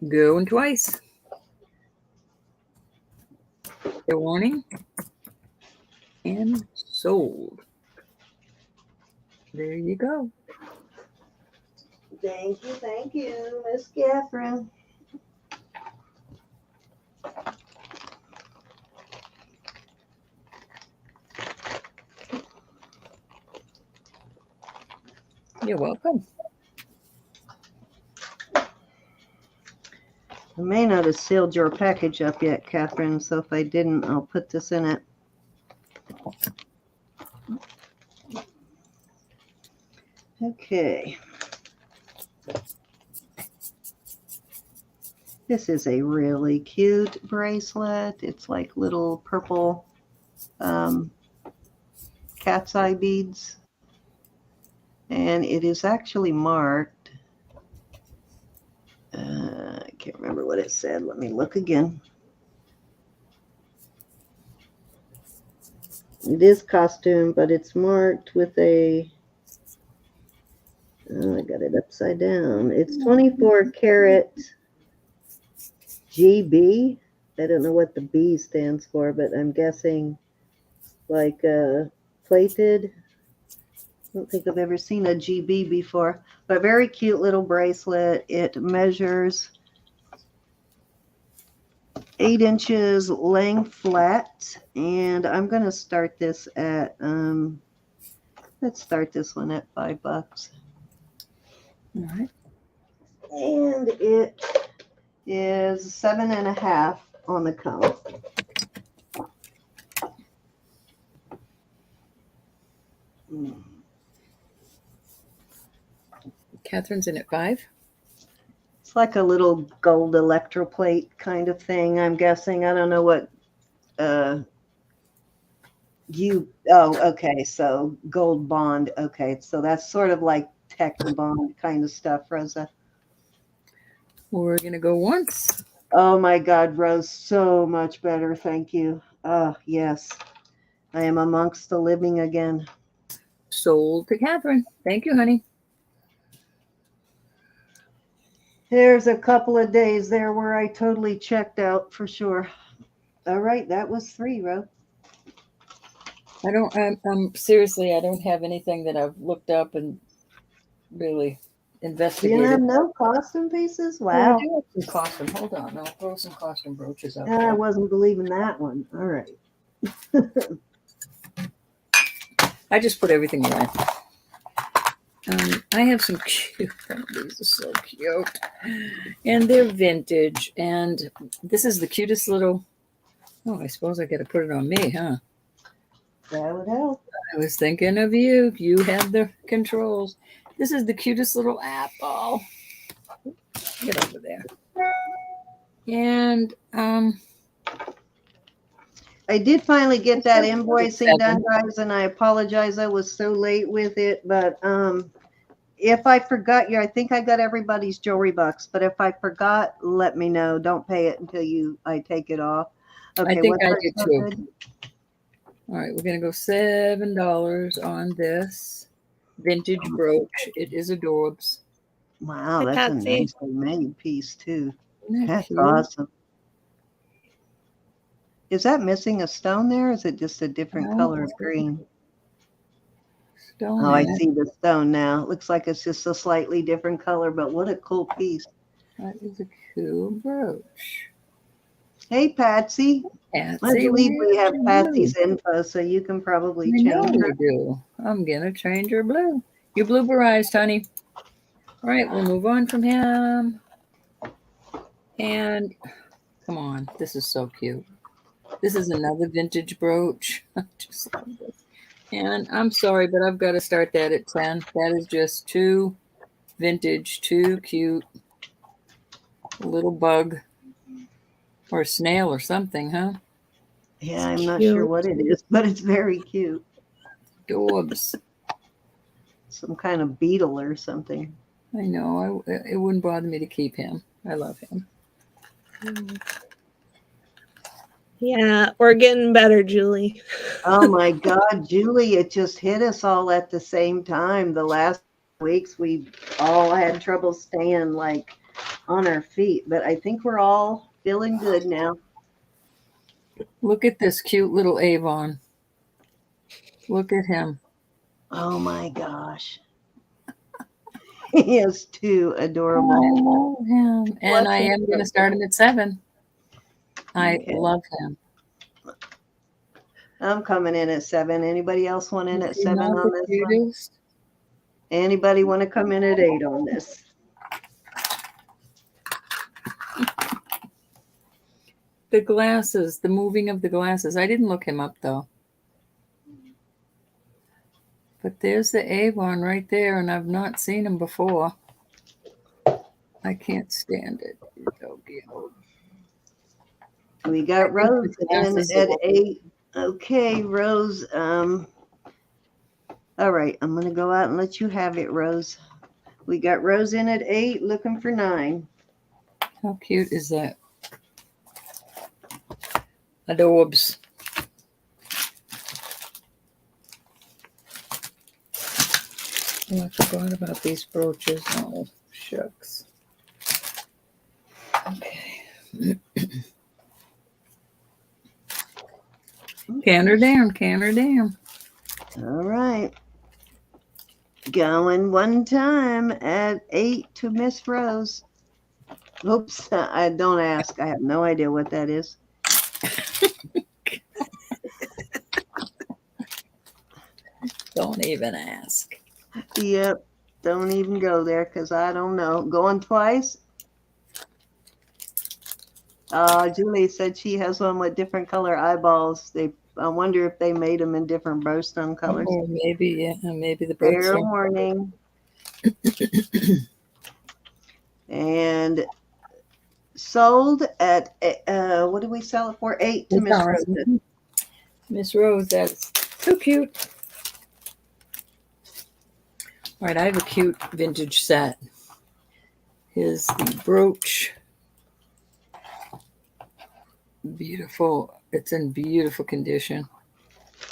Going twice. Fair warning. And sold. There you go. Thank you, Miss Catherine. You're welcome. I may not have sealed your package up yet, Catherine, so if I didn't, I'll put this in it. Okay. This is a really cute bracelet. It's like little purple cat's eye beads. And it is actually marked. I can't remember what it said. Let me look again. It is costume, but it's marked with a, oh, I got it upside down. It's 24 karat GB. I don't know what the B stands for, but I'm guessing like plated. I don't think I've ever seen a GB before, but very cute little bracelet. It measures 8 inches laying flat, and I'm going to start this at Let's start this one at $5. All right. And it is 7.5 on the cone. Catherine's in at 5. It's like a little gold electroplate kind of thing, I'm guessing. I don't know what okay, so gold bond. Okay, so that's sort of like tech bond kind of stuff, Rosa. We're going to go once. Oh my God, Rose, so much better. Thank you. Oh, yes. I am amongst the living again. Sold to Catherine. Thank you, honey. There's a couple of days there where I totally checked out for sure. All right, that was 3, Ro. Seriously, I don't have anything that I've looked up and really You investigated. have no costume pieces? Oh, I Wow. do have some costume. Hold on. I'll throw some costume brooches up I there. wasn't believing that one. All right. I just put everything away. I have some cute, these are so cute. And they're vintage. And this is the cutest little, oh, I suppose I got to put it on me, huh? That would help. I was thinking of you. You had the controls. This is the cutest little apple. Get over there. And I did finally get that invoicing done, 7. guys, and I apologize. I was so late with it, but if I forgot you, I think I got everybody's jewelry bucks. But if I forgot, let me know. Don't pay it until I take it off. Okay, I think I our did so too. good? All right, we're going to go $7 on this vintage brooch. It is adorbs. Wow, Hi, that's a Patsy. nicely made piece too. Isn't that That's cute? awesome. Is that missing a stone there? Or is it just a different No, color of it's green? Stone Oh, I in it. see the stone now. It looks like it's just a slightly different color, but what a cool piece. That is a cool brooch. Hey, Patsy. I Patsy, believe we have where's your Patsy's blue? info, so you can probably I know change we her. do. I'm going to change her blue. You blueberized, honey. All right, we'll move on from him. And come on, this is so cute. This is another vintage brooch. I just love this. And I'm sorry, but I've got to start that at 10. That is just too vintage, too cute. A little bug or snail or something, huh? Yeah, I'm not Cute. sure what it is, but it's very cute. Dorbs. Some kind of beetle or something. I know. It wouldn't bother me to keep him. I love him. Yeah, we're getting better, Julie. Oh my God, Julie, it just hit us all at the same time. The last weeks we all had trouble staying like on our feet, but I think we're all feeling good now. Look at this cute little Avon. Look at him. Oh my gosh. He is too I adorable. love him. And I am going to start him at 7. I Okay. love him. I'm coming in at 7. Anybody else want in at Is he 7 not on the this one? cutest? Anybody want to come in at 8 on this? The glasses, the moving of the glasses. I didn't look him up though. But there's the Avon right there, and I've not seen him before. I can't stand it. He's so cute. We got Rose in glasses at are- 8. Okay, Rose. All right, I'm going to go out and let you have it, Rose. We got Rose in at 8, looking for 9. How cute is that? Adorbs. Oh, I forgot about these brooches. Oh, shucks. Okay. Can her down, can her down. All right. Going one time at 8 to Miss Rose. Oops, I don't ask. I have no idea what that is. Don't even ask. Yep. Don't even go there because I don't know. Going twice? Julie said she has one with different color eyeballs. I wonder if they made them in different birthstone colors. Oh, maybe, yeah, maybe the Fair birthstone. warning. And sold at what did we sell it for? 8 to Miss Rosa. Miss Rose, that's so cute. All right, I have a cute vintage set. Here's the brooch. Beautiful. It's in beautiful condition.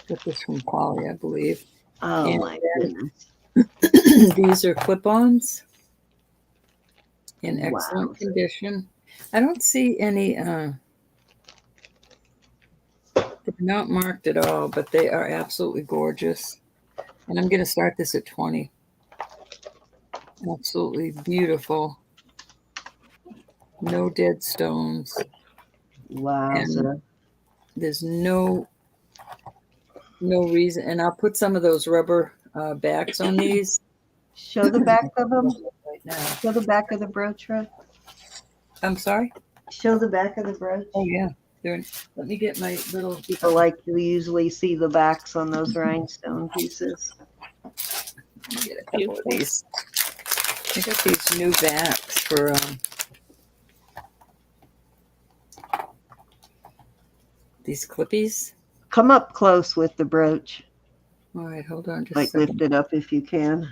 Got this from Quali, I believe. Oh And my goodness. these are clip-ons in Wow. excellent condition. I don't see any, they're not marked at all, but they are absolutely gorgeous. And I'm going to start this at 20. Absolutely beautiful. No dead stones. Wow. And there's no reason. And I'll put some of those rubber backs on these. Show the back of them. Right now. Show the back of the brooch, Ruth. I'm sorry? Show the back of the brooch. Oh, yeah. Let me get my little... People like to usually see the backs on those rhinestone pieces. Let me get a couple of these. I got these new backs for... these clippies. Come up close with the brooch. All right, hold on just a Like second. lift it up if you can.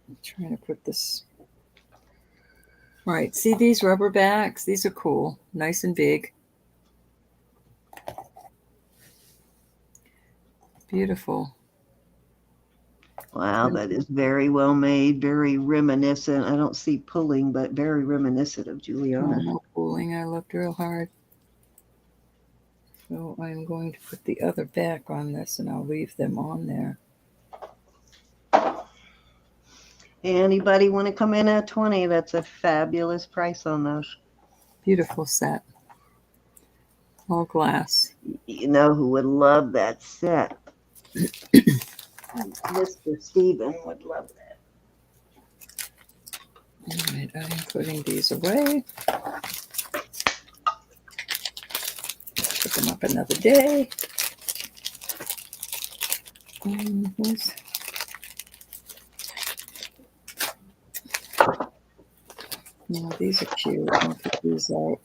I'm trying to put this... All right, see these rubber backs? These are cool. Nice and big. Beautiful. Wow, that is very well made, very reminiscent. I don't see pulling, but very reminiscent of Juliana. No pulling. I looked real hard. So I'm going to put the other back on this, and I'll leave them on there. Anybody want to come in at 20? That's a fabulous price on those. Beautiful set. All glass. You know who would love that set? Mr. Steven would love that. All right, I'm putting these away. Put them up another day. Now, these are cute. I'll put these out.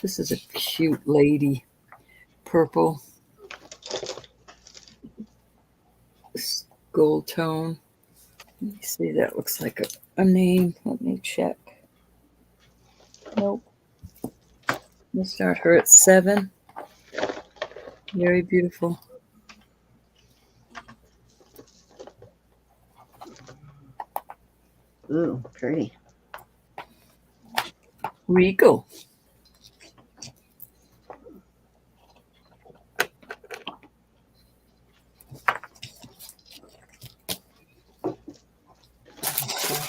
This is a cute lady. Purple. Gold tone. Let me see. That looks like a name. Let me check. Nope. We'll start her at 7. Very beautiful. Ooh, pretty. Regal.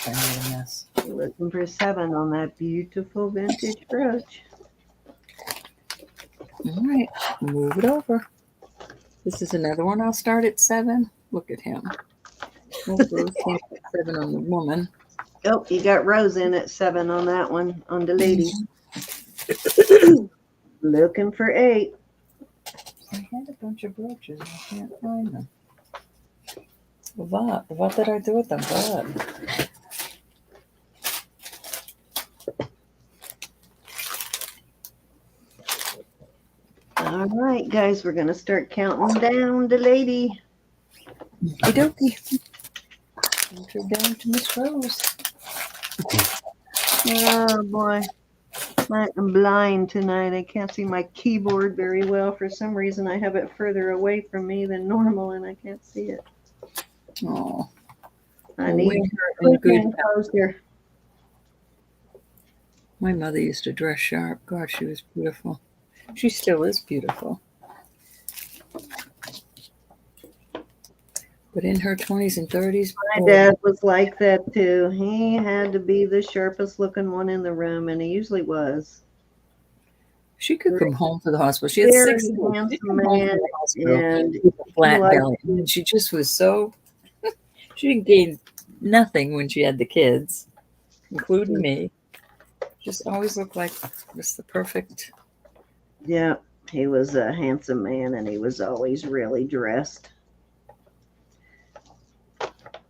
I made a mess. Looking for 7 on that beautiful vintage brooch. All right, move it over. This is another one. I'll start at 7. Look at him. Rose came at 7 on the woman. Oh, you got Rose in at 7 on that one, on the lady. Looking for 8. I had a bunch of brooches. I can't find them. What did I do with them? What? All right, guys, we're going to start counting down the lady. Okie dokie. Enter down to Miss Rose. Oh, boy. I'm blind tonight. I can't see my keyboard very well. For some reason, I have it further away from me than normal, and I can't see it. Oh, I need her to in good. in closer. My mother used to dress sharp. God, she was beautiful. She still is beautiful. But in her 20s and 30s, My dad was like that too. He had to be the sharpest looking one in the room, and he usually was. She could come home from the hospital. She had Very 6 kids. She could handsome come home from man, the hospital and with a flat liked- belly. And she just was so, she didn't gain nothing when she had the kids, including me. Just always looked like just the perfect. yeah, he was a handsome man, and he was always really dressed.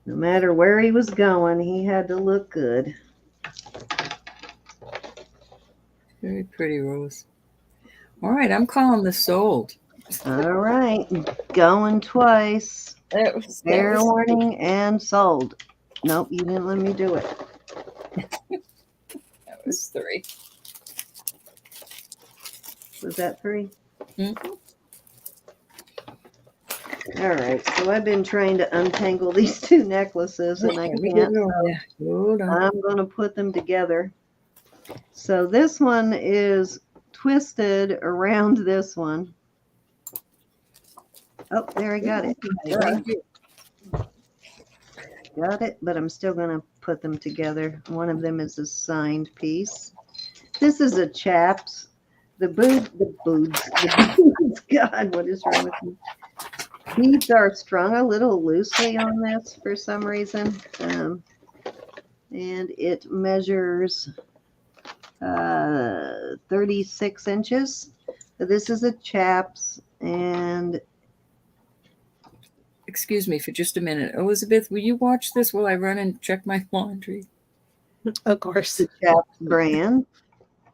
No matter where he was going, he had to look good. Very pretty, Rose. All right, I'm calling this sold. All right, going twice. That was, Fair warning and sold. Nope, you didn't let me do it. that was 3. Was that 3? Mhm. All right, so I've been trying to untangle these 2 necklaces, and I Let me can't. get it over there. Hold on. I'm going to put them together. So this one is twisted around this one. Oh, there I got it. Thank you. Got it, but I'm still going to put them together. One of them is a signed piece. This is a chaps. The boots, God, what is wrong with me? Beads are strung a little loosely on this for some reason. And it measures 36 inches. So this is a chaps, and Excuse me for just a minute. Elizabeth, will you watch this while I run and check my laundry? Of course. the chaps brand.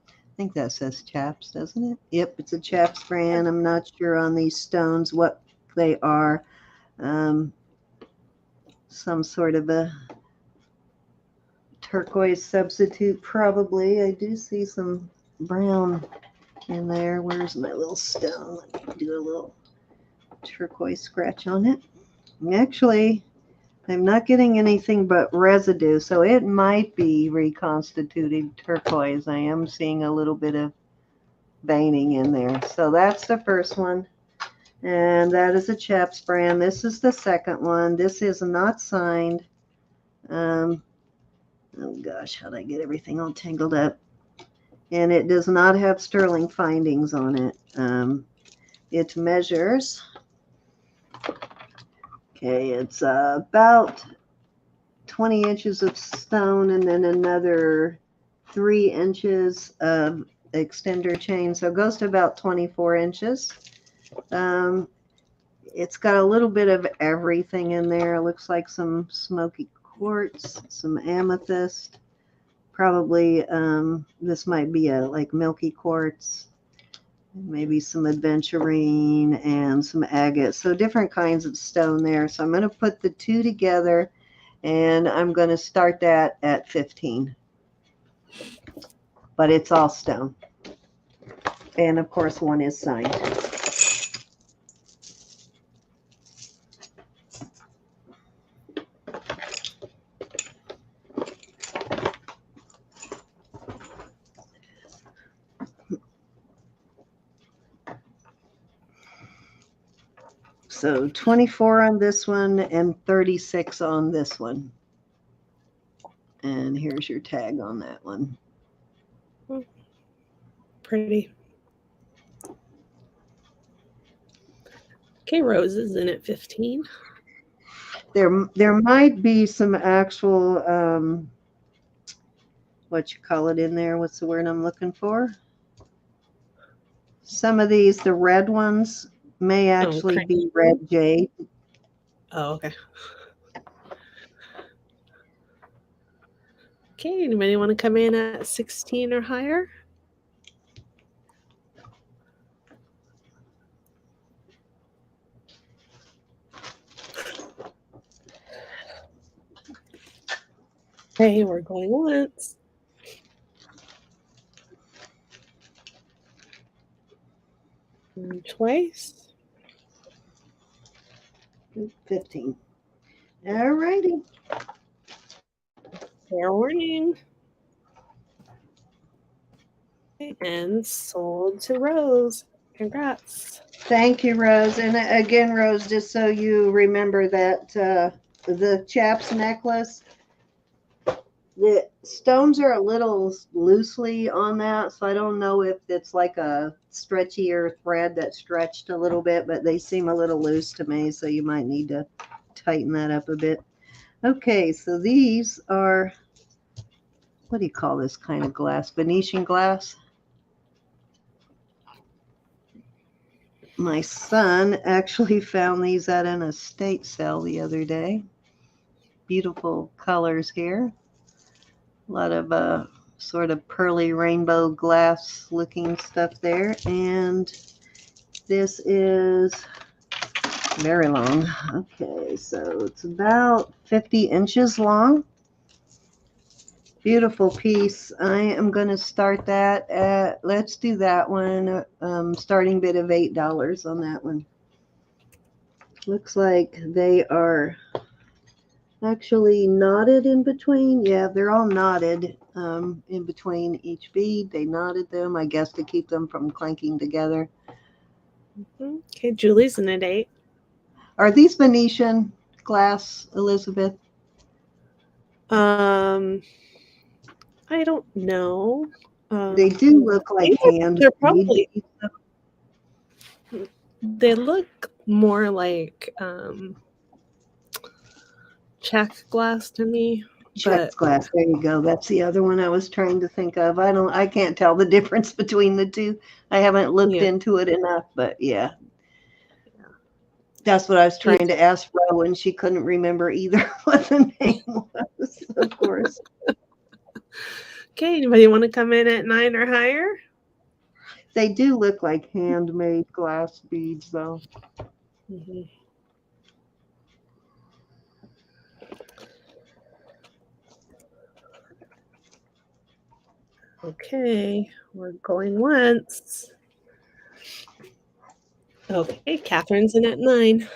I think that says chaps, doesn't it? Yep, it's a chaps brand. I'm not sure on these stones what they are. Some sort of a turquoise substitute, probably. I do see some brown in there. Where's my little stone? Let me do a little turquoise scratch on it. Actually, I'm not getting anything but residue, so it might be reconstituted turquoise. I am seeing a little bit of veining in there. So that's the first one. And that is a chaps brand. This is the second one. This is not signed. Oh gosh, how'd I get everything all tangled up? And it does not have sterling findings on it. It measures, okay, it's about 20 inches of stone and then another 3 inches of extender chain. So it goes to about 24 inches. It's got a little bit of everything in there. It looks like some smoky quartz, some amethyst. Probably this might be a like milky quartz, maybe some adventurine and some agate. So different kinds of stone there. So I'm going to put the 2 together, and I'm going to start that at 15. But it's all stone. And of course, one is signed. So 24 on this one and 36 on this one. And here's your tag on that one. Pretty. Okay, Rose is in at 15. There might be some actual what you call it in there. What's the word I'm looking for? Some of these, the red ones, may actually be red jade. Oh, okay. Okay, anybody want to come in at 16 or higher? Okay, we're going once. And twice. 15. All righty. Fair warning. And sold to Rose. Congrats. Thank you, Rose. And again, Rose, just so you remember that the chaps necklace, The stones are a little loosely on that, so I don't know if it's like a stretchier thread that stretched a little bit, but they seem a little loose to me, so you might need to tighten that up a bit. Okay, so these are, what do you call this kind of glass? Venetian glass? My son actually found these at an estate sale the other day. Beautiful colors here. A lot of sort of pearly rainbow glass looking stuff there. And this is very long. Okay, so it's about 50 inches long. Beautiful piece. I am going to start that at, let's do that one, starting bid of $8 on that one. Looks like they are actually knotted in between. Yeah, they're all knotted in between each bead. They knotted them, I guess, to keep them from clanking together. Okay, Julie's in at 8. Are these Venetian glass, Elizabeth? I don't know. They do look like hand. They're probably. They look more like check glass to me. Check glass. There you go. That's the other one I was trying to think of. I can't tell the difference between the two. I haven't looked into it enough, but yeah. That's what I was trying to ask Ro, and she couldn't remember either what the name was, of course. Okay, anybody want to come in at 9 or higher? They do look like handmade glass beads, though. Okay, we're going once. Okay, Catherine's in at 9.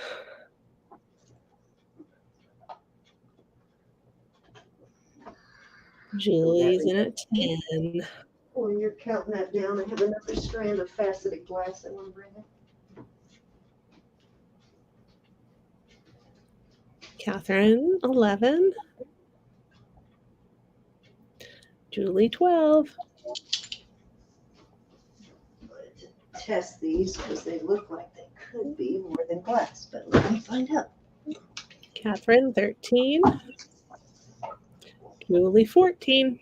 Julie's in at 10. While you're counting that down, I have another strand of faceted glass I want to bring in. Catherine, 11. Julie, 12. Test these because they look like they could be more than glass, but let me find out. Catherine, 13. Julie, 14.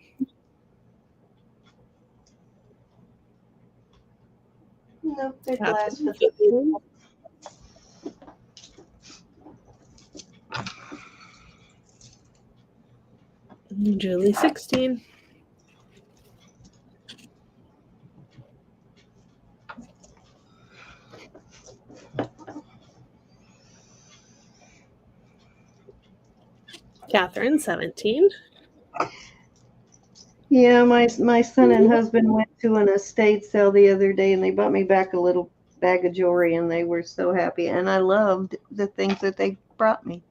Nope, they're glass. Catherine, 15. Julie, 16. Catherine, 17. Yeah, my son and husband went to an estate sale the other day, and they bought me back a little bag of jewelry, and they were so happy. And I loved the things that they brought me.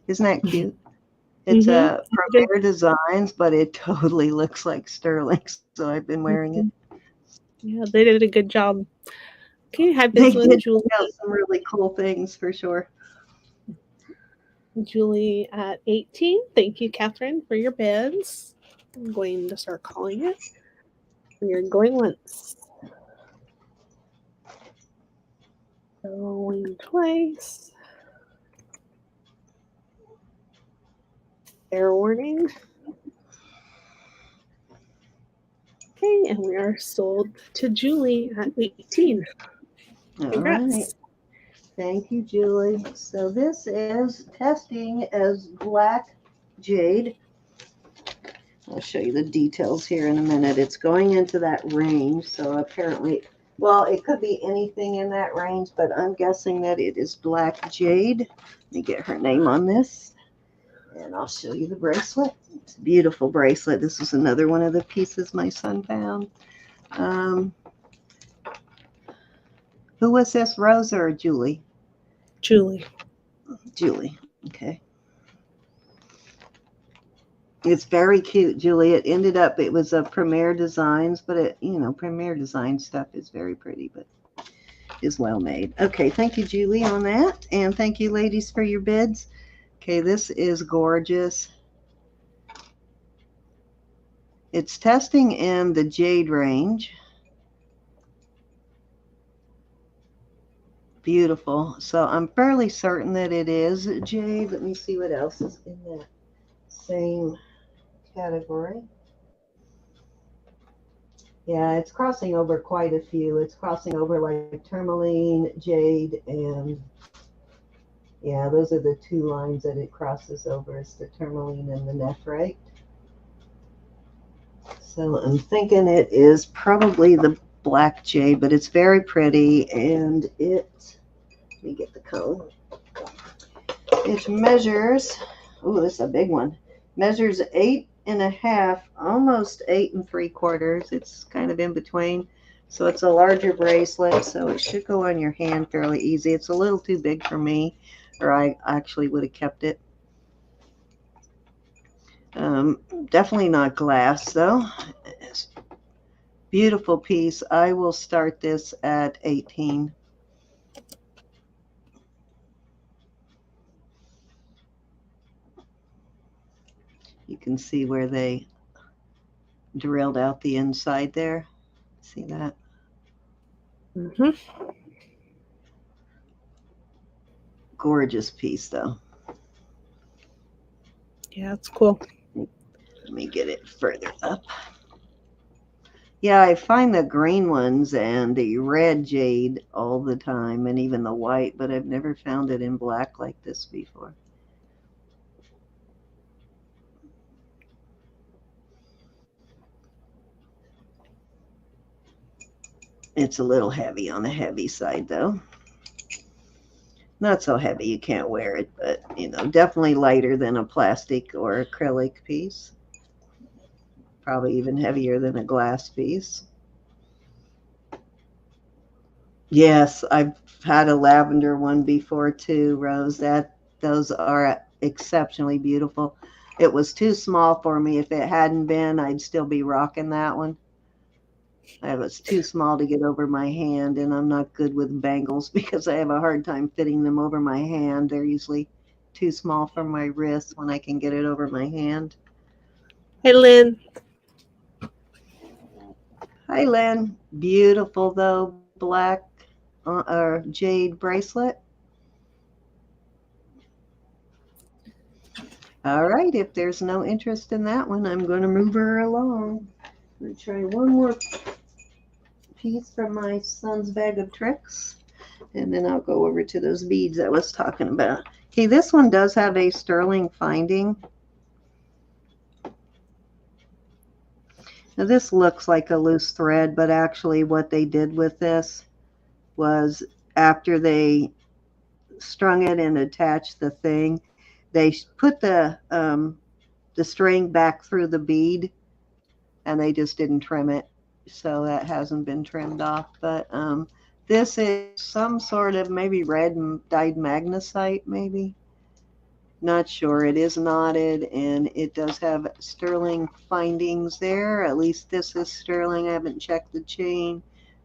Isn't that cute? It's a Roberta designs, but it totally looks like sterling. So I've been wearing it. Yeah, they did a good job. Okay, hi, They Julie. did out some really cool things for sure. Julie at 18. Thank you, Catherine, for your bids. I'm going to start calling it. You're going once. Going twice. Error warning. Okay, and we are sold to Julie at 18. Congrats. All right. Thank you, Julie. So this is testing as black jade. I'll show you the details here in a minute. It's going into that range. So apparently, well, it could be anything in that range, but I'm guessing that it is black jade. Let me get her name on this. And I'll show you the bracelet. It's a beautiful bracelet. This is another one of the pieces my son found. Who was this, Rosa or Julie? Julie. Julie. Okay. It's very cute, Julie. It was a Premier Designs, but Premier Design stuff is very pretty, but is well made. Okay, thank you, Julie, on that. And thank you, ladies, for your bids. Okay, this is gorgeous. It's testing in the jade range. Beautiful. So I'm fairly certain that it is jade. Let me see what else is in that same category. Yeah, it's crossing over quite a few. It's crossing over like tourmaline, jade, and yeah, those are the two lines that it crosses over. It's the tourmaline and the nephrite. So I'm thinking it is probably the black jade, but it's very pretty, and let me get the cone. It measures, oh, this is a big one. Measures 8.5, almost 8 3/4. It's kind of in between. So it's a larger bracelet, so it should go on your hand fairly easy. It's a little too big for me, or I actually would have kept it. Definitely not glass, though. Beautiful piece. I will start this at 18. You can see where they drilled out the inside there. See that? Mm-hmm. Gorgeous piece, though. Yeah, it's cool. Let me get it further up. Yeah, I find the green ones and the red jade all the time, and even the white, but I've never found it in black like this before. It's a little heavy on the heavy side, though. Not so heavy you can't wear it, but, definitely lighter than a plastic or acrylic piece. Probably even heavier than a glass piece. Yes, I've had a lavender one before too, Rose. Those are exceptionally beautiful. It was too small for me. If it hadn't been, I'd still be rocking that one. It was too small to get over my hand, and I'm not good with bangles because I have a hard time fitting them over my hand. They're usually too small for my wrist when I can get it over my hand. Hey, Lynn. Hi, Lynn. Beautiful, though, black or jade bracelet. All right, if there's no interest in that one, I'm going to move her along. I'm going to try one more piece from my son's bag of tricks, and then I'll go over to those beads I was talking about. Okay, this one does have a sterling finding. Now this looks like a loose thread, but actually what they did with this was after they strung it and attached the thing, they put the string back through the bead, and they just didn't trim it, so that hasn't been trimmed off. But this is some sort of maybe red dyed magnesite, maybe. Not sure. It is knotted, and it does have sterling findings there. At least this is sterling. I haven't checked the chain.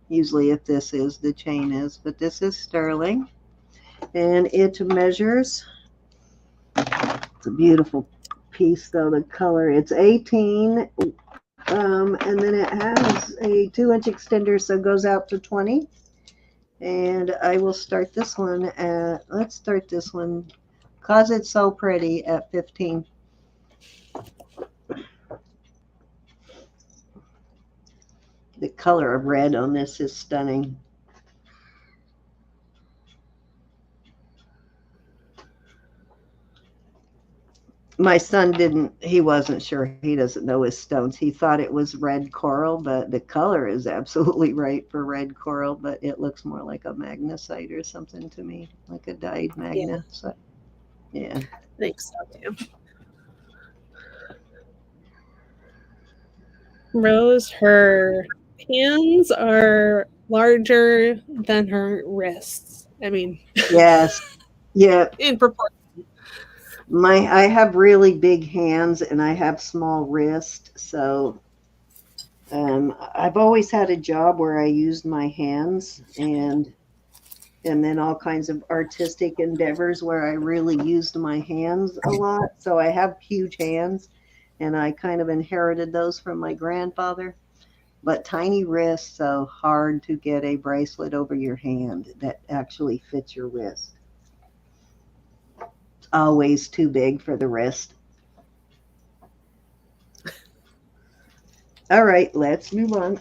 Usually if this is, the chain is, but this is sterling. And it measures, it's a beautiful piece though, the color. It's 18, and then it has a 2-inch extender, so it goes out to 20. And I will start this one at, let's start this one, because it's so pretty, at 15. The color of red on this is stunning. My son he wasn't sure. He doesn't know his stones. He thought it was red coral, but the color is absolutely right for red coral, but it looks more like a magnesite or something to me, like a dyed magnesite. Yeah. I think so too. Rose, her hands are larger than her wrists. I mean, Yes. Yeah. in proportion. I have really big hands and I have small wrists, so I've always had a job where I used my hands, and then all kinds of artistic endeavors where I really used my hands a lot. So I have huge hands, and I kind of inherited those from my grandfather. But tiny wrists, so hard to get a bracelet over your hand that actually fits your wrist. It's always too big for the wrist. All right, let's move on.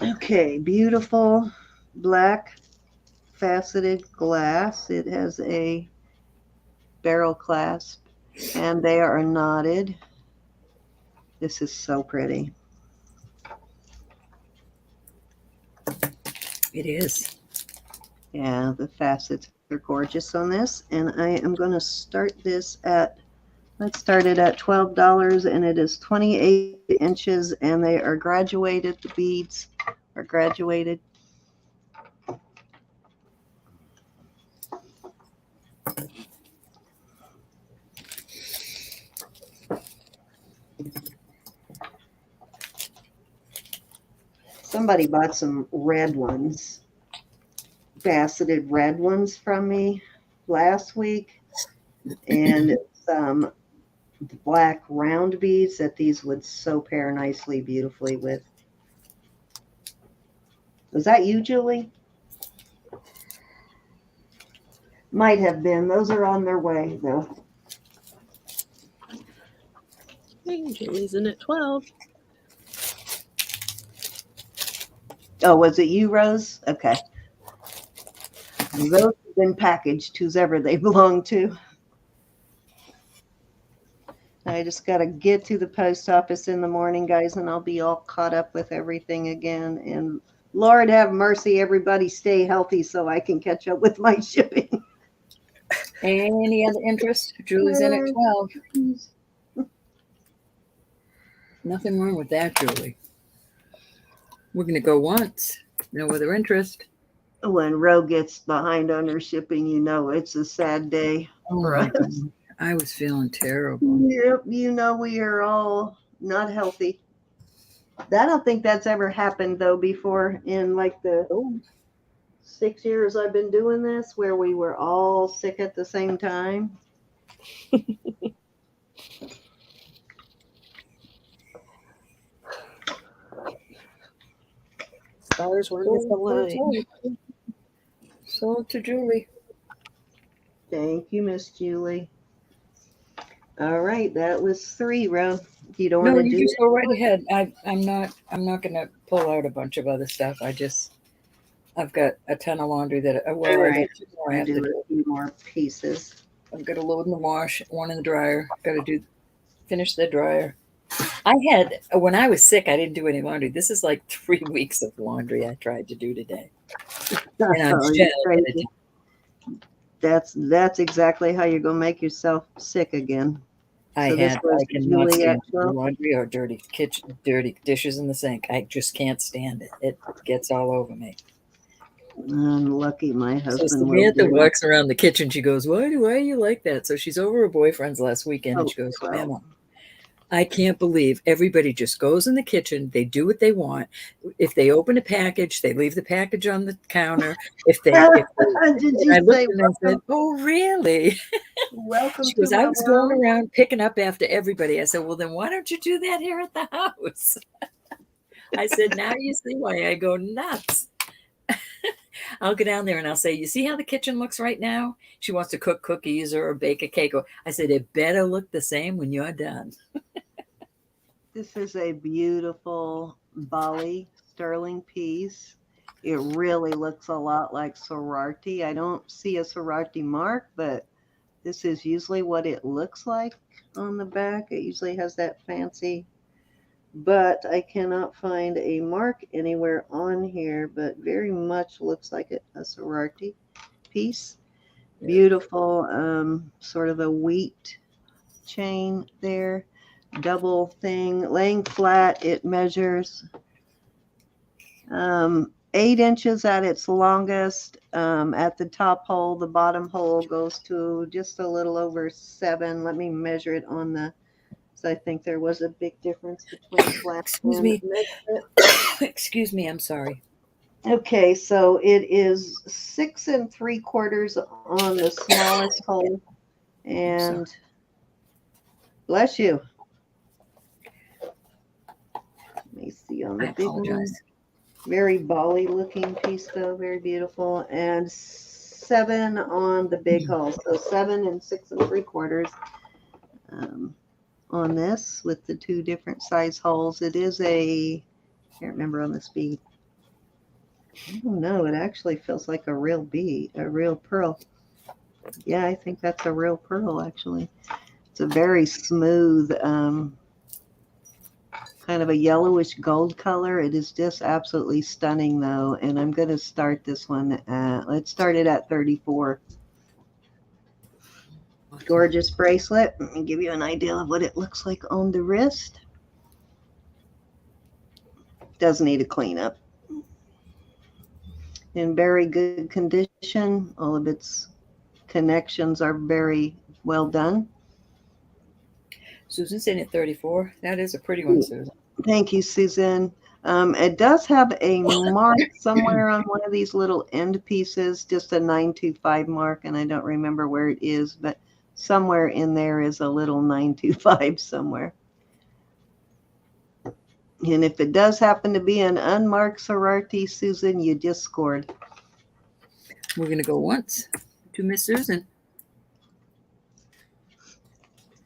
Okay, beautiful black faceted glass. It has a barrel clasp, and they are knotted. This is so pretty. It is. Yeah, the facets are gorgeous on this. And I am going to start this at, let's start it at $12, and it is 28 inches, and they are graduated. The beads are graduated. Somebody bought some red ones, faceted red ones from me last week, and some black round beads that these would so pair nicely, beautifully with. Was that you, Julie? Might have been. Those are on their way, though. Julie's in at 12. Oh, was it you, Rose? Okay. Those have been packaged, whoever they belong to. I just got to get to the post office in the morning, guys, and I'll be all caught up with everything again. And Lord have mercy, everybody stay healthy so I can catch up with my shipping. Any other interest? Julie's in at 12. Nothing wrong with that, Julie. We're going to go once. No other interest. When Ro gets behind on her shipping, you know it's a sad day for my us. God. I was feeling terrible. Yep, you know we are all not healthy. I don't think that's ever happened, though, before in like the 6 years I've been doing this, where we were all sick at the same time. Stars were misaligned. Sold to Julie. Thank you, Miss Julie. All right, that was 3, Ro. You don't No, want to you do just go right ahead. I'm not gonna pull out a bunch of other stuff. I've got a ton of laundry that All right, I have to do. a few more pieces. I've got a load in the wash, one in the dryer. Got to finish the dryer. When I was sick, I didn't do any laundry. This is like 3 weeks of laundry I tried to do today. And I'm Oh, you're crazy. That's exactly how you're gonna make yourself sick again. I So this was cannot Julie stand at 12? laundry or dirty dishes in the sink. I just can't stand it. It gets all over me. I'm lucky my So husband will Samantha do it. walks around the kitchen. She goes, why are you like that? So she's over her boyfriend's last weekend, and she goes, Oh, Mama, I can't believe everybody just goes in the kitchen. They do what they want. If they open a package, they leave the package on the counter. Did and you I looked say and I said, oh, really? welcome She goes, to I my was going world? around picking up after everybody. I said, well, then why don't you do that here at the house? I said, now you see why I go nuts. I'll go down there and I'll say, you see how the kitchen looks right now? She wants to cook cookies or bake a cake. I said, it better look the same when you're done. This is a beautiful Bali sterling piece. It really looks a lot like sorority. I don't see a sorority mark, but this is usually what it looks like on the back. It usually has that fancy, but I cannot find a mark anywhere on here, but very much looks like a sorority piece. Beautiful, sort of a wheat chain there. Double thing, laying flat. It measures 8 inches at its longest. At the top hole, the bottom hole goes to just a little over 7. Let me measure it on the. So I think there was a big difference between flat. Excuse me. Excuse me. I'm sorry. Okay, so it is 6 3/4 on the smallest hole, and Bless you. Let me see on I the big one. apologize. Very bally looking piece though, very beautiful. And 7 on the big hole. So 7 and 6 3/4 on this with the 2 different size holes. It is a, I can't remember on the speed. I don't know. It actually feels like a real bead, a real pearl. Yeah, I think that's a real pearl actually. It's a very smooth, kind of a yellowish gold color. It is just absolutely stunning though. And I'm going to start this one at, let's start it at 34. Gorgeous bracelet. Let me give you an idea of what it looks like on the wrist. Does need a cleanup. In very good condition. All of its connections are very well done. Susan's in at 34. That is a pretty one, Susan. Thank you, Susan. It does have a mark somewhere on one of these little end pieces, just a 925 mark, and I don't remember where it is, but somewhere in there is a little 925 somewhere. And if it does happen to be an unmarked sorority, Susan, you just scored. We're going to go once to Miss Susan.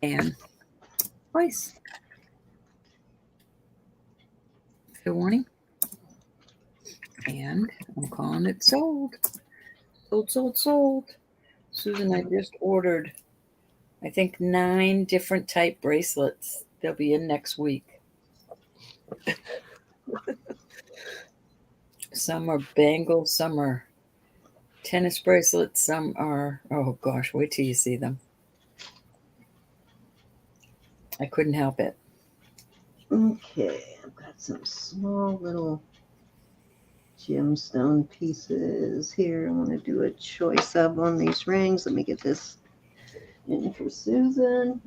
And twice. Fair warning. And I'm calling it sold. Sold, sold, sold. Susan, I just ordered, I think, 9 different type bracelets. They'll be in next week. Some are bangles, some are tennis bracelets, some are, oh gosh, wait till you see them. I couldn't help it. Okay, I've got some small little gemstone pieces here. I want to do a choice of on these rings. Let me get this in for Susan.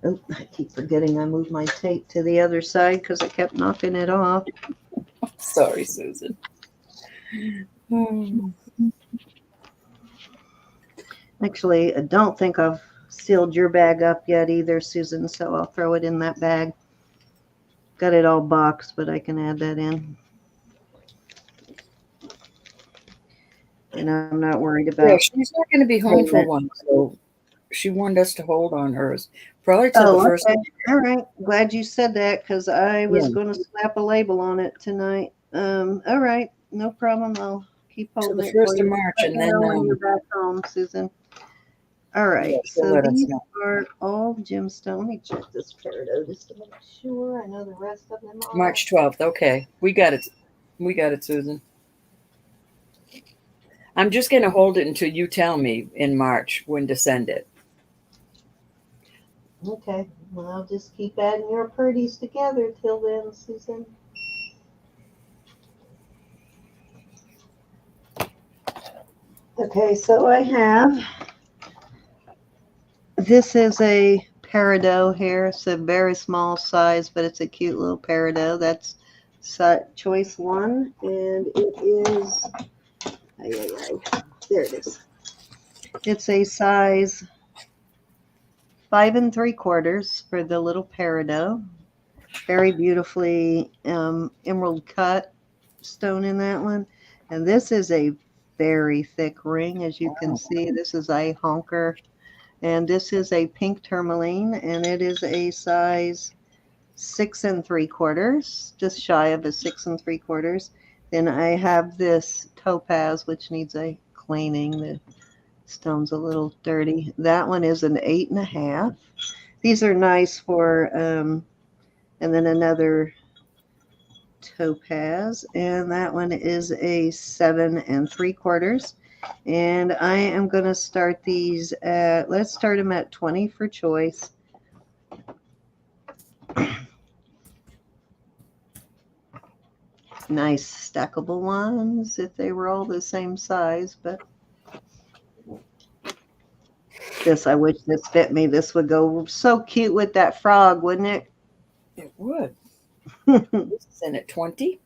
Oh, I keep forgetting I moved my tape to the other side because I kept knocking it off. Sorry, Susan. Actually, I don't think I've sealed your bag up yet either, Susan, so I'll throw it in that bag. Got it all boxed, but I can add that in. And I'm not worried about. Yeah, she's not going to be home for one, so she wanted us to hold on hers. Probably till the first. Okay. All right. Glad you said that because I was going to slap a label on it tonight. All right. No problem. I'll keep holding the it first for of you. March, Let and me then know when you're back home, Susan. All right. Yeah, she'll So let us these know. are all gemstone. Let me check this peridot just to make sure. I know the rest of them are. March 12th. Okay, we got it. We got it, Susan. I'm just going to hold it until you tell me in March when to send it. Okay. Well, I'll just keep adding your purdies together till then, Susan. Okay, so I have, this is a peridot here. It's a very small size, but it's a cute little peridot. That's choice 1, and it is, there it is. It's a size 5 3/4 for the little peridot. Very beautifully emerald cut stone in that one. And this is a very thick ring, as you can see. This is a honker. And this is a pink tourmaline, and it is a size 6 3/4, just shy of a 6 3/4. Then I have this topaz, which needs a cleaning. The stone's a little dirty. That one is an 8 1/2. These are nice for, and then another topaz, and that one is a 7 3/4. And I am going to start these at, let's start them at 20 for choice. Nice stackable ones if they were all the same size, but this, I wish this fit me. This would go so cute with that frog, wouldn't it? It would. This is in at 20.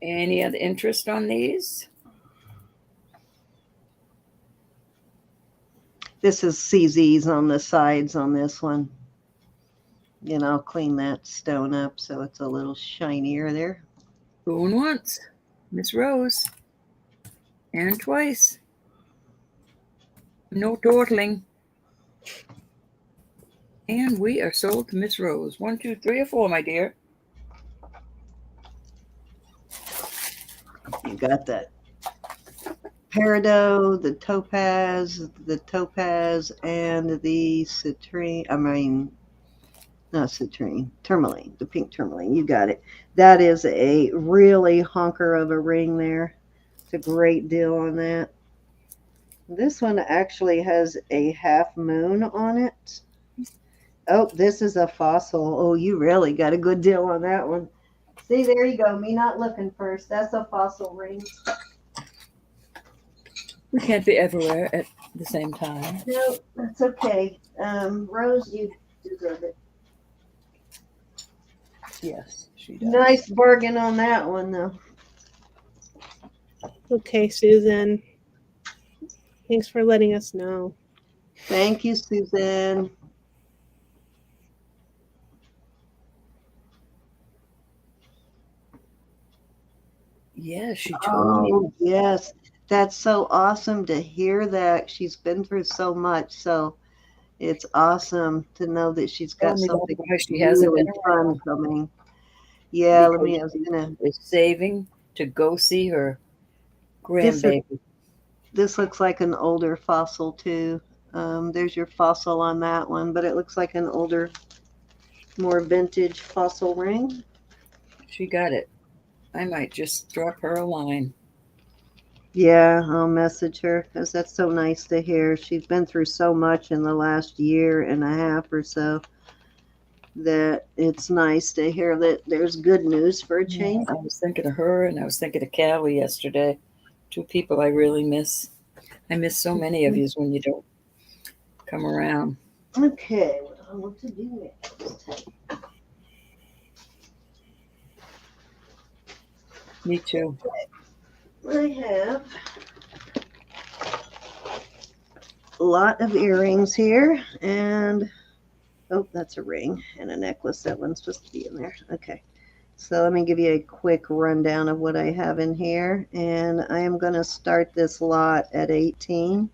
Any other interest on these? This is CZ's on the sides on this one. And I'll clean that stone up so it's a little shinier there. Going once, Miss Rose. And twice. No dawdling. And we are sold to Miss Rose. 1, 2, 3, or 4, my dear. You got that peridot, the topaz, and the citrine. I mean, not citrine, tourmaline, the pink tourmaline. You got it. That is a really honker of a ring there. It's a great deal on that. This one actually has a half moon on it. Oh, this is a fossil. Oh, you really got a good deal on that one. See, there you go. Me not looking first. That's a fossil ring. We can't be everywhere at the same time. No, that's okay. Rose, you deserve it. Yes, she does. Nice bargain on that one, though. Okay, Susan. Thanks for letting us know. Thank you, Susan. Yeah, she told me. Oh, yes. That's so awesome to hear that. She's been through so much, so it's awesome to know that she's got Told me something that's why she hasn't really been fun around. coming. Yeah, let me, I Because was gonna, she is saving to go see her grandbaby. this looks like an older fossil too. There's your fossil on that one, but it looks like an older, more vintage fossil ring. She got it. I might just drop her a line. Yeah, I'll message her because that's so nice to hear. She's been through so much in the last year and a half or so that it's nice to hear that there's good news for a change. I was thinking of her and I was thinking of Callie yesterday. 2 people I really miss. I miss so many of you when you don't come around. Okay, what to do next? Me too. I have a lot of earrings here, and oh, that's a ring and a necklace. That one's supposed to be in there. Okay, so let me give you a quick rundown of what I have in here, and I am going to start this lot at 18.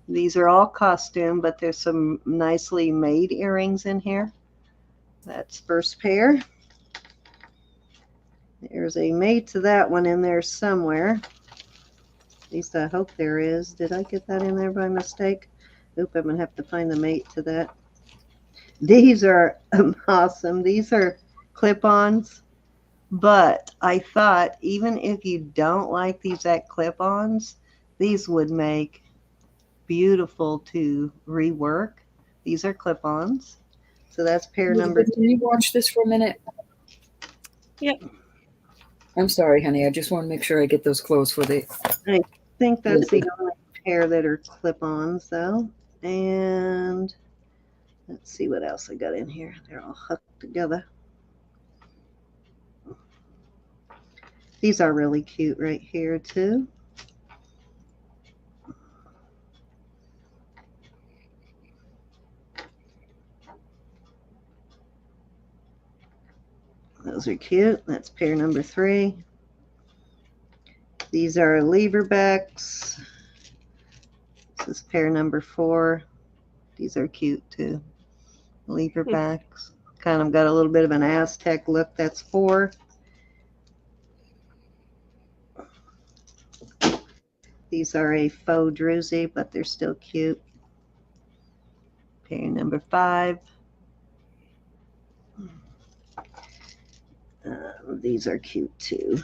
These are all costume, but there's some nicely made earrings in here. That's first pair. There's a mate to that one in there somewhere. At least I hope there is. Did I get that in there by mistake? Oop, I'm going to have to find the mate to that. These are awesome. These are clip-ons. But I thought even if you don't like these at clip-ons, these would make beautiful to rework. These are clip-ons. So that's pair number 2. Can you watch this for a minute? Yep. I'm sorry, honey. I just want to make sure I get those clothes for the. I think that's the only pair that are clip-ons, though. And let's see what else I got in here. They're all hooked together. These are really cute right here, too. Those are cute. That's pair number 3. These are leverbacks. This is pair number 4. These are cute too. Leverbacks. Kind of got a little bit of an Aztec look. That's 4. These are a faux druzy, but they're still cute. Pair number 5. These are cute too.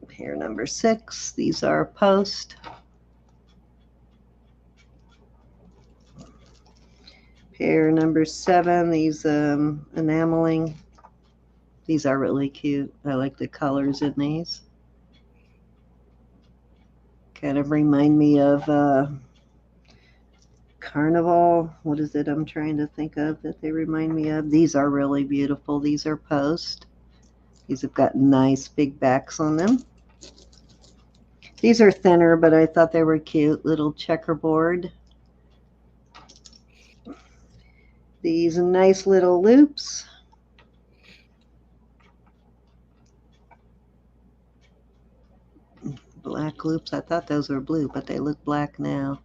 Pair number 6. These are post. Pair number 7. These enameling. These are really cute. I like the colors in these. Kind of remind me of Carnival. What is it I'm trying to think of that they remind me of? These are really beautiful. These are post. These have got nice big backs on them. These are thinner, but I thought they were cute. Little checkerboard. These nice little loops. Black loops. I thought those were blue, but they look black now.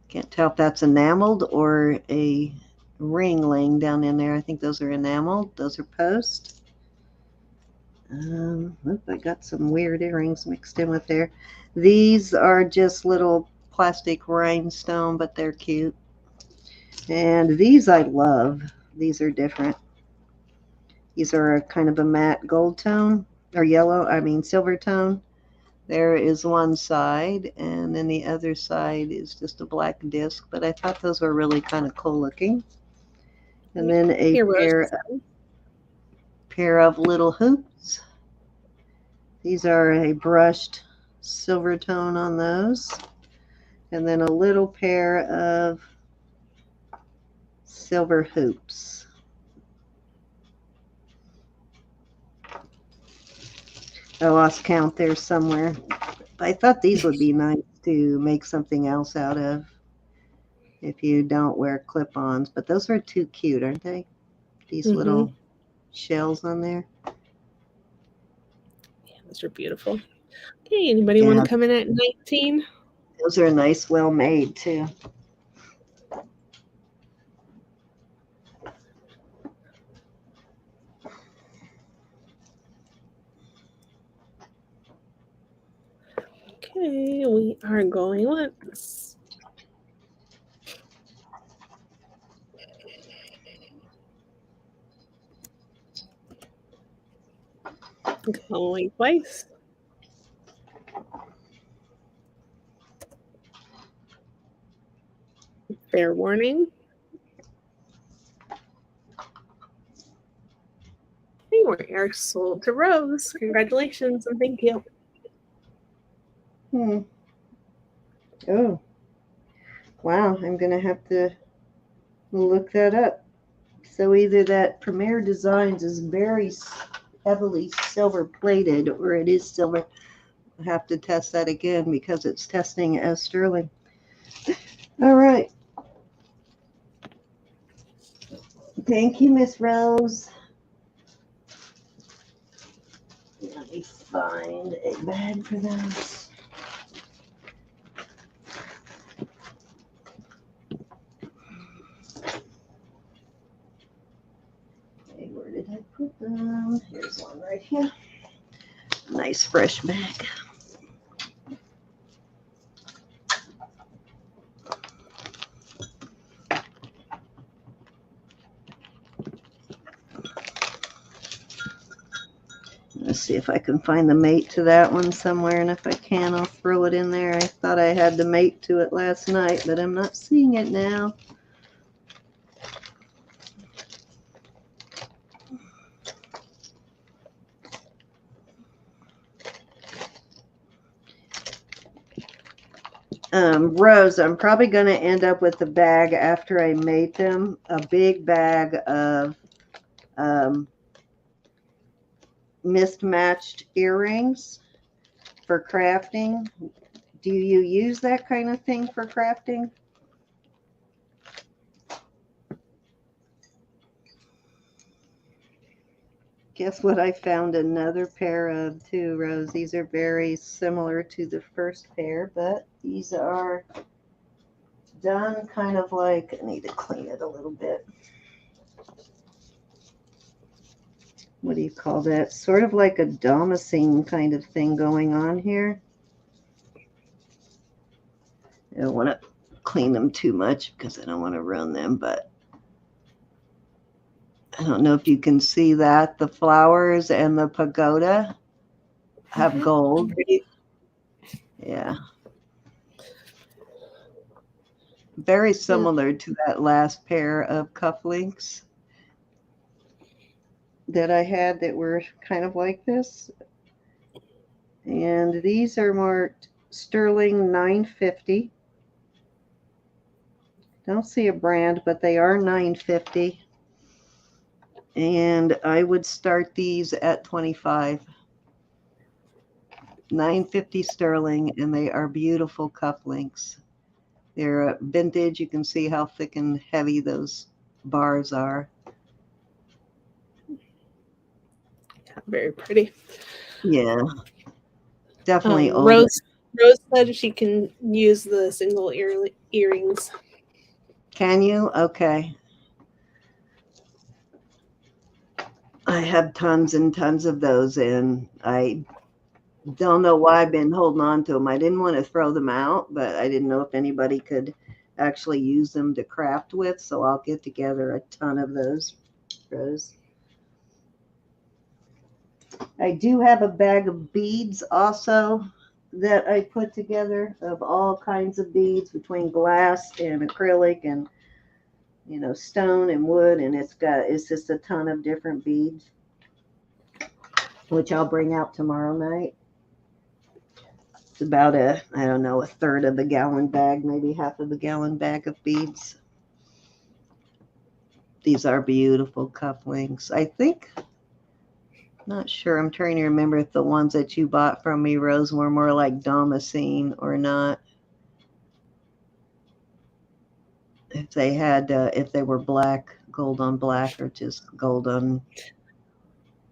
Can't tell if that's enameled or a ring laying down in there. I think those are enameled. Those are post. I got some weird earrings mixed in with there. These are just little plastic rhinestone, but they're cute. And these I love. These are different. These are a kind of a matte gold tone, or silver tone. There is one side, and then the other side is just a black disc, but I thought those were really kind of cool looking. And then a Here, Rose. pair of little hoops. These are a brushed silver tone on those. And then a little pair of silver hoops. I lost count there somewhere. I thought these would be nice to make something else out of if you don't wear clip-ons. But those are too cute, aren't they? These little shells on there. Yeah, those are beautiful. Okay, anybody want to come in at 19? Those are nice, well made too. Okay, we are going once. Going twice. Fair warning. We are sold to Rose. Congratulations and thank you. Oh, wow. I'm going to have to look that up. So either that Premier Designs is very heavily silver plated or it is silver. I'll have to test that again because it's testing as sterling. All right. Thank you, Miss Rose. Let me find a bag for those. Okay, where did I put them? Here's one right here. Nice fresh bag. Let's see if I can find the mate to that one somewhere, and if I can, I'll throw it in there. I thought I had the mate to it last night, but I'm not seeing it now. Rose, I'm probably going to end up with a bag after I mate them, a big bag of mismatched earrings for crafting. Do you use that kind of thing for crafting? Guess what? I found another pair of too, Rose. These are very similar to the first pair, but these are done kind of like, I need to clean it a little bit. What do you call that? Sort of like a damascene kind of thing going on here. I don't want to clean them too much because I don't want to ruin them, but I don't know if you can see that. The flowers and the pagoda have gold. Yeah. Very similar to that last pair of cufflinks that I had that were kind of like this. And these are marked sterling $9.50. Don't see a brand, but they are $9.50. And I would start these at $25. $9.50 sterling, and they are beautiful cufflinks. They're vintage. You can see how thick and heavy those bars are. Very pretty. Yeah, definitely older. Rose said she can use the single earrings. Can you? Okay. I have tons and tons of those, and I don't know why I've been holding on to them. I didn't want to throw them out, but I didn't know if anybody could actually use them to craft with, so I'll get together a ton of those. I do have a bag of beads also that I put together, of all kinds of beads between glass and acrylic and stone and wood, and it's just a ton of different beads, which I'll bring out tomorrow night. It's about a third of a gallon bag, maybe half of a gallon bag of beads. These are beautiful cufflinks. I think, not sure, I'm trying to remember if the ones that you bought from me, Rose, were more like damascene or not. If they had, if they were black, gold on black, or just gold on.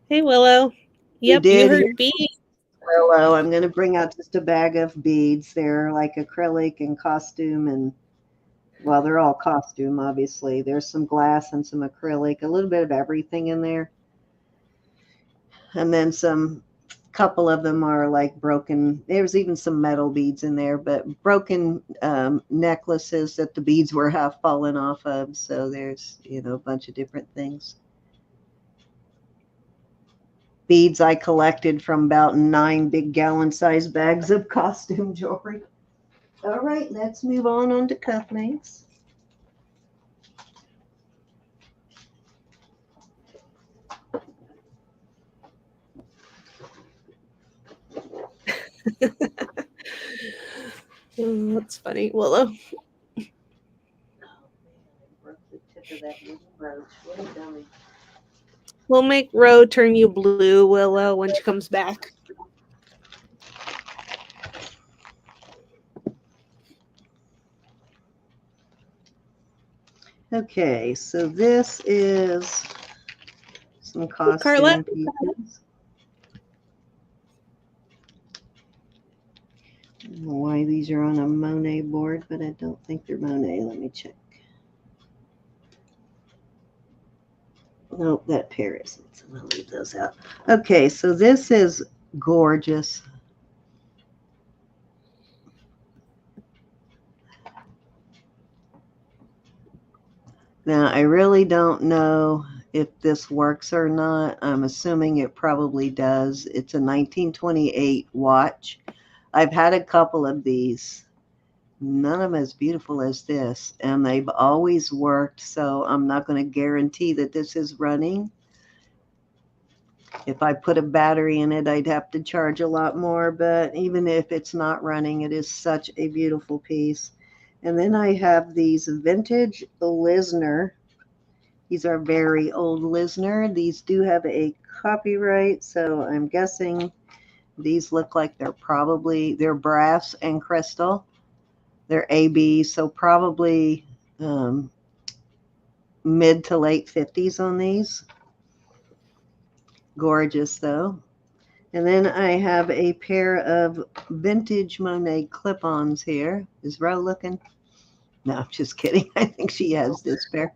Hey, Willow. Yep, you heard beads. Willow, I'm going to bring out just a bag of beads. They're like acrylic and costume, and well, they're all costume, obviously. There's some glass and some acrylic, a little bit of everything in there. And then couple of them are like broken. There's even some metal beads in there, but broken necklaces that the beads were half fallen off of. So there's, a bunch of different things. Beads I collected from about 9 big gallon size bags of costume jewelry. All right, let's move on to cufflinks. That's funny, Willow. We'll make Ro turn you blue, Willow, when she comes back. Okay, so this is some costume pieces. I don't know why these are on a Monet board, but I don't think they're Monet. Let me check. Nope, that pair isn't. So I'll leave those out. Okay, so this is gorgeous. Now, I really don't know if this works or not. I'm assuming it probably does. It's a 1928 watch. I've had a couple of these. None of them as beautiful as this, and they've always worked, so I'm not going to guarantee that this is running. If I put a battery in it, I'd have to charge a lot more, but even if it's not running, it is such a beautiful piece. And then I have these vintage Lisner. These are very old Lisner. These do have a copyright, so I'm guessing these look like they're brass and crystal. They're AB, so probably mid to late 50s on these. Gorgeous, though. And then I have a pair of vintage Monet clip-ons here. Is Ro looking? No, I'm just kidding. I think she has this pair.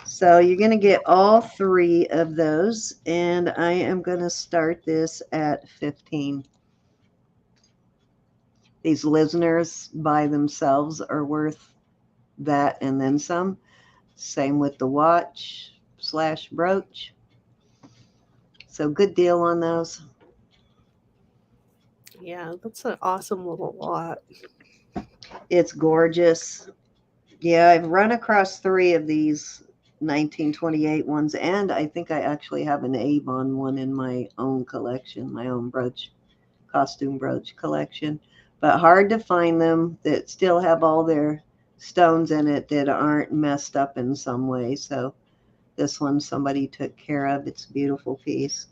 So you're going to get all 3 of those, and I am going to start this at 15. These Lisners by themselves are worth that and then some. Same with the watch / brooch. So good deal on those. Yeah, that's an awesome little lot. It's gorgeous. Yeah, I've run across 3 of these 1928 ones, and I think I actually have an Avon one in my own collection, my own costume brooch collection. But hard to find them that still have all their stones in it that aren't messed up in some way. So this one somebody took care of. It's a beautiful piece.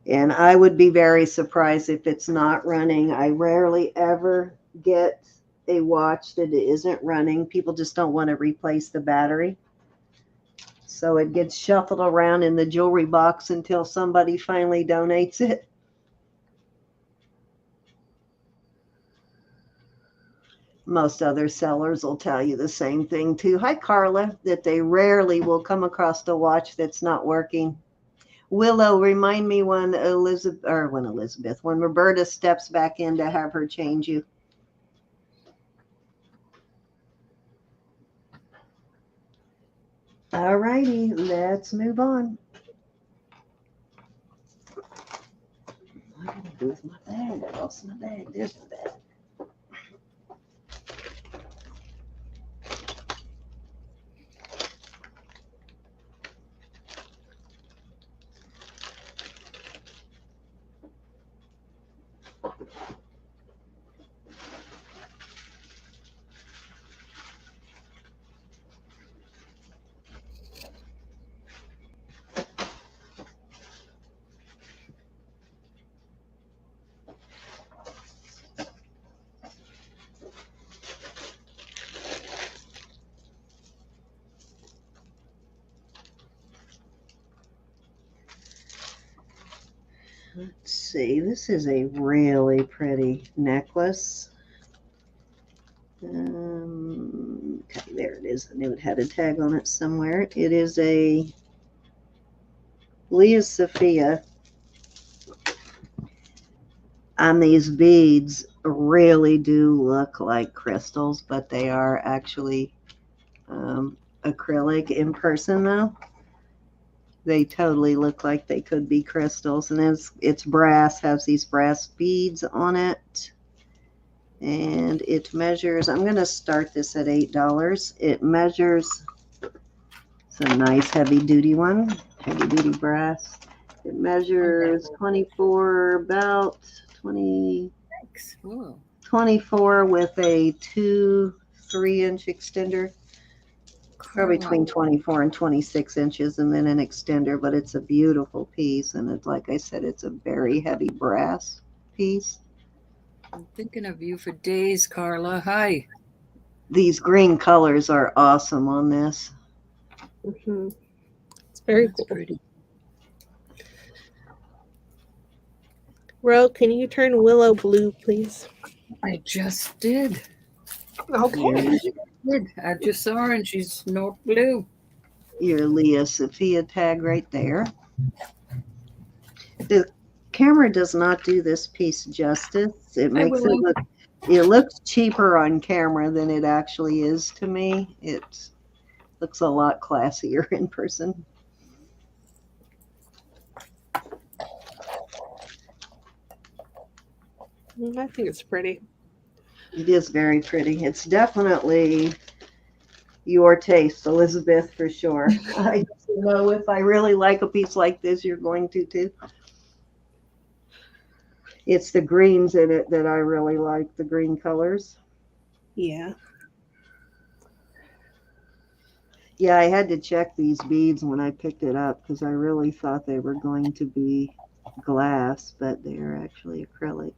And I would be very surprised if it's not running. I rarely ever get a watch that isn't running. People just don't want to replace the battery. So it gets shuffled around in the jewelry box until somebody finally donates it. Most other sellers will tell you the same thing too. Hi, Carla, that they rarely will come across a watch that's not working. Willow, remind me when when Roberta steps back in to have her change you. All righty, let's move on. What did I do with my bag? I lost my bag. There's my bag. Let's see, this is a really pretty necklace. Okay, there it is. I knew it had a tag on it somewhere. It is a Leah Sophia. And these beads really do look like crystals, but they are actually acrylic in person though. They totally look like they could be crystals, and it's brass, has these brass beads on it, and it measures, I'm going to start this at $8. It measures, it's a nice heavy duty one, heavy duty brass. It measures 24 with a 2-3 inch extender. Probably between 24 and 26 inches, and then an extender, but it's a beautiful piece. And it's, like I said, it's a very heavy brass piece. I'm thinking of you for days, Carla. Hi. These green colors are awesome on this. Mm-hmm. It's very That's cool. pretty. Ro, can you turn Willow blue, please? I just did. Okay. I just saw her and she's not blue. Your Leah Sophia tag right there. The camera does not do this piece justice. It makes it looks cheaper on camera than it actually is to me. It looks a lot classier in person. I think it's pretty. It is very pretty. It's definitely your taste, Elizabeth, for sure. I just know if I really like a piece like this, you're going to too. It's the greens in it that I really like, the green colors. Yeah. Yeah, I had to check these beads when I picked it up because I really thought they were going to be glass, but they're actually acrylic.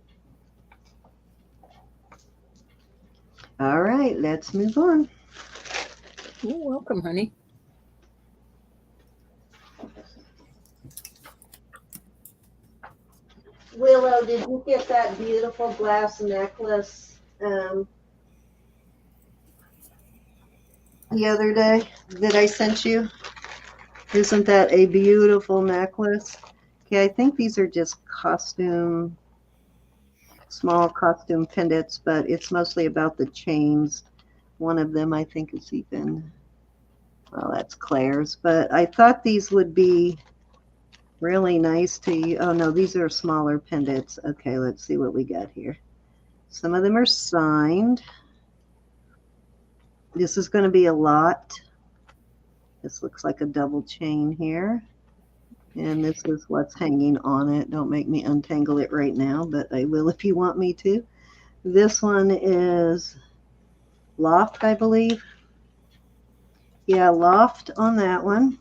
All right, let's move on. You're welcome, honey. Willow, did you get that beautiful glass necklace the other day that I sent you? Isn't that a beautiful necklace? Okay, I think these are just small costume pendants, but it's mostly about the chains. One of them I think is even, well, that's Claire's, but I thought these would be really nice to you. Oh no, these are smaller pendants. Okay, let's see what we got here. Some of them are signed. This is going to be a lot. This looks like a double chain here. And this is what's hanging on it. Don't make me untangle it right now, but I will if you want me to. This one is loft, I believe. Yeah, loft on that one.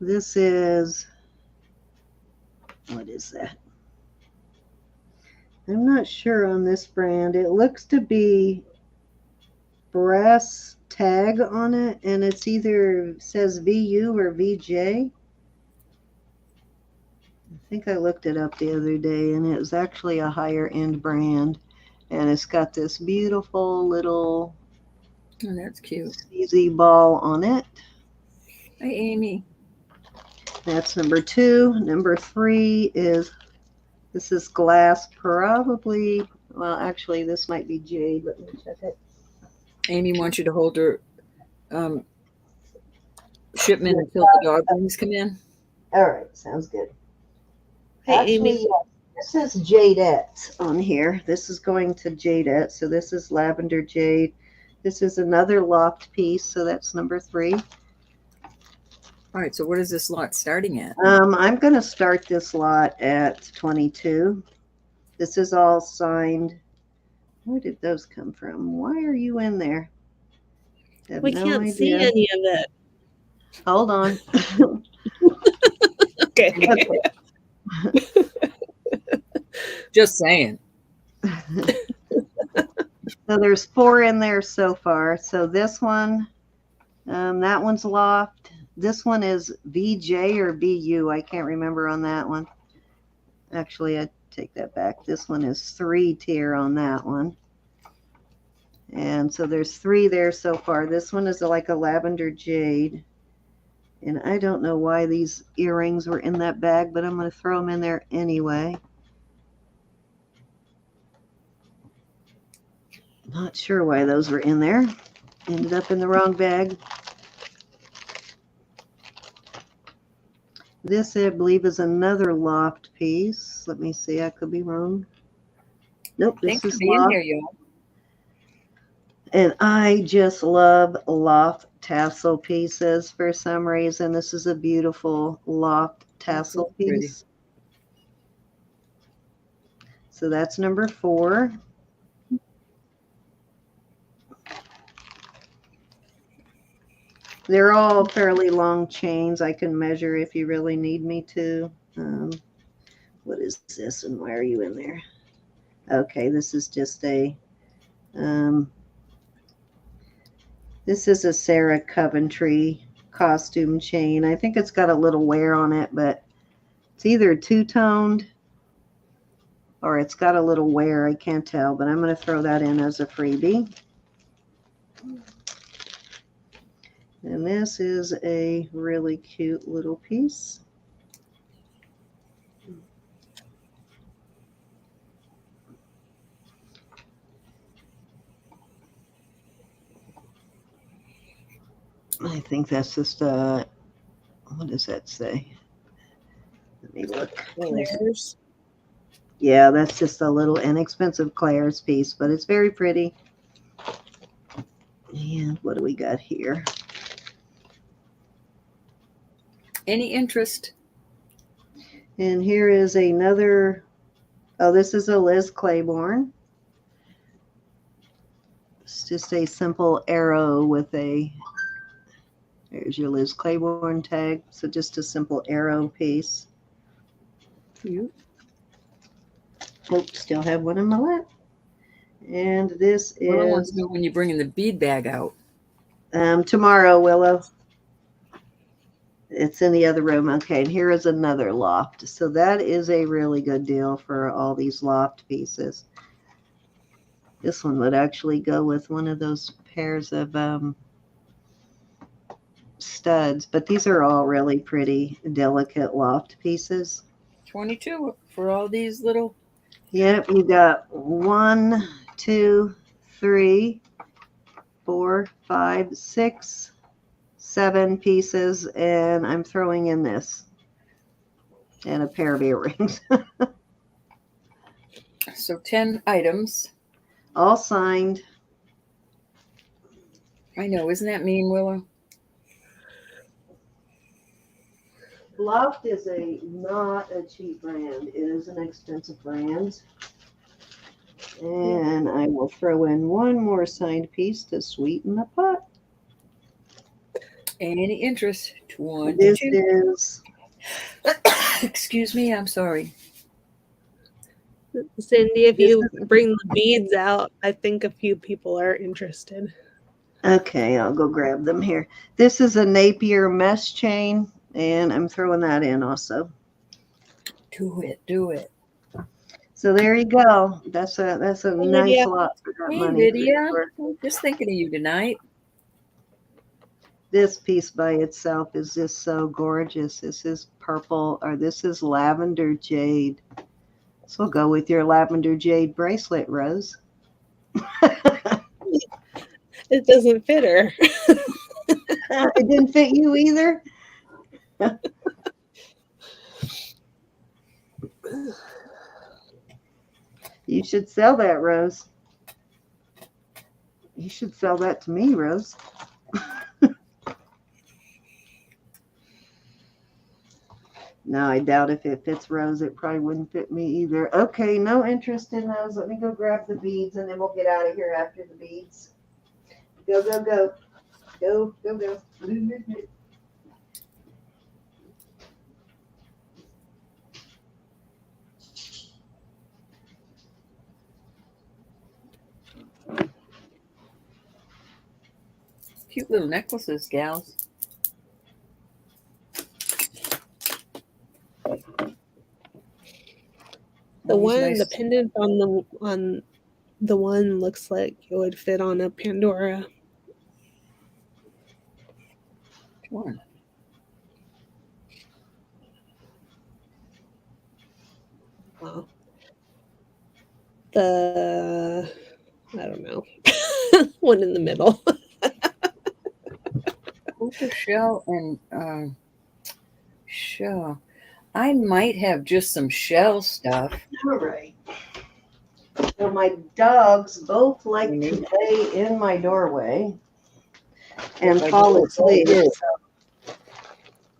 This is, what is that? I'm not sure on this brand. It looks to be brass tag on it, and it's either says VU or VJ. I think I looked it up the other day, and it was actually a higher end brand, and it's got this beautiful little Oh, that's cute. squeezy ball on it. Hi, Amy. That's number 2. Number 3 is, this is glass, probably, well, actually, this might be jade. Let me check it. Amy wants you to hold her shipment until the dog rings come in. All right, sounds good. Hey, Actually, Amy. this is Jadette on here. This is going to Jadette. So this is lavender jade. This is another loft piece. So that's number 3. All right, so what is this lot starting at? I'm going to start this lot at 22. This is all signed. Where did those come from? Why are you in there? I have We no can't see idea. any of it. Hold on. Okay. Just saying. So there's 4 in there so far. So this one, that one's loft. This one is VJ or VU. I can't remember on that one. Actually, I take that back. This one is 3 tier on that one. And so there's 3 there so far. This one is like a lavender jade. And I don't know why these earrings were in that bag, but I'm going to throw them in there anyway. Not sure why those were in there. Ended up in the wrong bag. This, I believe, is another loft piece. Let me see. I could be wrong. Nope, this Thanks for is being loft. here, y'all. And I just love loft tassel pieces for some reason. This is a beautiful loft tassel That's pretty. piece. So that's number 4. They're all fairly long chains. I can measure if you really need me to. What is this and why are you in there? Okay, this is just a, this is a Sarah Coventry costume chain. I think it's got a little wear on it, but it's either two-toned or it's got a little wear. I can't tell, but I'm going to throw that in as a freebie. And this is a really cute little piece. I think that's just a, what does that say? Let me look. Claire's. Yeah, that's just a little inexpensive Claire's piece, but it's very pretty. And what do we got here? Any interest? And here is another, oh, this is a Liz Claiborne. It's just a simple arrow with a, there's your Liz Claiborne tag. So just a simple arrow piece. You. Oh, still have one in my lap. And this Willow wants is to know when you're bringing the bead bag out. tomorrow, Willow. It's in the other room. Okay, and here is another loft. So that is a really good deal for all these loft pieces. This one would actually go with one of those pairs of studs, but these are all really pretty, delicate loft pieces. 22 for all these little. Yep, you got 1, 2, 3, 4, 5, 6, 7 pieces, and I'm throwing in this and a pair of earrings. So 10 items. All signed. I know, isn't that mean, Willow? Loft is not a cheap brand. It is an expensive brand. And I will throw in one more signed piece to sweeten the pot. Any interest? 22. This is Excuse me, I'm sorry. Cindy, if This you bring the beads out, I think a few people are interested. okay. I'll go grab them here. This is a Napier mesh chain, and I'm throwing that in also. Do it, do it. So there you go. That's a nice Lydia. lot for that Hey, money. Lydia. Just thinking of you tonight. This piece by itself is just so gorgeous. This is purple, or this is lavender jade. So we'll go with your lavender jade bracelet, Rose. It doesn't fit her. It didn't fit you either? You should sell that, Rose. You should sell that to me, Rose. No, I doubt if it fits Rose, it probably wouldn't fit me either. Okay, no interest in those. Let me go grab the beads, and then we'll get out of here after the beads. Go, go, go. Go, go, go. Cute little necklaces, gals. The Always one, nice. the pendant on the one looks like it would fit on a Pandora. Which one? Wow. The I don't know. One in the middle. Opal shell and shell. I might have just some shell stuff. All right. So my dogs both like to Mhm. lay in my doorway and I fall do. asleep. I do. So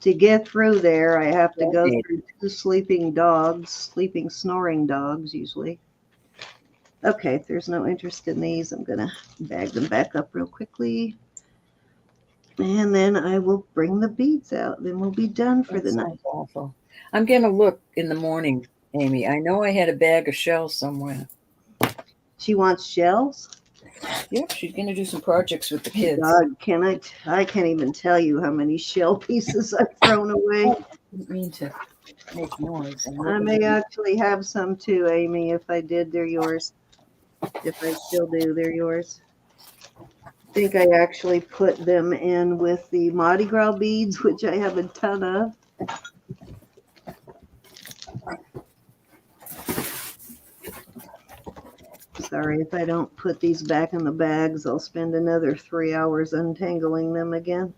to get through there, I have to go Okay. through two sleeping, snoring dogs usually. Okay, if there's no interest in these, I'm going to bag them back up real quickly. And then I will bring the beads out. Then we'll be done for That the night. sounds awful. I'm gonna look in the morning, Amy. I know I had a bag of shells somewhere. She wants shells? Yep, she's gonna do some projects with the Oh, kids. God, I can't even tell you how many shell pieces I've thrown away. I didn't mean to make noise. I may actually have some too, Amy. If I did, they're yours. If I still do, they're yours. I think I actually put them in with the Mardi Gras beads, which I have a ton of. Sorry, if I don't put these back in the bags, I'll spend another 3 hours untangling them again.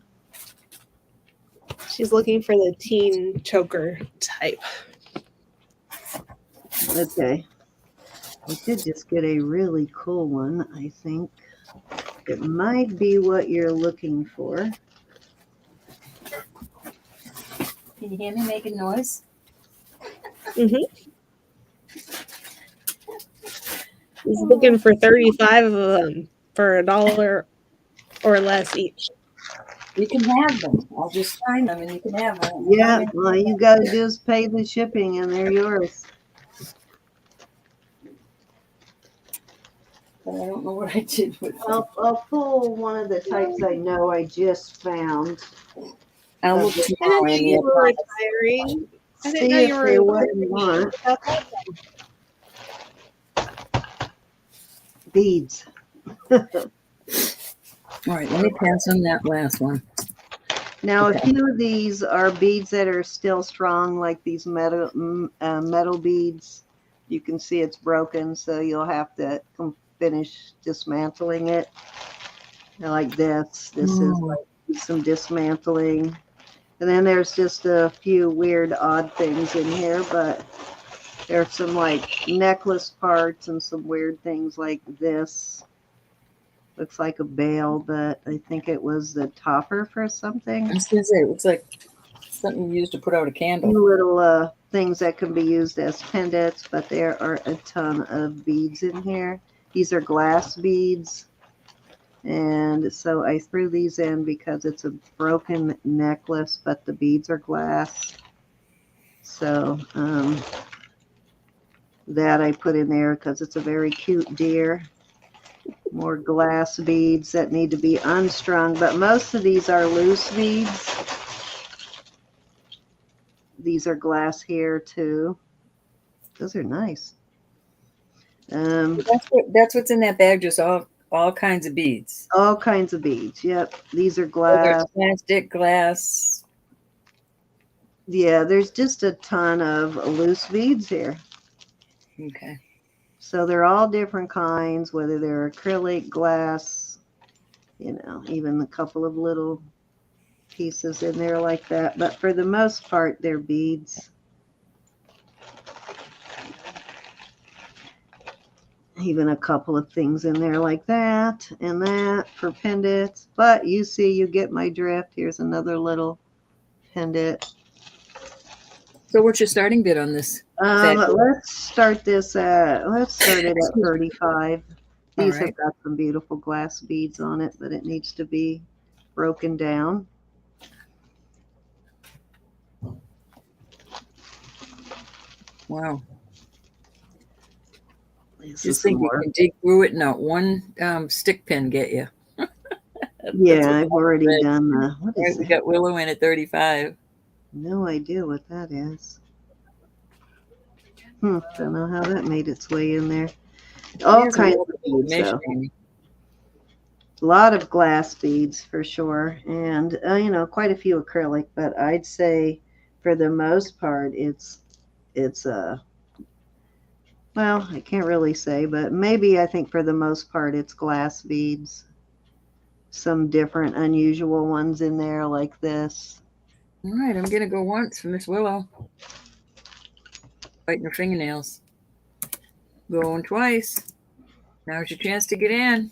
She's looking for the teen choker type. Okay. I did just get a really cool one, I think. It might be what you're looking for. Can you hear me making noise? Mm-hmm. He's looking for 35 of them for $1 or less each. You can have them. I'll just sign them and you can have them. Yeah, all you got to do is pay the shipping and they're yours. But I don't know what I did with them. I'll pull one of the types I know I just found. I'll look I didn't tomorrow, know Amy. you were retiring. I didn't See know if you were they're what retiring. you want. Beads. All right, let me pass on that last one. Now, Okay. a few of these are beads that are still strong, like these metal beads. You can see it's broken, so you'll have to finish dismantling it. Like this. This is like some dismantling. And then there's just a few weird, odd things in here, but there's some like necklace parts and some weird things like this. Looks like a bail, but I think it was the topper for something. I was gonna say, it looks like something you used to put out a candle. Few little things that can be used as pendants, but there are a ton of beads in here. These are glass beads, And so I threw these in because it's a broken necklace, but the beads are glass. So that I put in there because it's a very cute deer. More glass beads that need to be unstrung, but most of these are loose beads. These are glass here too. Those are nice. That's what's in that bag. Just all kinds of beads. All kinds of beads. Yep. These are Whether it's glass. plastic, glass. Yeah, there's just a ton of loose beads here. Okay. So they're all different kinds, whether they're acrylic, glass, even a couple of little pieces in there like that. But for the most part, they're beads. Even a couple of things in there like that and that for pendants. But you see, you get my drift. Here's another little pendant. So what's your starting bid on this? Let's start it at 35. These All have right. got some beautiful glass beads on it, but it needs to be broken down. Wow. This Just is some think you more. can dig through it and not one stick pin get you. Yeah, I've already done the. What Right, is we that? got Willow in at 35. No idea what that is. Don't know how that made its way in there. All Here's a kinds little of beads, mesh, though. Amy. A lot of glass beads for sure, and quite a few acrylic. But I'd say, for the most part, it's well, I can't really say, but maybe I think for the most part it's glass beads. Some different, unusual ones in there like this. All right, I'm gonna go once for Miss Willow. Biting her fingernails. Going twice. Now's your chance to get in.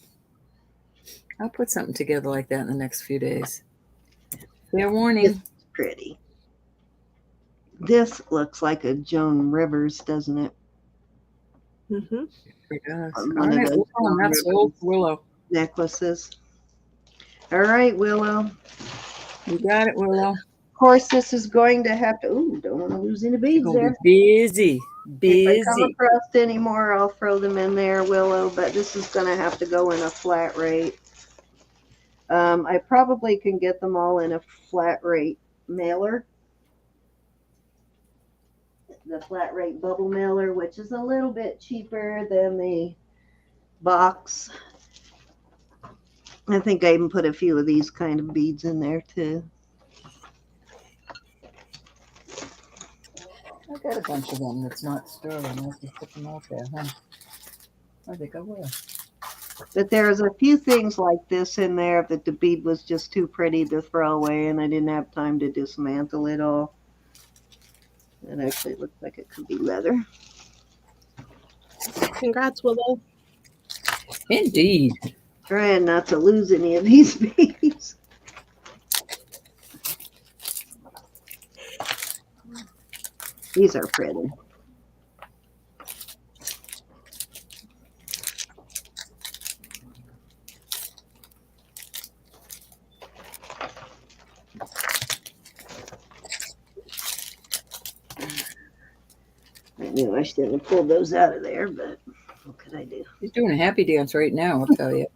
I'll put something together like that in the next few days. Fair warning. It's pretty. This looks like a Joan Rivers, doesn't it? Mm-hmm. It does. One All of right, those Willow, Joan that's sold Rivers for Willow. necklaces. All right, Willow. You got it, Willow. Of course, this is going to have to. Ooh, don't want to lose any You're beads gonna there. be busy. If I come Busy. across any more, I'll throw them in there, Willow. But this is going to have to go in a flat rate. I probably can get them all in a flat rate mailer. The flat rate bubble mailer, which is a little bit cheaper than the box. I think I even put a few of these kind of beads in there too. I got a bunch of them that's not sterling. I can put them out there, huh? I think I will. But there's a few things like this in there that the bead was just too pretty to throw away, and I didn't have time to dismantle it all. It actually looks like it could be leather. Congrats, Willow. Indeed. Trying not to lose any of these beads. These are pretty. I knew I shouldn't have pulled those out of there, but what could I do? He's doing a happy dance right now, I'll tell you.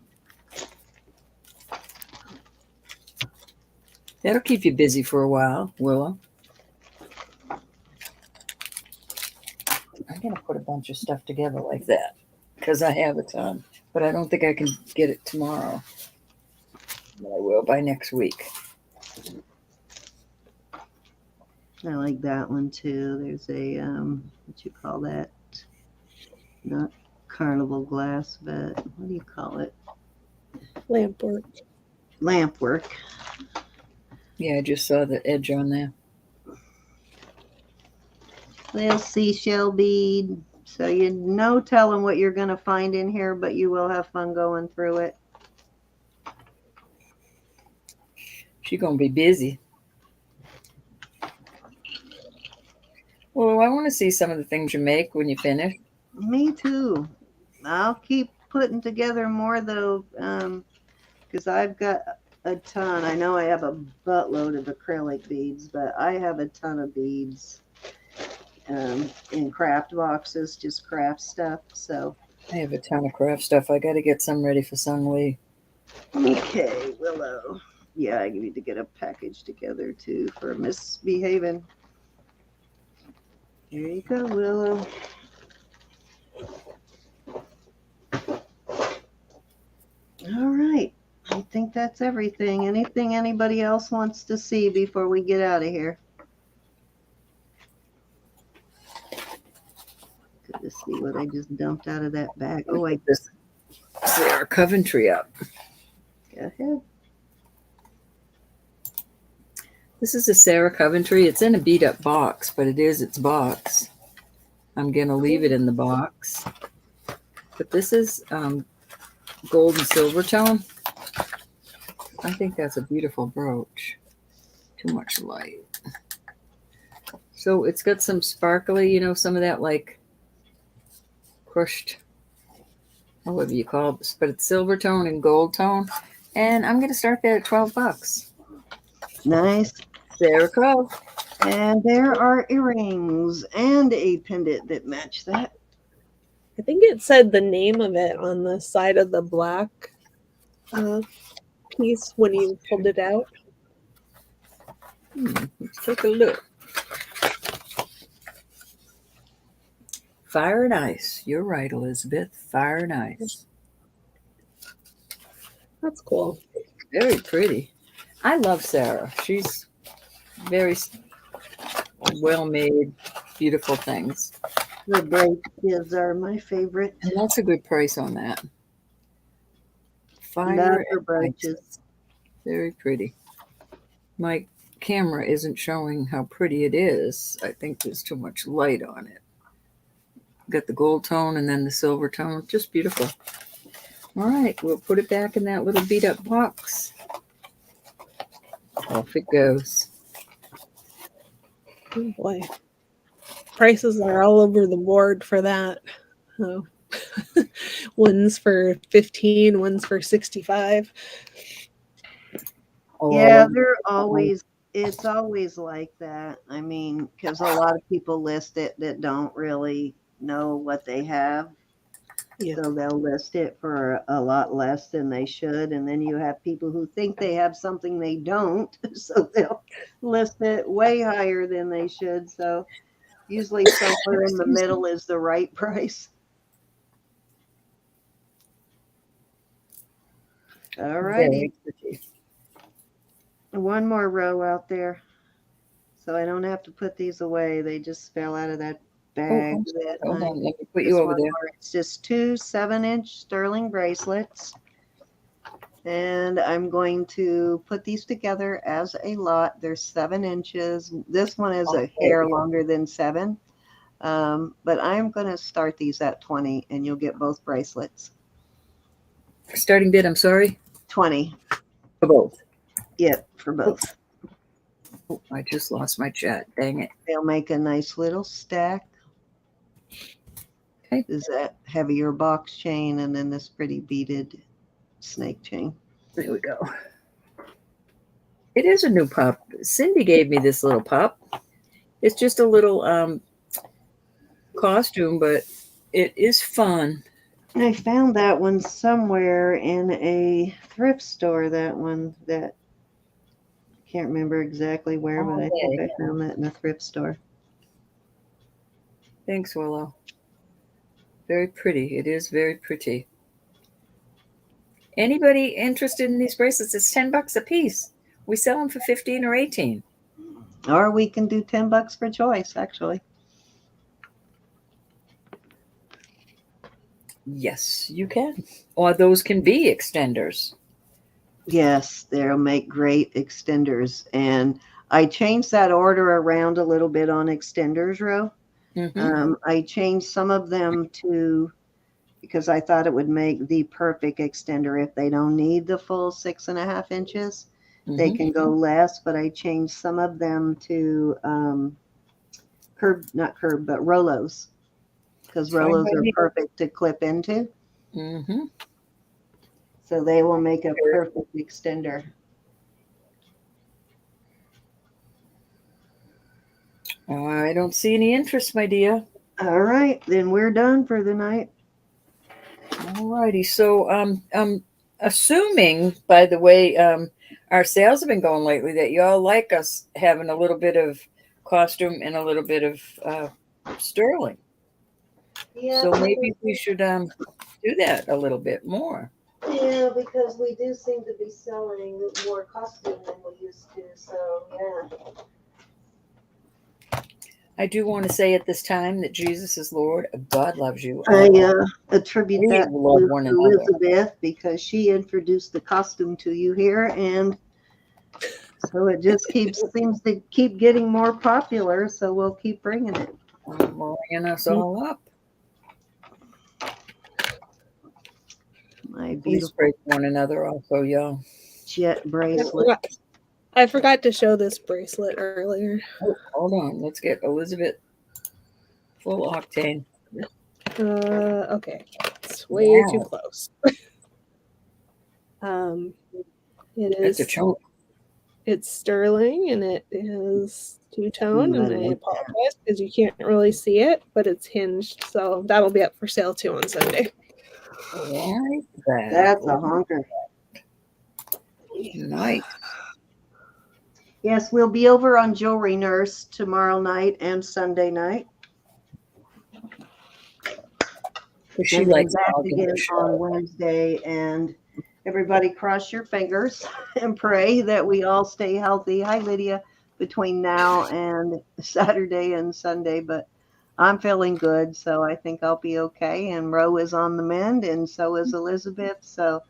That'll keep you busy for a while, Willow. I'm going to put a bunch of stuff together like that because I have a ton, but I don't think I can get it tomorrow. But I will by next week. I like that one too. There's a what you call that? Not carnival glass, but what do you call it? Lamp work. Lamp work. Yeah, I just saw the edge on there. Little seashell bead. So tell them what you're going to find in here, but you will have fun going through it. She's going to be busy. Well, I want to see some of the things you make when you finish. Me too. I'll keep putting together more though. because I've got a ton. I know I have a buttload of acrylic beads, but I have a ton of beads in craft boxes, just craft stuff. So, I have a ton of craft stuff. I got to get some ready for Sung Lee. okay, Willow. Yeah, I need to get a package together too for misbehaving. Here you go, Willow. All right. I think that's everything. Anything anybody else wants to see before we get out of here? Good to see what I just dumped out of that bag. Oh, I This Sarah Coventry up. go ahead. This is a Sarah Coventry. It's in a beat up box, but it is its box. I'm going to leave it in the box. But this is gold and silver tone. I think that's a beautiful brooch. Too much light. So it's got some sparkly, you know, some of that like crushed, however you call this, but it's silver tone and gold tone. And I'm going to start that at $12. Nice. Sarah Cove. And there are earrings and a pendant that match that. I think it said the name of it on the side of the black piece when you pulled it out. Let's take a look. Fire and Ice. You're right, Elizabeth. Fire and Ice. That's cool. Very pretty. I love Sarah. She's very well made, beautiful things. The bracelets are my favorite. And that's a good price on that. Love Fire her and Ice. brooches. Very pretty. My camera isn't showing how pretty it is. I think there's too much light on it. Got the gold tone and then the silver tone. Just beautiful. All right, we'll put it back in that little beat up box. Off it goes. Oh boy. Prices are all over the board for that. Oh. One's for 15, one's for 65. Yeah, they're always, it's always like that. I mean, because a lot of people list it that don't really know what they have. Yeah. So they'll list it for a lot less than they should. And then you have people who think they have something they don't. So they'll list it way higher than they should. So usually somewhere in the middle is the right price. All righty. One more row out there. So I don't have to put these away. They just fell out of that bag. Hold on, let me put you over there. It's just two 7-inch sterling bracelets. And I'm going to put these together as a lot. They're 7 inches. This one is a hair longer than 7. But I'm going to start these at 20 and you'll get both bracelets. Starting bid, I'm sorry? 20. For both. Yep, for both. Oh, I just lost my chat. Dang it. They'll make a nice little stack. Okay. Is that heavier box chain and then this pretty beaded snake chain. There we go. It is a new pup. Cindy gave me this little pup. It's just a little costume, but it is fun. I found that one somewhere in a thrift store. That one that can't remember exactly where, but I think I found that in a thrift store. Thanks, Willow. Very pretty. It is very pretty. Anybody interested in these bracelets? It's $10 a piece. We sell them for 15 or 18. Or we can do $10 for choice, actually. Yes, you can. Or those can be extenders. Yes, they'll make great extenders. And I changed that order around a little bit on extenders row. Mm-hmm. I changed some of them to, because I thought it would make the perfect extender if they don't need the full 6.5 inches. They can go less, but I changed some of them to not curb, but Rolos. Because Rolos are perfect to clip into. Mm-hmm. So they will make a perfect extender. I don't see any interest, my dear. All right, then we're done for the night. All righty. So I'm assuming, by the way, our sales have been going lately that y'all like us having a little bit of costume and a little bit of sterling. Yeah, So maybe we should do that a little bit more. yeah, because we do seem to be selling more costume than we used to. So yeah. I do want to say at this time that Jesus is Lord. God loves you. I attribute We that love to one another. Elizabeth because she introduced the costume to you here, and so it just seems to keep getting more popular. So we'll keep bringing it. Lining us all up. My Please beautiful pray for one another also, y'all. jet bracelet. I forgot to show this bracelet earlier. Oh, hold on. Let's get Elizabeth full octane. Okay. It's way too Wow. close. It That's a is chunk. it's sterling and it is two-tone, and I like apologize because you can't really see it, but it's hinged, so that'll be up for sale too on Sunday. Like that. That's a honker. Nice. Yes, we'll be over on Jewelry Nurse tomorrow night and Sunday night. She And then likes back talking again the show. on Wednesday. And everybody cross your fingers and pray that we all stay healthy. Hi, Lydia, between now and Saturday and Sunday. But I'm feeling good, so I think I'll be okay. And Ro is on the mend, and so is Elizabeth. So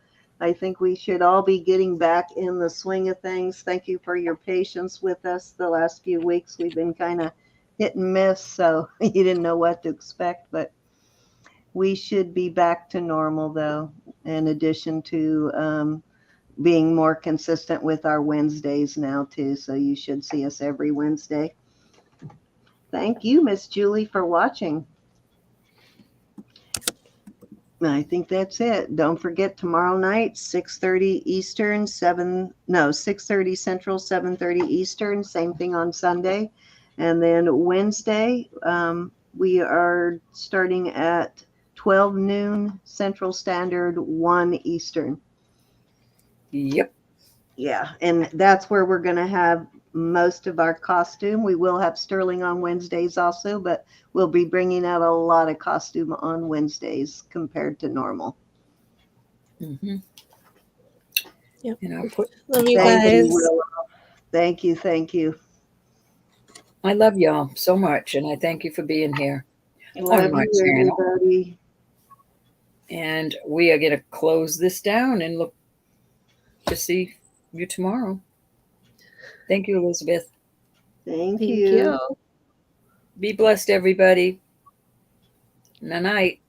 I think we should all be getting back in the swing of things. Thank you for your patience with us the last few weeks. We've been kind of hit and miss, so you didn't know what to expect, but we should be back to normal, though, in addition to being more consistent with our Wednesdays now, too. So you should see us every Wednesday. Thank you, Miss Julie, for watching. I think that's it. Don't forget tomorrow night, 6:30 Eastern, 6:30 Central, 7:30 Eastern. Same thing on Sunday. And then Wednesday, we are starting at 12 noon Central Standard, 1 Eastern. Yep. Yeah, and that's where we're going to have most of our costume. We will have sterling on Wednesdays also, but we'll be bringing out a lot of costume on Wednesdays compared to normal. Mm-hmm. Yep. And I'll put. Love you Thank guys. you, Willow. Thank you. Thank you. I love y'all so much, and I thank you for being here Love my you, channel. everybody. And we are going to close this down and look to see you tomorrow. Thank you, Elizabeth. Thank Thank you. you. Be blessed, everybody. Night.